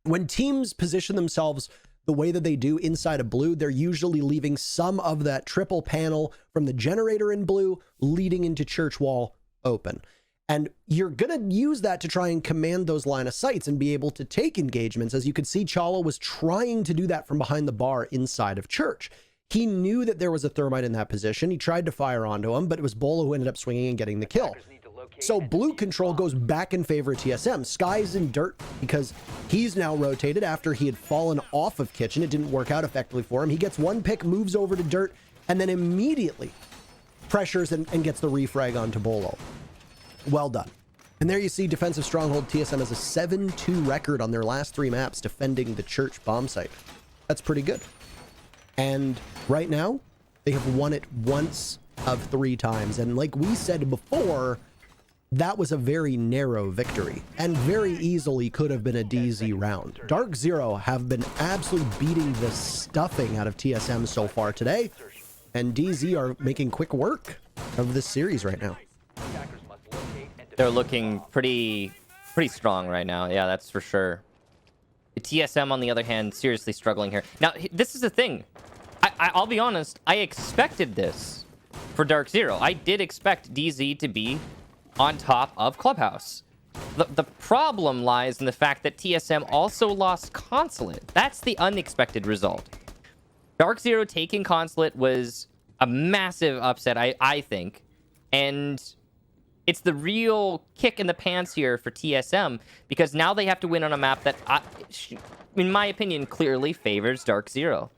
When teams position themselves the way that they do inside of blue, they're usually leaving some of that triple panel from the generator in blue leading into church wall open. And you're going to use that to try and command those line of sights and be able to take engagements. As you could see, Chala was trying to do that from behind the bar inside of church. He knew that there was a thermite in that position. He tried to fire onto him, but it was Bolo who ended up swinging and getting the kill. So blue control goes back in favor of TSM. Sky's in dirt because he's now rotated after he had fallen off of kitchen. It didn't work out effectively for him. He gets 1 pick, moves over to dirt, and then immediately pressures and gets the refrag onto Bolo. Well done. And there you see defensive stronghold. TSM has a 7-2 record on their last 3 maps defending the church bomb site. That's pretty good. And right now, they have won it once of 3 times. And like we said before, that was a very narrow victory and very easily could have been a DZ round. DarkZero have been absolutely beating the stuffing out of TSM so far today. And DZ are making quick work of this series right now. They're looking pretty strong right now. Yeah, that's for sure. The TSM, on the other hand, seriously struggling here. Now, this is the thing. I'll be honest. I expected this for DarkZero. I did expect DZ to be on top of Clubhouse. The problem lies in the fact that TSM also lost Consulate. That's the unexpected result. DarkZero taking Consulate was a massive upset, I think. And it's the real kick in the pants here for TSM, because now they have to win on a map that, in my opinion, clearly favors DarkZero.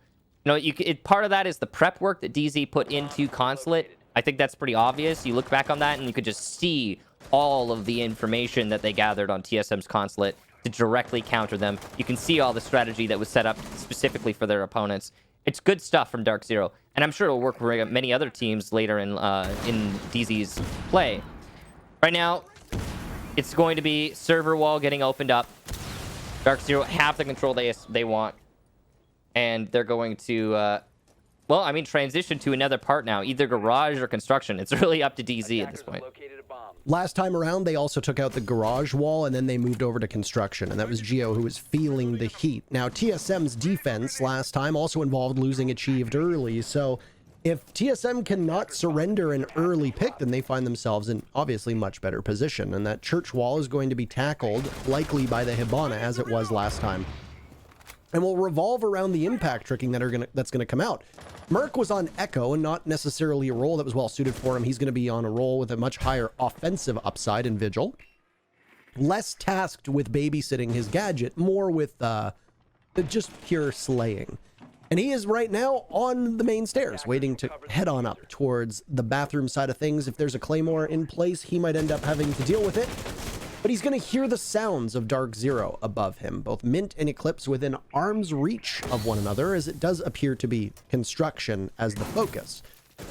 You know, part of that is the prep work that DZ put into Consulate. I think that's pretty obvious. You look back on that and you could just see all of the information that they gathered on TSM's Consulate to directly counter them. You can see all the strategy that was set up specifically for their opponents. It's good stuff from DarkZero, and I'm sure it'll work for many other teams later in DZ's play. Right now, it's going to be server wall getting opened up. DarkZero have the control they want. And they're going to, transition to another part now. Either garage or construction. It's really up to DZ at this point. Last time around, they also took out the garage wall, and then they moved over to construction. And that was Geo who was feeling the heat. Now, TSM's defense last time also involved losing achieved early. So if TSM cannot surrender an early pick, then they find themselves in obviously much better position. And that church wall is going to be tackled likely by the Hibana as it was last time. And will revolve around the impact tricking that's going to come out. Merc was on Echo and not necessarily a role that was well suited for him. He's going to be on a role with a much higher offensive upside in Vigil. Less tasked with babysitting his gadget, more with just pure slaying. And he is right now on the main stairs, waiting to head on up towards the bathroom side of things. If there's a Claymore in place, he might end up having to deal with it. but he's going to hear the sounds of DarkZero above him, both Mint and Eclipse within arm's reach of one another, as it does appear to be construction as the focus.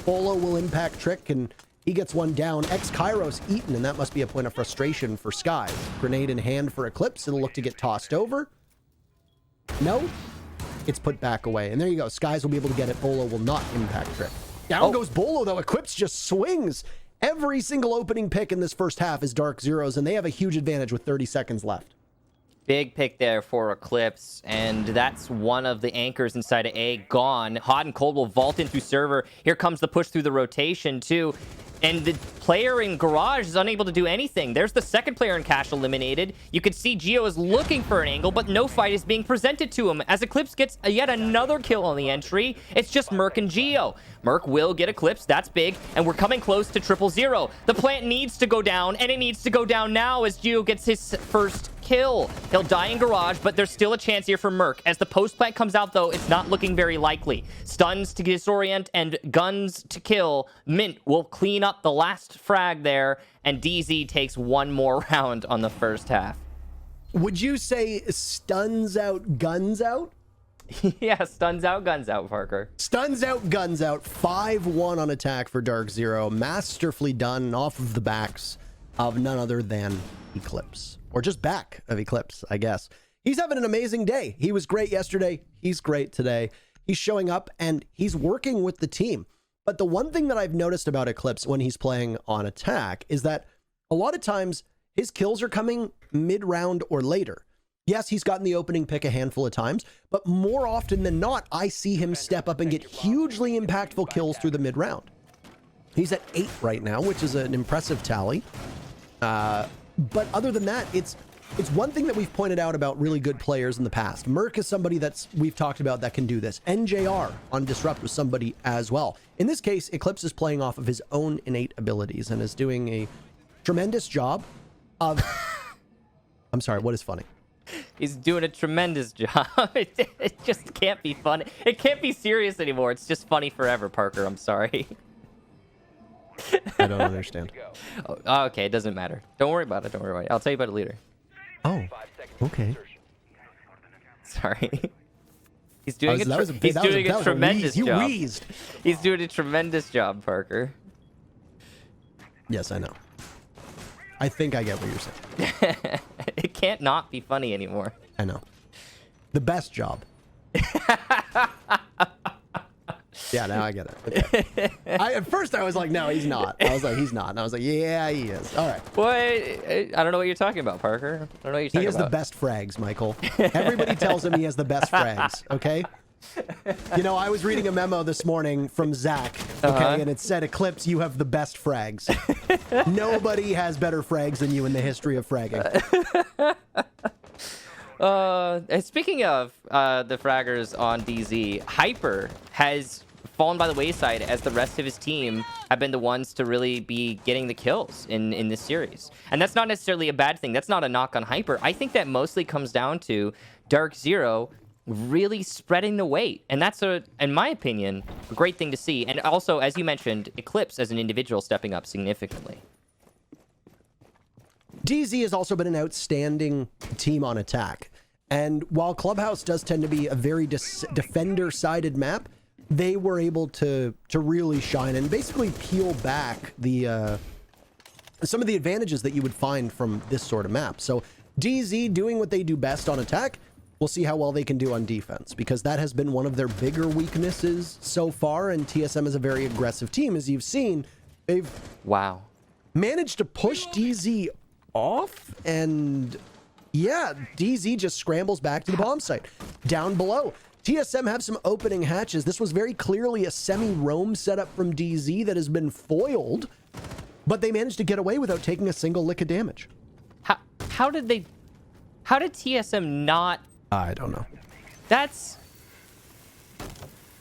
Bolo will impact Trick, and he gets one down. X-Kairos eaten, and that must be a point of frustration for Sky. Grenade in hand for Eclipse. It'll look to get tossed over. No, it's put back away. And there you go. Skies will be able to get it. Bolo will not impact Trick. Down goes Bolo, though. Eclipse just swings. Every single opening pick in this first half is DarkZero's, and they have a huge advantage with 30 seconds left. Big pick there for Eclipse, and that's one of the anchors inside of A gone. Hot and Cold will vault in through server. Here comes the push through the rotation, too. And the player in Garage is unable to do anything. There's the second player in Cash eliminated. You could see Geo is looking for an angle, but no fight is being presented to him. As Eclipse gets yet another kill on the entry, it's just Merc and Geo. Merc will get Eclipse, that's big, and we're coming close to 0-0. The plant needs to go down, and it needs to go down now as Geo gets his first kill. He'll die in Garage, but there's still a chance here for Merc. As the post plant comes out, though, it's not looking very likely. Stuns to disorient and guns to kill. Mint will clean up the last frag there, and DZ takes one more round on the first half. Would you say stuns out, guns out? Yeah, stuns out, guns out, Parker. Stuns out, guns out. 5-1 on attack for DarkZero. Masterfully done off of the backs of none other than Eclipse. Or just back of Eclipse, I guess. He's having an amazing day. He was great yesterday. He's great today. He's showing up and he's working with the team. But the one thing that I've noticed about Eclipse when he's playing on attack is that a lot of times his kills are coming mid-round or later. Yes, he's gotten the opening pick a handful of times, but more often than not, I see him step up and get hugely impactful kills through the mid-round. He's at 8 right now, which is an impressive tally. But other than that, it's one thing that we've pointed out about really good players in the past. Merc is somebody we've talked about that can do this. NJR on Disrupt was somebody as well. In this case, Eclipse is playing off of his own innate abilities and is doing a tremendous job of... I'm sorry, what is funny? He's doing a tremendous job. It just can't be funny. It can't be serious anymore. It's just funny forever, Parker. I'm sorry. I don't understand. Oh, okay, it doesn't matter. Don't worry about it. Don't worry about it. I'll tell you about it later. Oh, okay. Sorry. He's doing a tremendous job. Wheezed. He's doing a tremendous job, Parker. Yes, I know. I think I get what you're saying. It can't not be funny anymore. I know. The best job. Yeah, now I get it. Okay. At first I was like, no, he's not. I was like, he's not. And I was like, yeah, he is. All right. Boy, I don't know what you're talking about, Parker. I don't know what you're talking about. He has the best frags, Michael. Everybody tells him he has the best frags, okay? You know, I was reading a memo this morning from Zach, okay, and it said, Eclipse, you have the best frags. Nobody has better frags than you in the history of fragging. Speaking of the fraggers on DZ, Hyper has fallen by the wayside as the rest of his team have been the ones to really be getting the kills in this series. And that's not necessarily a bad thing. That's not a knock on Hyper. I think that mostly comes down to DarkZero really spreading the weight. And that's, in my opinion, a great thing to see. And also, as you mentioned, Eclipse as an individual stepping up significantly. DZ has also been an outstanding team on attack. And while Clubhouse does tend to be a very defender-sided map, they were able to really shine and basically peel back the some of the advantages that you would find from this sort of map. So DZ doing what they do best on attack, we'll see how well they can do on defense, because that has been one of their bigger weaknesses so far, and TSM is a very aggressive team. As you've seen, they've managed to push DZ off, and yeah, DZ just scrambles back to the bomb site. Down below, TSM have some opening hatches. This was very clearly a semi-roam setup from DZ that has been foiled, but they managed to get away without taking a single lick of damage. How did TSM not... I don't know.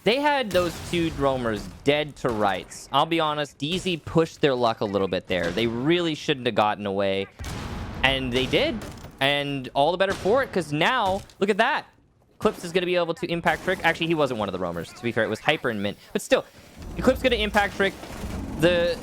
They had those two roamers dead to rights. I'll be honest, DZ pushed their luck a little bit there. They really shouldn't have gotten away. And they did. And all the better for it, because now, look at that. Eclipse is going to be able to impact Trick. Actually, he wasn't one of the roamers. To be fair, it was Hyper and Mint. But still, Eclipse going to impact Trick. The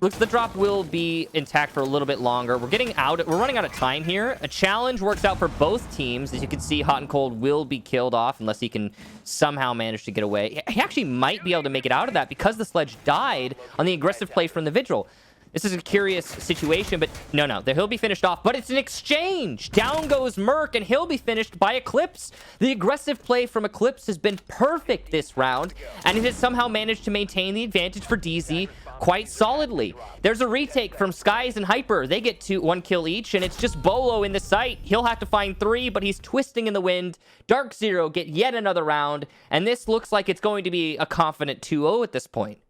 looks the drop will be intact for a little bit longer. We're running out of time here. A challenge works out for both teams. As you can see, Hot and Cold will be killed off unless he can somehow manage to get away. He actually might be able to make it out of that because the sledge died on the aggressive play from the Vigil. This is a curious situation, but no, he'll be finished off. But it's an exchange. Down goes Merc, and he'll be finished by Eclipse. The aggressive play from Eclipse has been perfect this round, and it has somehow managed to maintain the advantage for DZ quite solidly. There's a retake from Skies and Hyper. They get 1 kill each, and it's just Bolo in the site. He'll have to find 3, but he's twisting in the wind. DarkZero get yet another round, and this looks like it's going to be a confident 2-0 at this point.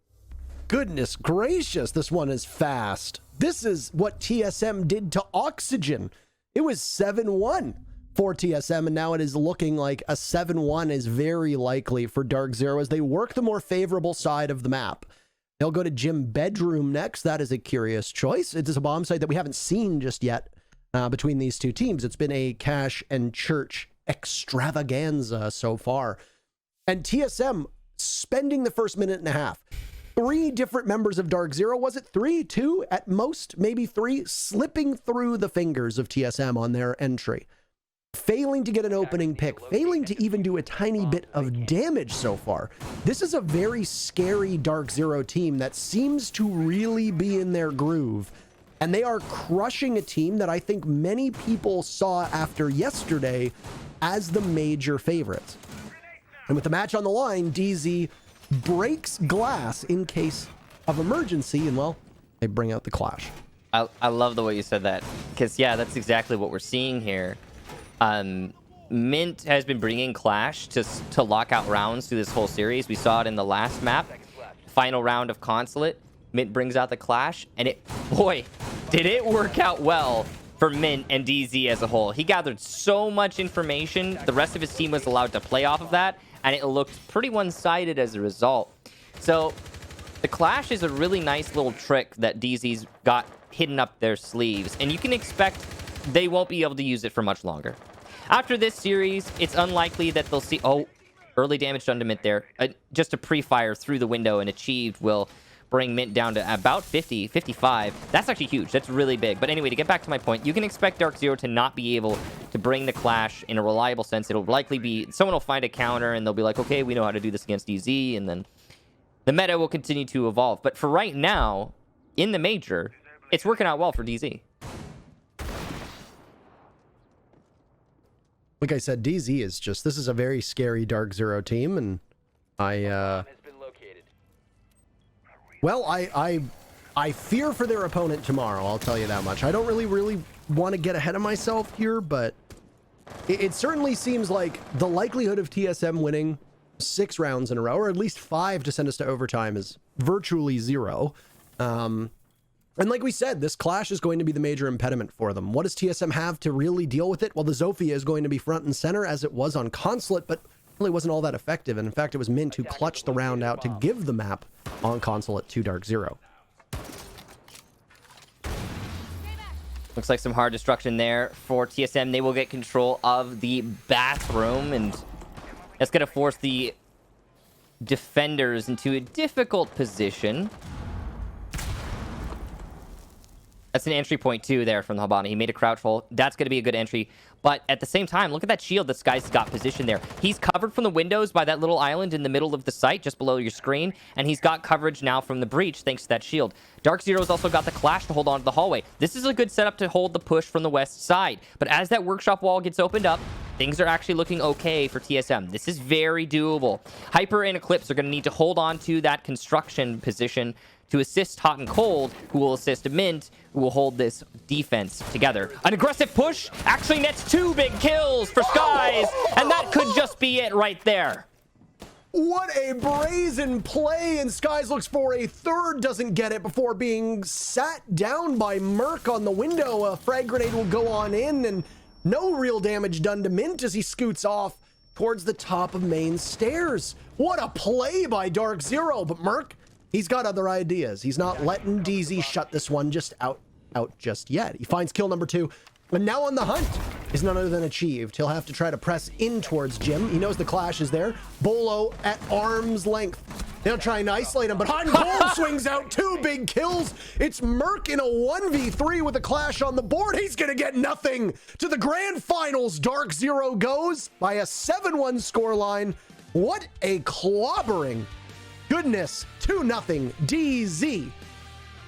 Goodness gracious, this one is fast. This is what TSM did to Oxygen. It was 7-1 for TSM, and now it is looking like a 7-1 is very likely for DarkZero as they work the more favorable side of the map. They'll go to Gym Bedroom next. That is a curious choice. It is a bomb site that we haven't seen just yet between these two teams. It's been a Cash and Church extravaganza so far. And TSM spending the first minute and a half. 3 different members of DarkZero, was it 3, 2 at most, maybe 3, slipping through the fingers of TSM on their entry, failing to get an opening pick, failing to even do a tiny bit of damage so far. This is a very scary DarkZero team that seems to really be in their groove, and they are crushing a team that I think many people saw after yesterday as the major favorites. And with the match on the line, DZ breaks glass in case of emergency, and well, they bring out the clash. I love the way you said that, because yeah, that's exactly what we're seeing here. Mint has been bringing clash to lock out rounds through this whole series. We saw it in the last map, final round of Consulate. Mint brings out the clash, and boy, did it work out well for Mint and DZ as a whole. He gathered so much information. The rest of his team was allowed to play off of that, and it looked pretty one-sided as a result. So the clash is a really nice little trick that DZ's got hidden up their sleeves, and you can expect they won't be able to use it for much longer. After this series, it's unlikely that they'll see... Oh, early damage done to Mint there. Just a pre-fire through the window and achieved will bring Mint down to about 50, 55. That's actually huge. That's really big. But anyway, to get back to my point, you can expect DarkZero to not be able to bring the clash in a reliable sense. It'll likely be... Someone will find a counter, and they'll be like, okay, we know how to do this against DZ, and then the meta will continue to evolve. But for right now, in the major, it's working out well for DZ. Like I said, DZ is just... This is a very scary DarkZero team, and well, I fear for their opponent tomorrow, I'll tell you that much. I don't really want to get ahead of myself here, but it certainly seems like the likelihood of TSM winning 6 rounds in a row, or at least 5 to send us to overtime, is virtually 0. And like we said, this clash is going to be the major impediment for them. What does TSM have to really deal with it? Well, the Zofia is going to be front and center as it was on Consulate, but really wasn't all that effective. And in fact, it was Mint who clutched the round out to give the map on Consulate to DarkZero. Looks like some hard destruction there for TSM. They will get control of the bathroom, and that's going to force the defenders into a difficult position. That's an entry point too there from the Habana. He made a crouch hole. That's going to be a good entry. But at the same time, look at that shield this guy's got positioned there. He's covered from the windows by that little island in the middle of the site, just below your screen. And he's got coverage now from the breach, thanks to that shield. DarkZero's also got the clash to hold on to the hallway. This is a good setup to hold the push from the west side. But as that workshop wall gets opened up, things are actually looking okay for TSM. This is very doable. Hyper and Eclipse are going to need to hold on to that construction position to assist Hot and Cold, who will assist Mint, who will hold this defense together. An aggressive push actually nets 2 big kills for Skies, and that could just be it right there. What a brazen play, and Skies looks for a 3rd, doesn't get it before being sat down by Merc on the window. A frag grenade will go on in, and no real damage done to Mint as he scoots off towards the top of main stairs. What a play by DarkZero, but Merc, he's got other ideas. He's not letting DZ shut this one just out just yet. He finds kill number 2, and now on the hunt is none other than achieved. He'll have to try to press in towards Jim. He knows the clash is there. Bolo at arm's length. They'll try and isolate him, but Hot and Cold swings out 2 big kills. It's Merc in a 1v3 with a clash on the board. He's going to get nothing. To the grand finals, DarkZero goes by a 7-1 scoreline. What a clobbering. Goodness, 2-0 DZ.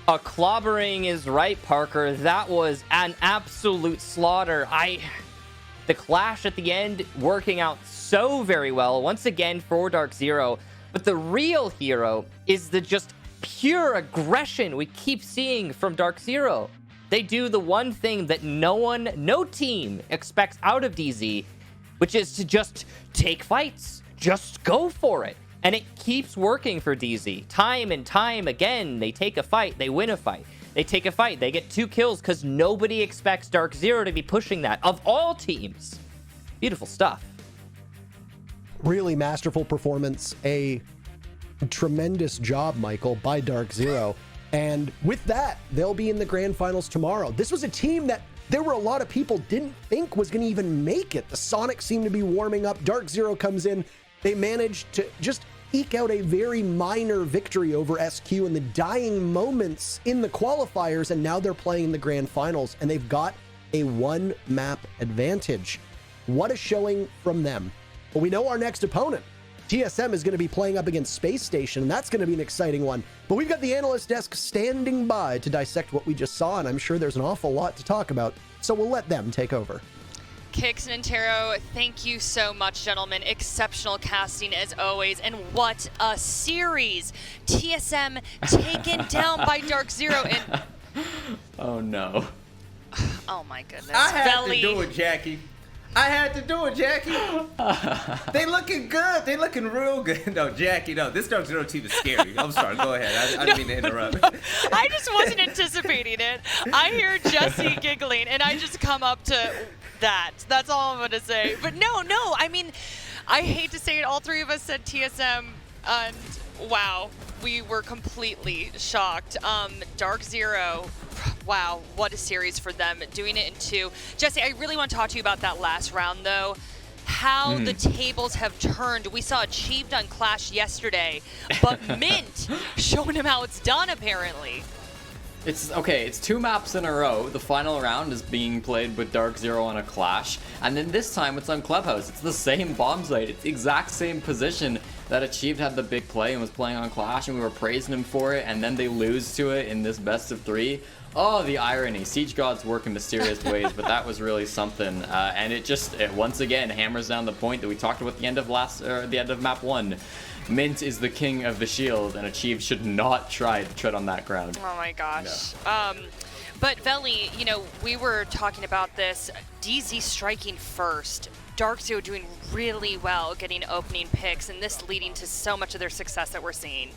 A clobbering is right, Parker. That was an absolute slaughter. The clash at the end working out so very well, once again for DarkZero. But the real hero is the just pure aggression we keep seeing from DarkZero. They do the one thing that no team expects out of DZ, which is to just take fights. Just go for it. And it keeps working for DZ. Time and time again, they take a fight, they win a fight. They take a fight, they get 2 kills because nobody expects DarkZero to be pushing that, of all teams. Beautiful stuff. Really masterful performance. A tremendous job, Michael, by DarkZero. And with that, they'll be in the grand finals tomorrow. This was a team that there were a lot of people didn't think was going to even make it. The Sonics seemed to be warming up. DarkZero comes in. They managed to just eke out a very minor victory over SQ in the dying moments in the qualifiers, and now they're playing in the grand finals, and they've got a 1-map advantage. What a showing from them. Well, we know our next opponent. TSM is going to be playing up against Space Station, and that's going to be an exciting one. But we've got the analyst desk standing by to dissect what we just saw, and I'm sure there's an awful lot to talk about, so we'll let them take over. Kix and Antero, thank you so much, gentlemen. Exceptional casting as always, and what a series. TSM taken down by DarkZero, and Oh no. oh my goodness. I had Veli. to do it, Jackie. I had to do it, Jackie. They looking good. They looking real good. No, Jackie, no. This DarkZero team is scary. I'm sorry. Go ahead. I didn't mean to interrupt. I just wasn't anticipating it. I hear Jesse giggling, and I just come up to that. That's all I'm going to say. But no. I mean, I hate to say it. All 3 of us said TSM, and wow, we were completely shocked. DarkZero, wow, what a series for them, doing it in 2. Jesse, I really want to talk to you about that last round, though. How the tables have turned. We saw Achieved on Clash yesterday, but Mint showing him how it's done, apparently. It's okay, it's 2 maps in a row. The final round is being played with DarkZero on a Clash, and then this time it's on Clubhouse. It's the same bomb site. It's the exact same position that Achieved had the big play and was playing on Clash, and we were praising him for it, and then they lose to it in this best of 3. Oh, the irony. Siege gods work in mysterious ways, but that was really something. And it once again hammers down the point that we talked about at the end of the end of map 1. Mint is the king of the shield, and Achieved should not try to tread on that ground. Oh my gosh. No. But Veli, we were talking about this. DZ striking first. DarkZero doing really well, getting opening picks, and this leading to so much of their success that we're seeing.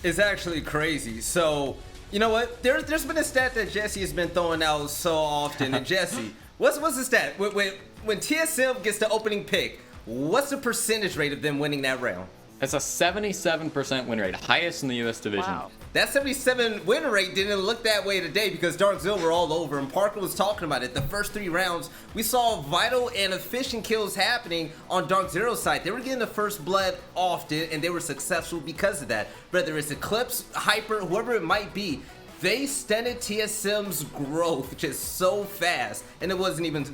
It's actually crazy. So, you know what? There's been a stat that Jesse has been throwing out so often. And Jesse, what's the stat? When TSM gets the opening pick, what's the percentage rate of them winning that round? It's a 77% win rate, highest in the US division. Wow. That 77 win rate didn't look that way today because DarkZero were all over, and Parker was talking about it. The first 3 rounds, we saw vital and efficient kills happening on DarkZero's side. They were getting the first blood often, and they were successful because of that. Whether it's Eclipse, Hyper, whoever it might be, they stunted TSM's growth just so fast, and it wasn't even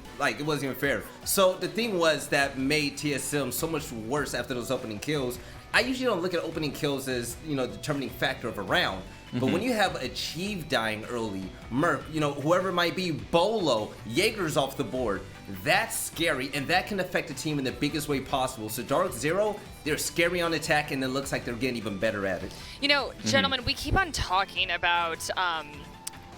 fair. So the thing was that made TSM so much worse after those opening kills. I usually don't look at opening kills as, determining factor of a round. But when you have Achieved dying early, Merc, whoever it might be, Bolo, Jaeger's off the board, that's scary, and that can affect the team in the biggest way possible. So DarkZero, they're scary on attack, and it looks like they're getting even better at it. Gentlemen, we keep on talking about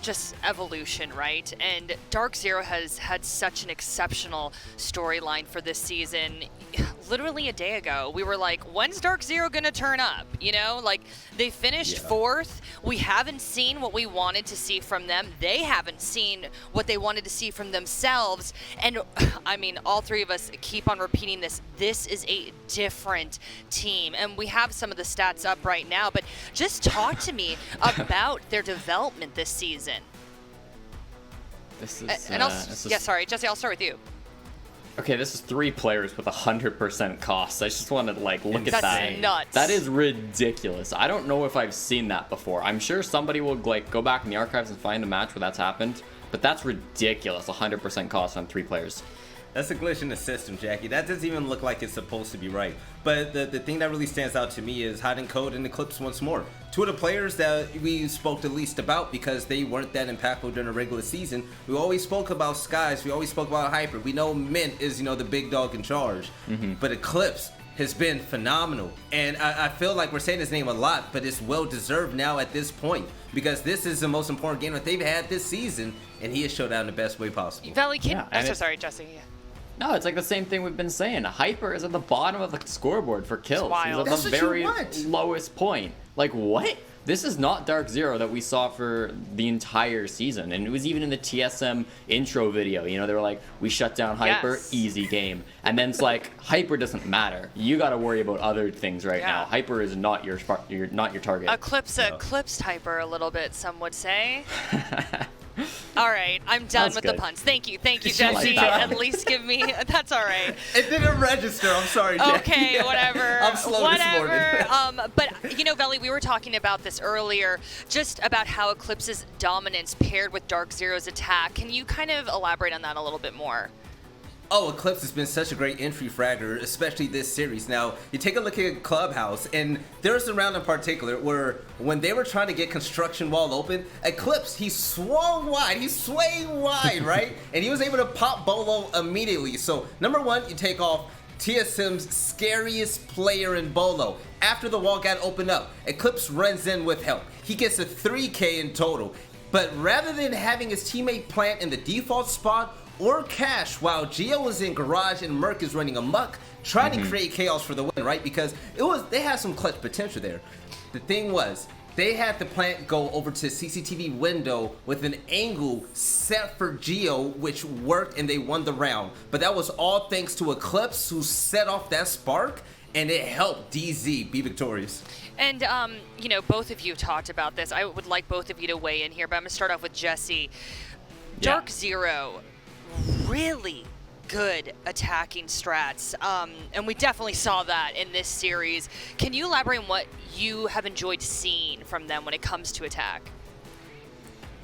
just evolution, right? And DarkZero has had such an exceptional storyline for this season. Literally a day ago, we were like, when's DarkZero gonna turn up? They finished 4th. We haven't seen what we wanted to see from them. They haven't seen what they wanted to see from themselves. And I mean, all 3 of us keep on repeating this. This is a different team. And we have some of the stats up right now, but just talk to me about their development this season. This is, sorry, Jesse, I'll start with you. Okay, this is 3 players with 100% costs. I just want to like look at that. That's nuts. That is ridiculous. I don't know if I've seen that before. I'm sure somebody will like go back in the archives and find a match where that's happened, but that's ridiculous. 100% cost on 3 players. That's a glitch in the system, Jackie. That doesn't even look like it's supposed to be right. But the thing that really stands out to me is hiding code and Eclipse once more. 2 of the players that we spoke the least about because they weren't that impactful during the regular season. We always spoke about Skies. We always spoke about Hyper. We know Mint is, the big dog in charge. But Eclipse has been phenomenal. And I feel like we're saying his name a lot, but it's well-deserved now at this point because this is the most important game that they've had this season, and he has showed out in the best way possible. Valley, I'm so and sorry, Jesse. No, it's like the same thing we've been saying. Hyper is at the bottom of the scoreboard for kills. He's at That's the what you very want. lowest point. Like, what? This is not DarkZero that we saw for the entire season. And it was even in the TSM intro video. They were like, we shut down Hyper, Yes. easy game. And then it's like, Hyper doesn't matter. You got to worry about other things right now. Hyper is not your target. Eclipsed Hyper a little bit, some would say. All right, I'm done That's with good. the puns. Thank you, Like Jesse. that. At least give me. That's all right. It didn't register. I'm sorry, Jackie. Okay, whatever. I'm slow this morning. But Veli, we were talking about this earlier, just about how Eclipse's dominance paired with DarkZero's attack. Can you kind of elaborate on that a little bit more? Oh, Eclipse has been such a great entry fragger, especially this series. Now, you take a look at Clubhouse, and there's a round in particular where when they were trying to get construction wall open, Eclipse, he swung wide, he swayed wide, right? And he was able to pop Bolo immediately. So, number 1, you take off TSM's scariest player in Bolo. After the wall got opened up, Eclipse runs in with help. He gets a 3K in total. But rather than having his teammate plant in the default spot, or cash while Geo was in garage and Merc is running amok, trying to create chaos for the win, right? Because they had some clutch potential there. The thing was, they had the plant go over to CCTV window with an angle set for Geo, which worked and they won the round. But that was all thanks to Eclipse, who set off that spark, and it helped DZ be victorious. And, both of you talked about this. I would like both of you to weigh in here, but I'm going to start off with Jesse. DarkZero, really good attacking strats, and we definitely saw that in this series. Can you elaborate on what you have enjoyed seeing from them when it comes to attack?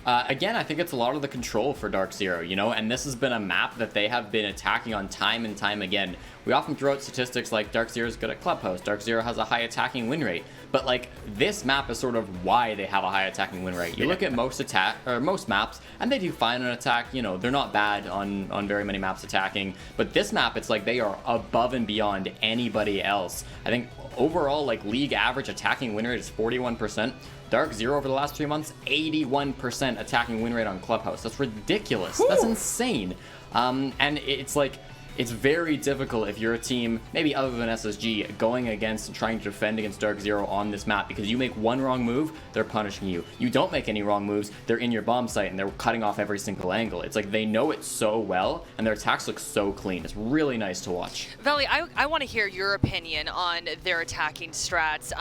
Again, I think it's a lot of the control for DarkZero, and this has been a map that they have been attacking on time and time again. We often throw out statistics like DarkZero is good at Clubhouse, DarkZero has a high attacking win rate, but like this map is sort of why they have a high attacking win rate. You look at most maps, and they do fine on attack. They're not bad on very many maps attacking, but this map, it's like they are above and beyond anybody else. I think overall, like league average attacking win rate is 41%. DarkZero over the last 3 months, 81% attacking win rate on Clubhouse. That's ridiculous. Woo! That's insane. And it's like, it's very difficult if you're a team, maybe other than SSG, going against and trying to defend against DarkZero on this map, because you make one wrong move, they're punishing you. You don't make any wrong moves, they're in your bomb site and they're cutting off every single angle. It's like they know it so well, and their attacks look so clean. It's really nice to watch. Veli, I want to hear your opinion on their attacking strats.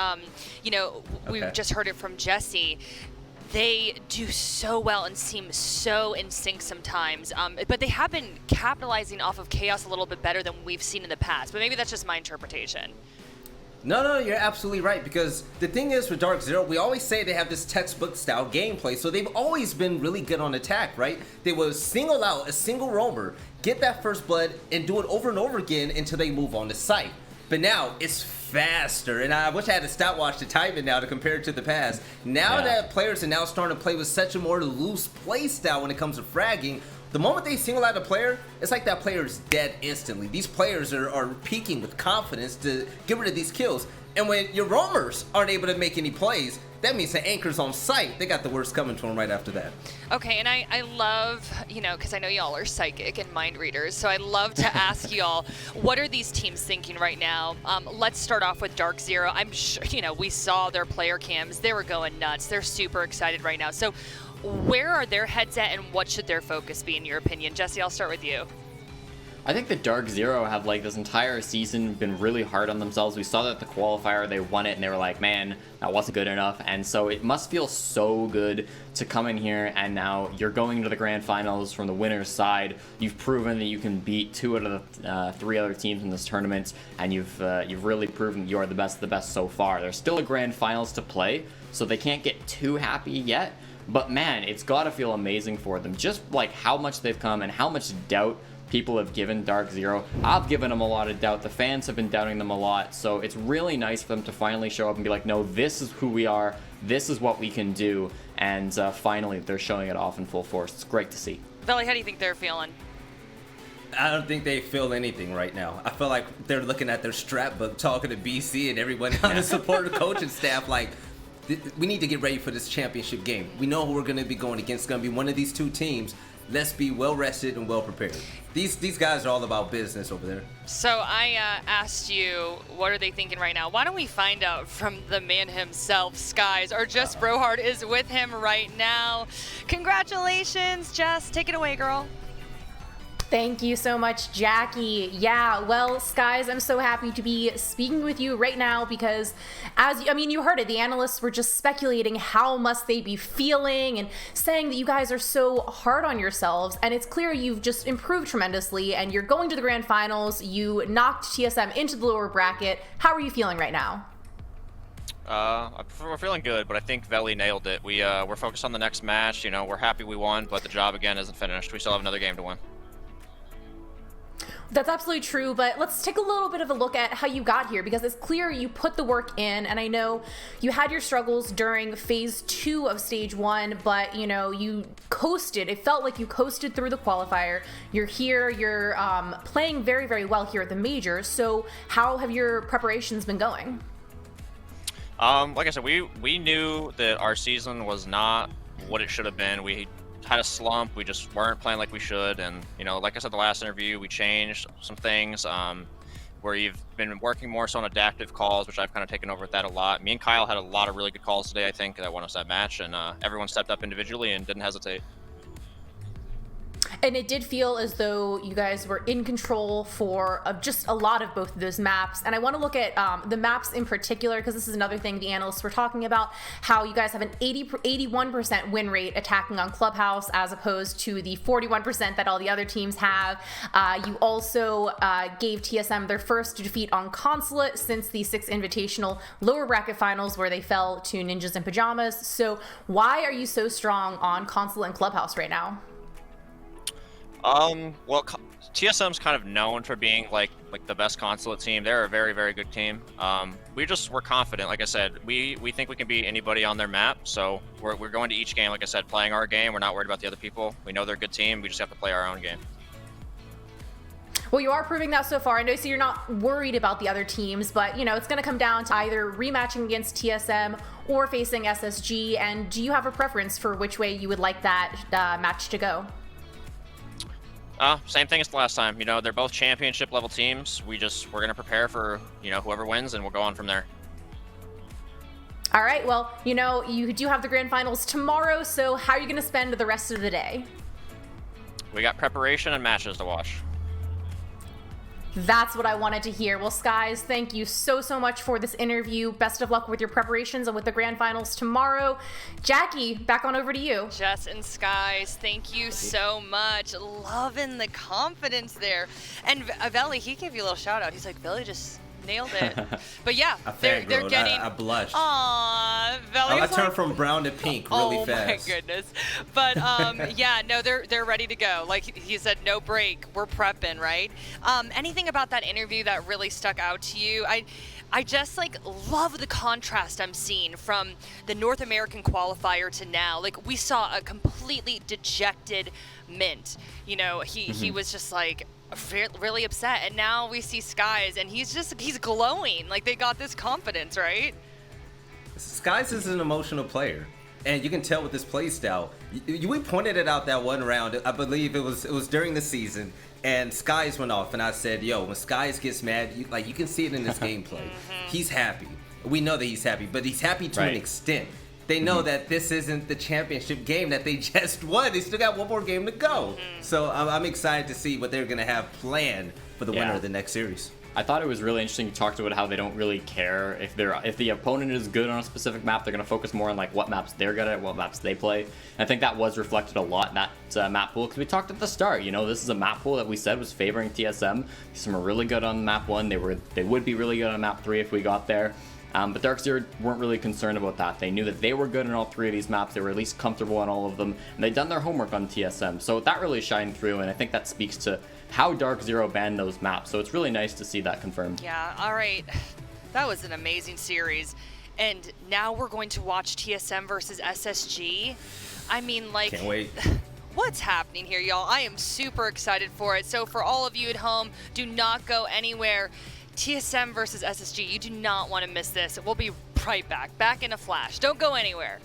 We just heard it from Jesse. They do so well and seem so in sync sometimes, but they have been capitalizing off of chaos a little bit better than we've seen in the past, but maybe that's just my interpretation. No, you're absolutely right, because the thing is with DarkZero, we always say they have this textbook style gameplay, so they've always been really good on attack, right? They will single out a single roamer, get that first blood, and do it over and over again until they move on to site. But now it's faster, and I wish I had a stopwatch to time it now to compare it to the past. Now that players are now starting to play with such a more loose play style when it comes to fragging, the moment they single out a player, it's like that player is dead instantly. These players are peaking with confidence to get rid of these kills. And when your roamers aren't able to make any plays, that means the anchor's on site. They got the worst coming to them right after that. Okay, and I love, because I know y'all are psychic and mind readers, so I love to ask y'all, what are these teams thinking right now? Let's start off with DarkZero. I'm sure, we saw their player cams. They were going nuts. They're super excited right now. So where are their heads at, and what should their focus be, in your opinion? Jesse, I'll start with you. I think the DarkZero have like this entire season been really hard on themselves. We saw that at the qualifier, they won it and they were like, man, that wasn't good enough. And so it must feel so good to come in here and now you're going into the grand finals from the winner's side. You've proven that you can beat 2 out of the 3 other teams in this tournament, and you've really proven you are the best of the best so far. There's still a grand finals to play, so they can't get too happy yet. But man, it's got to feel amazing for them. Just like how much they've come and how much doubt people have given DarkZero. I've given them a lot of doubt. The fans have been doubting them a lot. So it's really nice for them to finally show up and be like, no, this is who we are. This is what we can do. And finally, they're showing it off in full force. It's great to see. Veli, how do you think they're feeling? I don't think they feel anything right now. I feel like they're looking at their strap book, talking to BC and everyone on the support coaching staff like, we need to get ready for this championship game. We know who we're going to be going against. It's going to be one of these 2 teams. Let's be well rested and well prepared. These guys are all about business over there. So I asked you, what are they thinking right now? Why don't we find out from the man himself, Skies, or Jess Brohard is with him right now. Congratulations, Jess. Take it away, girl. Thank you so much, Jackie. Yeah, well, Skies, I'm so happy to be speaking with you right now because, you heard it, the analysts were just speculating how must they be feeling and saying that you guys are so hard on yourselves, and it's clear you've just improved tremendously, and you're going to the grand finals. You knocked TSM into the lower bracket. How are you feeling right now? We're feeling good, but I think Veli nailed it. We're focused on the next match. We're happy we won, but the job again isn't finished. We still have another game to win. That's absolutely true, but let's take a little bit of a look at how you got here, because it's clear you put the work in, and I know you had your struggles during phase 2 of stage 1, but you coasted. It felt like you coasted through the qualifier. You're here, you're playing very, very well here at the major, so how have your preparations been going? Like I said, we knew that our season was not what it should have been. We had a slump. We just weren't playing like we should, and like I said the last interview, we changed some things where you've been working more so on adaptive calls, which I've kind of taken over with that a lot. Me and Kyle had a lot of really good calls today, I think, that won us that match, and everyone stepped up individually and didn't hesitate. And it did feel as though you guys were in control for just a lot of both of those maps. And I want to look at the maps in particular, because this is another thing the analysts were talking about, how you guys have an 81% win rate attacking on Clubhouse as opposed to the 41% that all the other teams have. You also gave TSM their first defeat on Consulate since the 6 Invitational lower bracket finals where they fell to Ninjas in Pajamas. So why are you so strong on Consulate and Clubhouse right now? Well, TSM's kind of known for being like the best Consulate team. They're a very, very good team. We're confident. Like I said, we think we can beat anybody on their map. So we're going to each game, like I said, playing our game. We're not worried about the other people. We know they're a good team. We just have to play our own game. Well, you are proving that so far. I know so you're not worried about the other teams, but it's going to come down to either rematching against TSM or facing SSG. And do you have a preference for which way you would like that match to go? Same thing as the last time. They're both championship level teams. We're going to prepare for, whoever wins, and we'll go on from there. All right. Well, you do have the grand finals tomorrow, so how are you going to spend the rest of the day? We got preparation and matches to watch. That's what I wanted to hear. Well, Skies, thank you so much for this interview. Best of luck with your preparations and with the grand finals tomorrow. Jackie, back on over to you. Jess and Skies, thank you so much. Loving the confidence there. And Veli, he gave you a little shout out. He's like, Veli just nailed it. But yeah, they're getting. I blushed. Aww, Veli. I turned from brown to pink really fast. Oh my goodness. But yeah, no, they're ready to go. Like he said, no break. We're prepping, right? Anything about that interview that really stuck out to you? I just love the contrast I'm seeing from the North American qualifier to now. Like we saw a completely dejected Mint. He was just really upset, and now we see Skies and he's glowing. Like they got this confidence, right? Skies is an emotional player, and you can tell with his play style. We pointed it out that one round. I believe it was during the season, and Skies went off, and I said, yo, when Skies gets mad, you can see it in his gameplay. He's happy. We know that he's happy, but he's happy to an extent. they know that this isn't the championship game that they just won. They still got one more game to go. So I'm excited to see what they're going to have planned for the winner of the next series. I thought it was really interesting. You talked about how they don't really care if the opponent is good on a specific map. They're going to focus more on like what maps they're good at, what maps they play. And I think that was reflected a lot in that map pool, because we talked at the start. You know, this is a map pool that we said was favoring TSM. Some are really good on map 1. They would be really good on map 3 if we got there. But DarkZero weren't really concerned about that. They knew that they were good in all 3 of these maps. They were at least comfortable on all of them, and they'd done their homework on TSM. So that really shined through, and I think that speaks to how DarkZero banned those maps. So it's really nice to see that confirmed. Yeah, all right. That was an amazing series. And now we're going to watch TSM versus SSG. I mean, like... Can't wait. What's happening here, y'all? I am super excited for it. So for all of you at home, do not go anywhere. TSM versus SSG, you do not want to miss this. We'll be right back in a flash. Don't go anywhere.